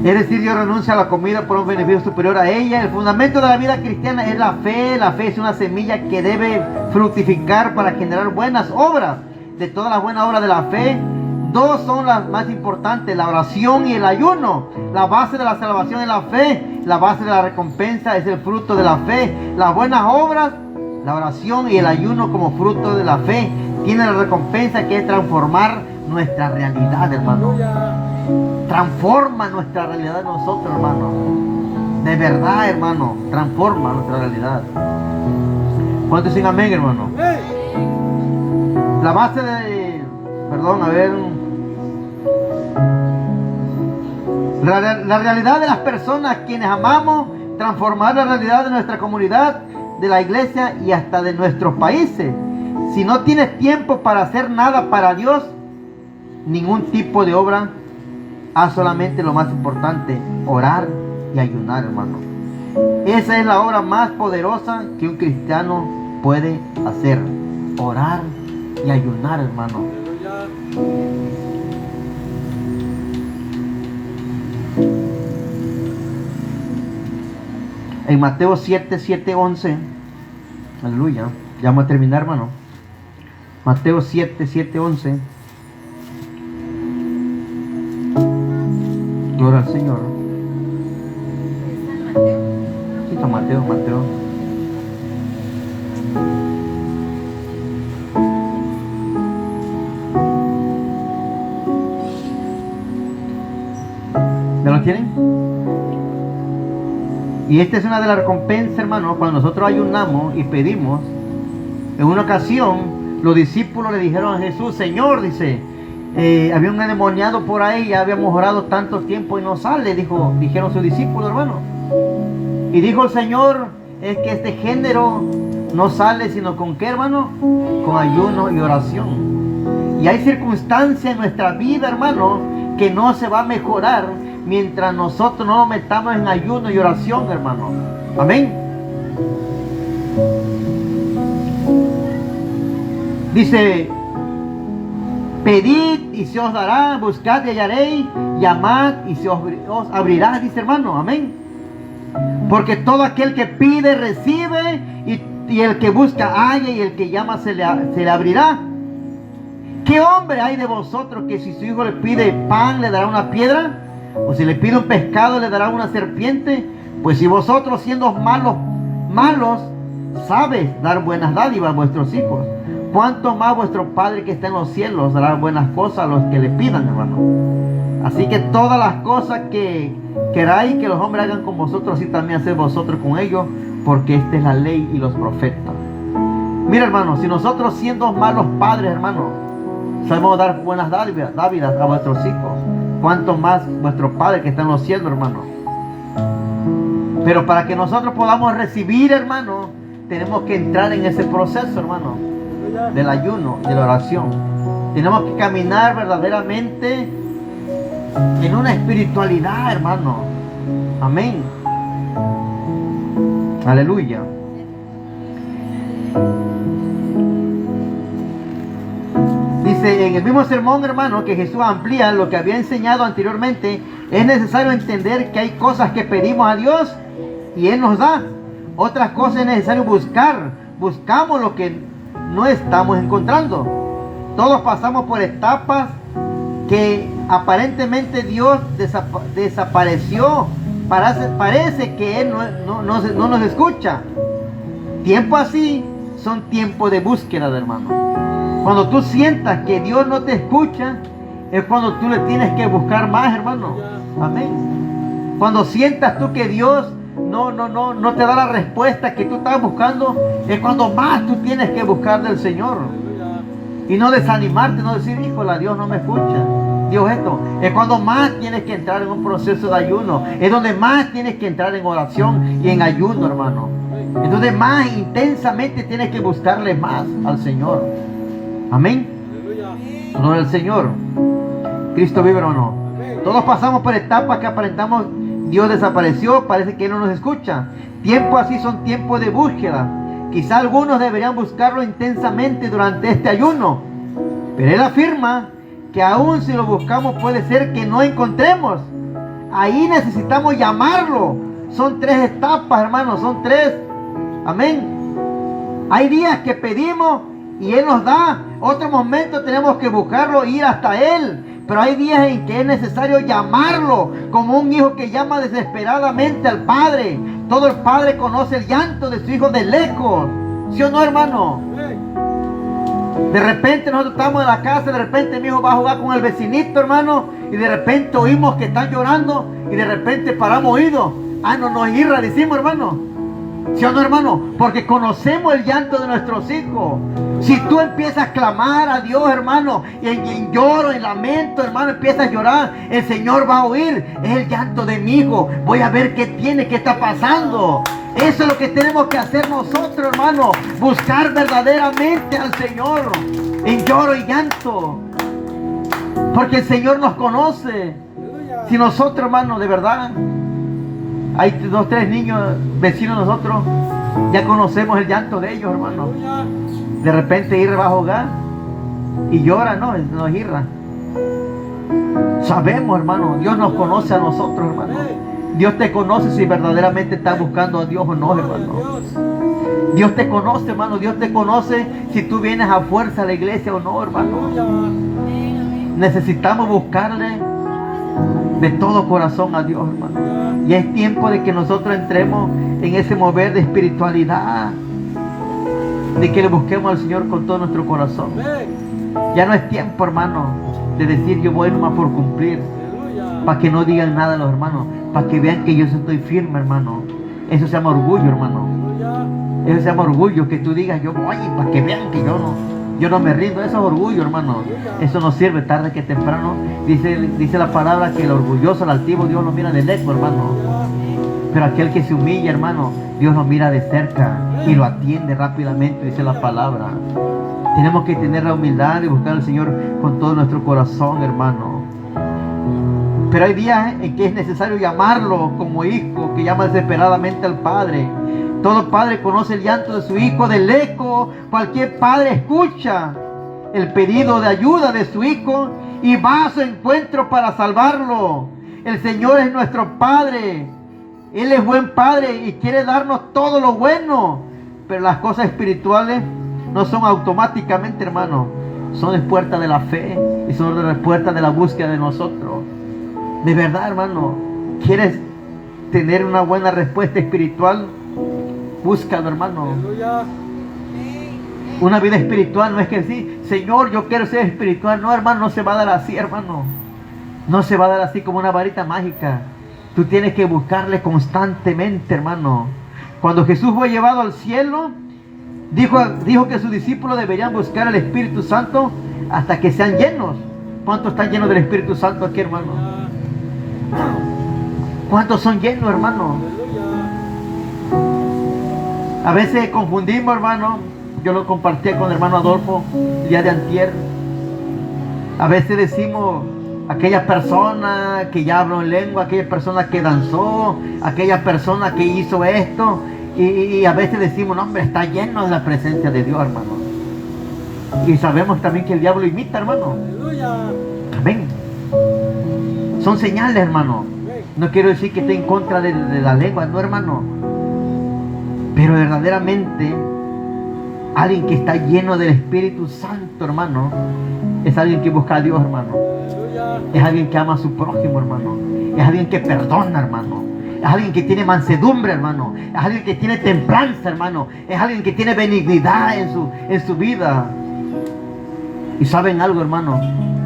Es decir, yo renuncio a la comida por un beneficio superior a ella. El fundamento de la vida cristiana es la fe. La fe es una semilla que debe fructificar para generar buenas obras. De todas las buenas obras de la fe, dos son las más importantes: la oración y el ayuno. La base de la salvación es la fe. La base de la recompensa es el fruto de la fe. Las buenas obras, la oración y el ayuno como fruto de la fe, tienen la recompensa que es transformar nuestra realidad, hermano. Transforma nuestra realidad en nosotros, hermano. De verdad, hermano, transforma nuestra realidad. ¿Cuántos dicen amén, hermano? La base de... Perdón, a ver... La realidad de las personas quienes amamos, transformar la realidad de nuestra comunidad, de la iglesia y hasta de nuestros países. Si no tienes tiempo para hacer nada para Dios, ningún tipo de obra, haz solamente lo más importante: orar y ayunar, hermano. Esa es la obra más poderosa que un cristiano puede hacer: orar y ayunar, hermano. En Mateo 7, 7, 11, aleluya, ya vamos a terminar, hermano. Mateo 7, 7, 11. Gloria al Señor. Sí, Mateo. ¿Me lo tienen? Y esta es una de las recompensas, hermano, cuando nosotros ayunamos y pedimos. En una ocasión, los discípulos le dijeron a Jesús: Señor, dice, había un endemoniado por ahí, ya habíamos orado tanto tiempo y no sale, dijeron sus discípulos, hermano. Y dijo el Señor: es que este género no sale sino con ¿qué, hermano? Con ayuno y oración. Y hay circunstancias en nuestra vida, hermano, que no se va a mejorar mientras nosotros no nos metamos en ayuno y oración, hermano. Amén. Dice, pedid y se os dará, buscad y hallaréis, llamad y se os abrirá, dice hermano. Amén. Porque todo aquel que pide recibe, y el que busca halla, y el que llama se le abrirá. ¿Qué hombre hay de vosotros que si su hijo le pide pan le dará una piedra? ¿O si le pide un pescado le dará una serpiente? Pues si vosotros, siendo malos, sabes dar buenas dádivas a vuestros hijos, ¿cuánto más vuestro Padre que está en los cielos dará buenas cosas a los que le pidan, hermano? Así que todas las cosas que queráis que los hombres hagan con vosotros, así también haced vosotros con ellos, porque esta es la ley y los profetas. Mira, hermano, si nosotros, siendo malos padres, hermano, sabemos dar buenas dádivas a vuestros hijos, cuánto más vuestro Padre que está en los cielos, hermano. Pero para que nosotros podamos recibir, hermano, tenemos que entrar en ese proceso, hermano, del ayuno, de la oración. Tenemos que caminar verdaderamente en una espiritualidad, hermano. Amén. Aleluya. Dice en el mismo sermón, hermano, que Jesús amplía lo que había enseñado anteriormente. Es necesario entender que hay cosas que pedimos a Dios y Él nos da. Otras cosas es necesario buscar. Buscamos lo que no estamos encontrando. Todos pasamos por etapas que aparentemente Dios desapareció. Parece que Él no nos escucha. Tiempos así son tiempos de búsqueda, hermano. Cuando tú sientas que Dios no te escucha, es cuando tú le tienes que buscar más, hermano. Amén. Cuando sientas tú que Dios no te da la respuesta que tú estás buscando, es cuando más tú tienes que buscar del Señor. Y no desanimarte, no decir, híjole, Dios no me escucha. Dios esto. Es cuando más tienes que entrar en un proceso de ayuno. Es donde más tienes que entrar en oración y en ayuno, hermano. Entonces más intensamente tienes que buscarle más al Señor. Amén. Gloria al Señor. Cristo vive, hermano. Todos pasamos por etapas que aparentamos Dios desapareció, parece que Él no nos escucha. Tiempos así son tiempos de búsqueda. Quizá algunos deberían buscarlo intensamente durante este ayuno, pero Él afirma que aún si lo buscamos puede ser que no encontremos. Ahí necesitamos llamarlo. Son 3 etapas, hermanos, son 3. Amén. Hay días que pedimos y Él nos da. Otro momento tenemos que buscarlo, ir hasta Él. Pero hay días en que es necesario llamarlo, como un hijo que llama desesperadamente al padre. Todo el padre conoce el llanto de su hijo de lejos. ¿Sí o no, hermano? De repente nosotros estamos en la casa, de repente mi hijo va a jugar con el vecinito, hermano, y de repente oímos que están llorando y de repente paramos oídos. Ah, no nos irra, decimos, hermano. ¿Sí o no, hermano? Porque conocemos el llanto de nuestros hijos. Si tú empiezas a clamar a Dios, hermano, y en lloro, en lamento, hermano, empiezas a llorar, el Señor va a oír. Es el llanto de mi hijo. Voy a ver qué tiene, qué está pasando. Eso es lo que tenemos que hacer nosotros, hermano. Buscar verdaderamente al Señor en lloro y llanto. Porque el Señor nos conoce. Si nosotros, hermano, de verdad, hay 2, 3 niños vecinos de nosotros, ya conocemos el llanto de ellos, hermano. De repente Irra va a jugar y llora, no es Irra. Sabemos, hermano, Dios nos conoce a nosotros, hermano. Dios te conoce si verdaderamente estás buscando a Dios o no, hermano. Dios te conoce, hermano. Dios te conoce si tú vienes a fuerza a la iglesia o no, hermano. Necesitamos buscarle de todo corazón a Dios, hermano. Y es tiempo de que nosotros entremos en ese mover de espiritualidad, de que le busquemos al Señor con todo nuestro corazón. Ya no es tiempo, hermano, de decir yo voy nomás por cumplir, para que no digan nada a los hermanos, para que vean que yo estoy firme, hermano. Eso se llama orgullo, hermano. Eso se llama orgullo, que tú digas yo voy, para que vean que yo no me rindo. Eso es orgullo, hermano. Eso no sirve, tarde que temprano. Dice la palabra que el orgulloso, el altivo, Dios lo mira de lejos, hermano. Pero aquel que se humilla, hermano, Dios lo mira de cerca y lo atiende rápidamente, dice la palabra. Tenemos que tener la humildad y buscar al Señor con todo nuestro corazón, hermano. Pero hay días en que es necesario llamarlo como hijo, que llama desesperadamente al Padre. Todo padre conoce el llanto de su hijo del eco. Cualquier padre escucha el pedido de ayuda de su hijo y va a su encuentro para salvarlo. El Señor es nuestro Padre. Él es buen Padre y quiere darnos todo lo bueno. Pero las cosas espirituales no son automáticamente, hermano. Son respuestas de la fe y son respuestas de la búsqueda de nosotros. De verdad, hermano, ¿quieres tener una buena respuesta espiritual? Búscalo, hermano. Una vida espiritual no es que sí, Señor, yo quiero ser espiritual. No, hermano, no se va a dar así, hermano. No se va a dar así como una varita mágica. Tú tienes que buscarle constantemente, hermano. Cuando Jesús fue llevado al cielo, dijo que sus discípulos deberían buscar al Espíritu Santo hasta que sean llenos. ¿Cuántos están llenos del Espíritu Santo aquí, hermano? ¿Cuántos son llenos, hermano? A veces confundimos, hermano. Yo lo compartí con el hermano Adolfo el día de antier. A veces decimos, aquella persona que ya habló en lengua, aquella persona que danzó, aquella persona que hizo esto, y a veces decimos, no, hombre, está lleno de la presencia de Dios, hermano. Y sabemos también que el diablo imita, hermano. Amén. Son señales, hermano. No quiero decir que esté en contra de la lengua, no, hermano. Pero verdaderamente alguien que está lleno del Espíritu Santo, hermano, es alguien que busca a Dios, hermano. Es alguien que ama a su prójimo, hermano. Es alguien que perdona, hermano. Es alguien que tiene mansedumbre, hermano. Es alguien que tiene templanza, hermano. Es alguien que tiene benignidad en su vida. Y saben algo, hermano.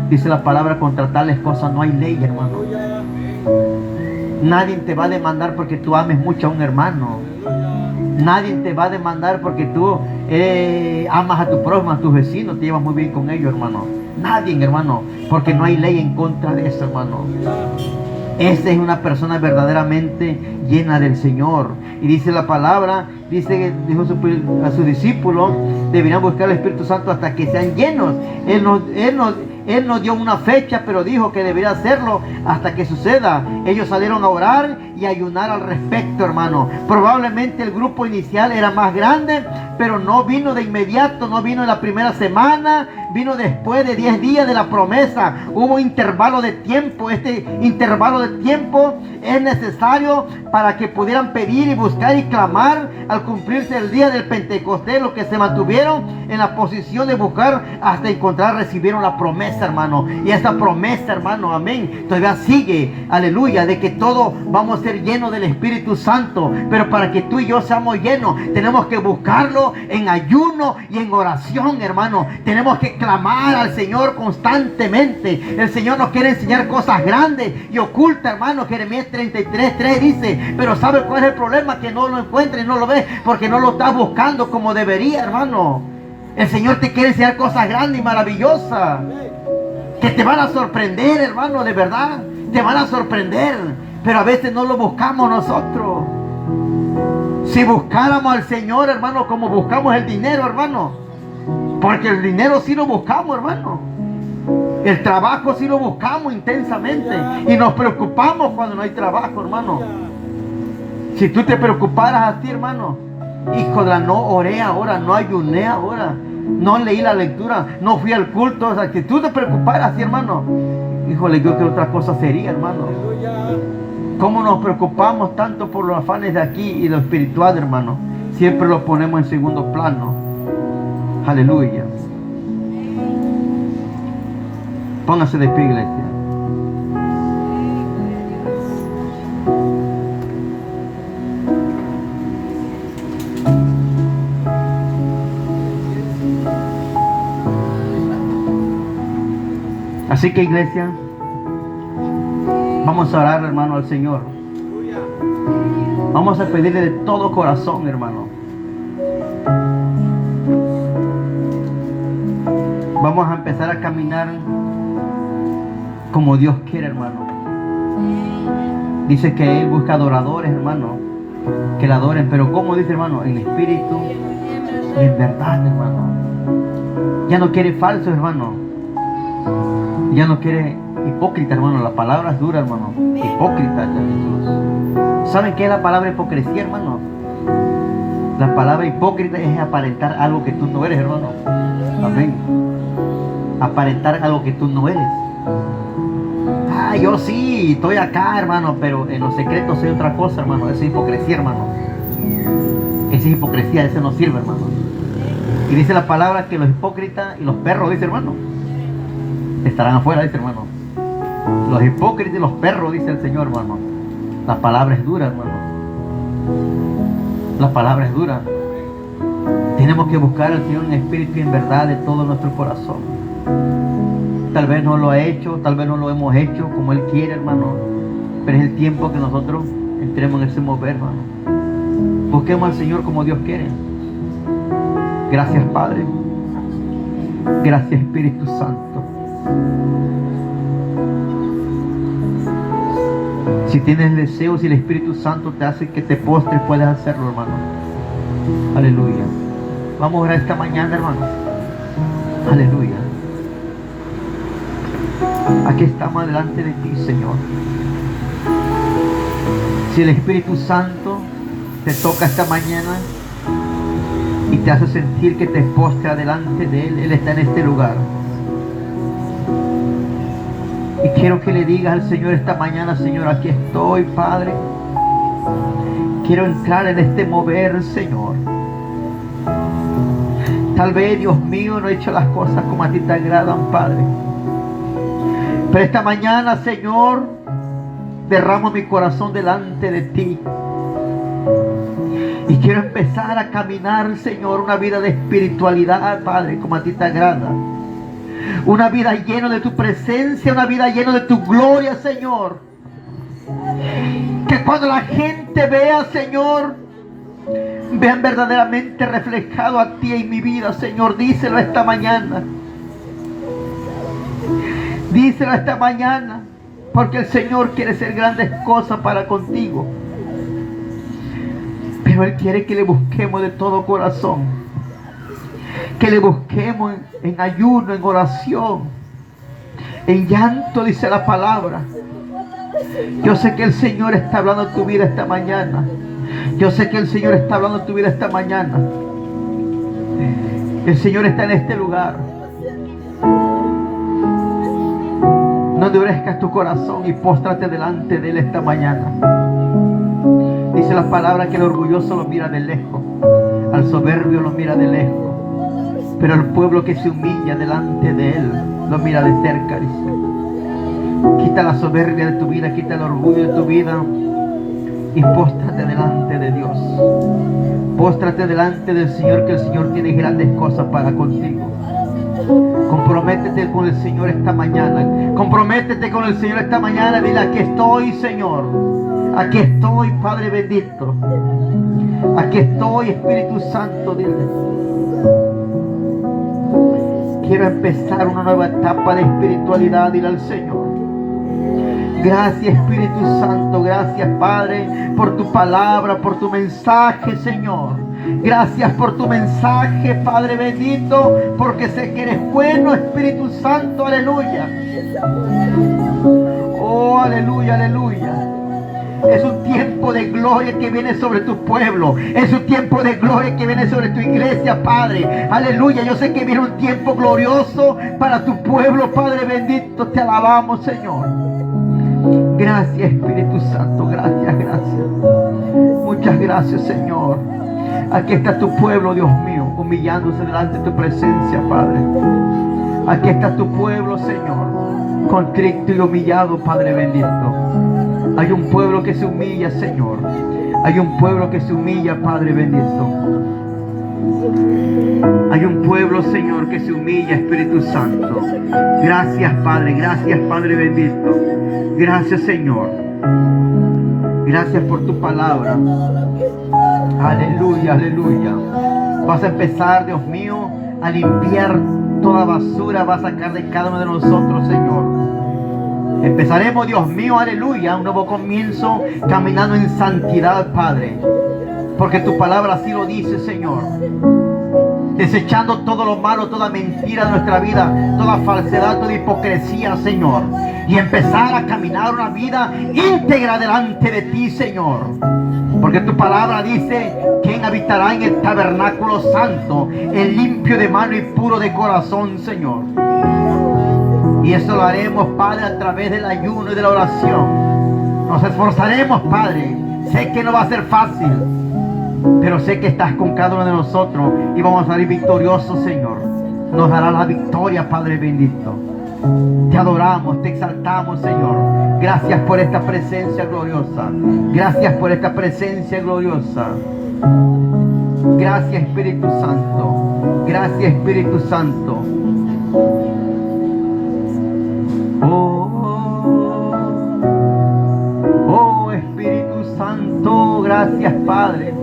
Dice la palabra, contra tales cosas no hay ley, hermano. Nadie te va a demandar porque tú ames mucho a un hermano. Nadie te va a demandar porque tú amas a tu prójimo, a tus vecinos, te llevas muy bien con ellos, hermano. Nadie, hermano, porque no hay ley en contra de eso, hermano. Esa es una persona verdaderamente llena del Señor. Y dice la palabra, dijo a sus discípulos, deberían buscar al Espíritu Santo hasta que sean llenos. Él nos dio una fecha, pero dijo que debería hacerlo hasta que suceda. Ellos salieron a orar y ayunar al respecto, hermano. Probablemente el grupo inicial era más grande, pero no vino de inmediato, no vino en la primera semana, vino después de 10 días de la promesa. Hubo intervalo de tiempo. Este intervalo de tiempo es necesario para que pudieran pedir y buscar y clamar al cumplirse el día del Pentecostés. Los que se mantuvieron en la posición de buscar hasta encontrar, recibieron la promesa, hermano. Y esta promesa, hermano, amén, todavía sigue, aleluya, de que todos vamos a ser llenos del Espíritu Santo. Pero para que tú y yo seamos llenos, tenemos que buscarlo en ayuno y en oración, hermano. Tenemos que clamar al Señor constantemente. El Señor nos quiere enseñar cosas grandes y ocultas, hermano. Jeremías 33:3 dice, pero ¿sabe cuál es el problema? Que no lo encuentra y no lo ve, porque no lo estás buscando como debería, hermano. El Señor te quiere enseñar cosas grandes y maravillosas que te van a sorprender, hermano, de verdad. Te van a sorprender, pero a veces no lo buscamos nosotros. Si buscáramos al Señor, hermano, como buscamos el dinero, hermano, porque el dinero sí lo buscamos, hermano. El trabajo sí lo buscamos intensamente y nos preocupamos cuando no hay trabajo, hermano. Si tú te preocuparas así, hermano, híjole, no oré ahora, no ayuné ahora, no leí la lectura, no fui al culto. O sea, si tú te preocuparas así, hermano, híjole, yo que otra cosa sería, hermano. ¿Cómo nos preocupamos tanto por los afanes de aquí y lo espiritual, hermano? Siempre lo ponemos en segundo plano. Aleluya. Póngase de pie, iglesia. Así que, iglesia, vamos a orar, hermano, al Señor. Vamos a pedirle de todo corazón, hermano. Vamos a empezar a caminar como Dios quiere, hermano. Dice que Él busca adoradores, hermano, que le adoren, pero ¿cómo dice, hermano? En espíritu y en verdad, hermano. Ya no quiere falsos, hermano. Ya no quiere hipócrita, hermano. La palabra es dura, hermano. Hipócrita, Jesús. ¿Saben qué es la palabra hipocresía, hermano? La palabra hipócrita es aparentar algo que tú no eres, hermano. Amén. Aparentar algo que tú no eres. Ah, yo sí, estoy acá, hermano, pero en los secretos soy otra cosa, hermano. Esa es hipocresía, hermano. Esa es hipocresía, eso no sirve, hermano. Y dice la palabra que los hipócritas y los perros, dice, hermano, estarán afuera, dice, hermano. Los hipócritas y los perros, dice el Señor, hermano. La palabra es dura, hermano. La palabra es dura. Tenemos que buscar al Señor en espíritu y en verdad de todo nuestro corazón. Tal vez no lo ha hecho, tal vez no lo hemos hecho como Él quiere, hermano. Pero es el tiempo que nosotros entremos en ese mover, hermano. Busquemos al Señor como Dios quiere. Gracias, Padre. Gracias, Espíritu Santo. Si tienes deseo, si el Espíritu Santo te hace que te postres, puedes hacerlo, hermano. Aleluya. Vamos a orar esta mañana, hermano. Aleluya. Aquí estamos delante de ti, Señor. Si el Espíritu Santo te toca esta mañana y te hace sentir que te postres delante de Él, Él está en este lugar. Y quiero que le digas al Señor esta mañana: Señor, aquí estoy, Padre. Quiero entrar en este mover, Señor. Tal vez, Dios mío, no he hecho las cosas como a ti te agradan, Padre. Pero esta mañana, Señor, derramo mi corazón delante de ti. Y quiero empezar a caminar, Señor, una vida de espiritualidad, Padre, como a ti te agrada. Una vida llena de tu presencia, una vida llena de tu gloria, Señor. Que cuando la gente vea, Señor, vean verdaderamente reflejado a ti en mi vida, Señor. Díselo esta mañana. Díselo esta mañana, porque el Señor quiere hacer grandes cosas para contigo. Pero Él quiere que le busquemos de todo corazón. Que le busquemos en ayuno, en oración, en llanto, dice la palabra. Yo sé que el Señor está hablando en tu vida esta mañana. Yo sé que el Señor está hablando en tu vida esta mañana. El Señor está en este lugar. No endurezcas tu corazón y póstrate delante de Él esta mañana. Dice la palabra que el orgulloso lo mira de lejos, al soberbio lo mira de lejos, pero el pueblo que se humilla delante de Él lo mira de cerca, dice. Quita la soberbia de tu vida, quita el orgullo de tu vida y póstrate delante de Dios. Póstrate delante del Señor, que el Señor tiene grandes cosas para contigo. Comprométete con el Señor esta mañana. Comprométete con el Señor esta mañana. Dile: aquí estoy, Señor. Aquí estoy, Padre bendito. Aquí estoy, Espíritu Santo. Dile: quiero empezar una nueva etapa de espiritualidad. Dile al Señor: gracias, Espíritu Santo. Gracias, Padre, por tu palabra, por tu mensaje, Señor. Gracias por tu mensaje, Padre bendito, porque sé que eres bueno, Espíritu Santo. Aleluya. Oh, aleluya, aleluya. Es un tiempo de gloria que viene sobre tu pueblo. Es un tiempo de gloria que viene sobre tu iglesia, Padre. Aleluya. Yo sé que viene un tiempo glorioso para tu pueblo, Padre bendito. Te alabamos, Señor. Gracias, Espíritu Santo. Gracias, gracias. Muchas gracias, Señor. Aquí está tu pueblo, Dios mío, humillándose delante de tu presencia, Padre. Aquí está tu pueblo, Señor, contrito y humillado, Padre bendito. Hay un pueblo que se humilla, Señor. Hay un pueblo que se humilla, Padre bendito. Hay un pueblo, Señor, que se humilla, Espíritu Santo. Gracias, Padre. Gracias, Padre bendito. Gracias, Señor. Gracias por tu palabra. Aleluya, aleluya. Vas a empezar, Dios mío, a limpiar toda basura. Vas a sacar de cada uno de nosotros, Señor. Empezaremos, Dios mío, aleluya, un nuevo comienzo, caminando en santidad, Padre. Porque tu palabra así lo dice, Señor. desechando todo lo malo, toda mentira de nuestra vida, toda falsedad, toda hipocresía, Señor, y empezar a caminar una vida íntegra delante de ti, Señor, porque tu palabra dice: ¿quién habitará en el tabernáculo santo? El limpio de mano y puro de corazón, Señor. Y eso lo haremos, Padre, a través del ayuno y de la oración. Nos esforzaremos, Padre. Sé que no va a ser fácil, pero sé que estás con cada uno de nosotros y vamos a salir victoriosos, Señor. Nos dará la victoria, Padre bendito. Te adoramos, te exaltamos, Señor. Gracias por esta presencia gloriosa. Gracias por esta presencia gloriosa. Gracias, Espíritu Santo. Gracias, Espíritu Santo. Oh, Espíritu Santo, gracias, Padre.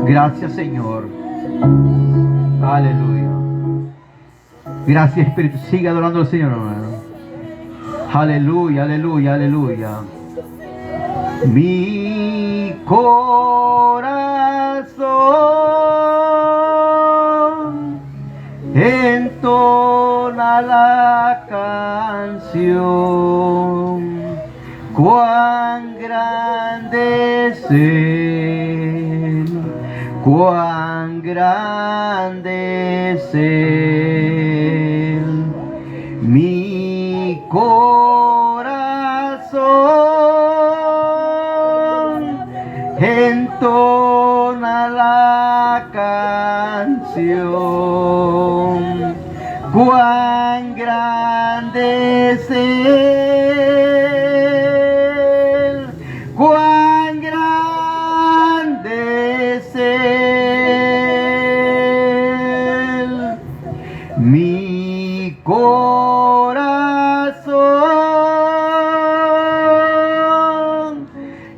Gracias, Señor. Aleluya. Gracias, Espíritu. Sigue adorando al Señor, hermano. Aleluya, aleluya, aleluya. Mi corazón entona la canción. Cuán grande es Él, cuán grande es Él. Mi corazón entona la canción. Cuán grande es Él, cuán grande es Él. Mi corazón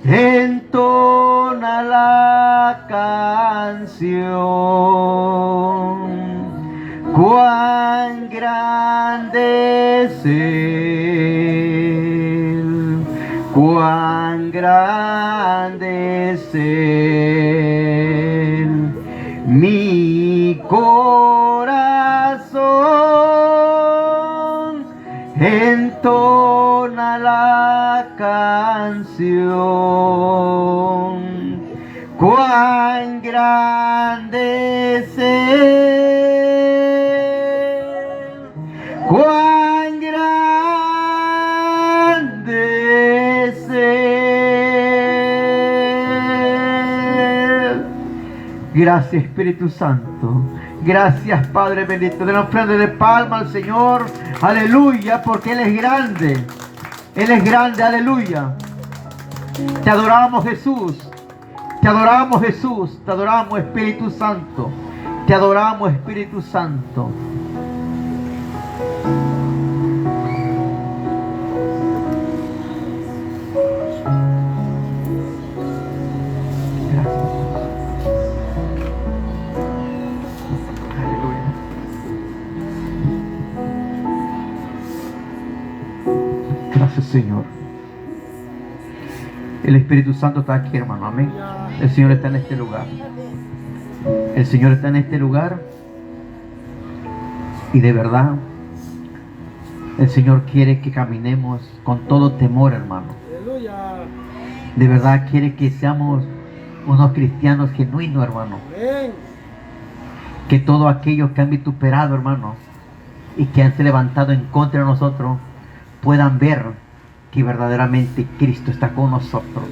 entona la canción. Cuán grande es Él, cuán grande es Él. Mi corazón entona la canción. Cuán grande es Él, cuán grande es Él. Gracias, Espíritu Santo. Gracias, Padre bendito. Den ofrenda de palma al Señor. Aleluya, porque Él es grande. Él es grande, aleluya. Te adoramos, Jesús. Te adoramos, Jesús. Te adoramos, Espíritu Santo. Te adoramos, Espíritu Santo. Gracias, Señor. El Espíritu Santo está aquí, hermano. Amén. El Señor está en este lugar. El Señor está en este lugar. Y de verdad, el Señor quiere que caminemos con todo temor, hermano. De verdad quiere que seamos unos cristianos genuinos, hermano. Que todos aquellos que han vituperado, hermano, y que han se levantado en contra de nosotros, puedan ver que verdaderamente Cristo está con nosotros.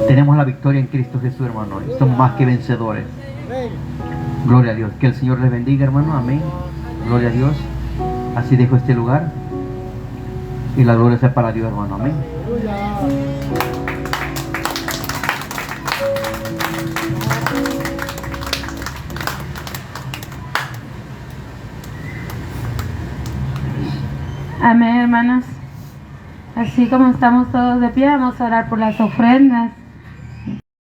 Tenemos la victoria en Cristo Jesús, hermano, y somos más que vencedores. Gloria a Dios. Que el Señor les bendiga, hermano. Amén. Gloria a Dios. Así dejo este lugar y la gloria sea para Dios, hermano. Amén. Amén, hermanos. Así como estamos todos de pie, vamos a orar por las ofrendas.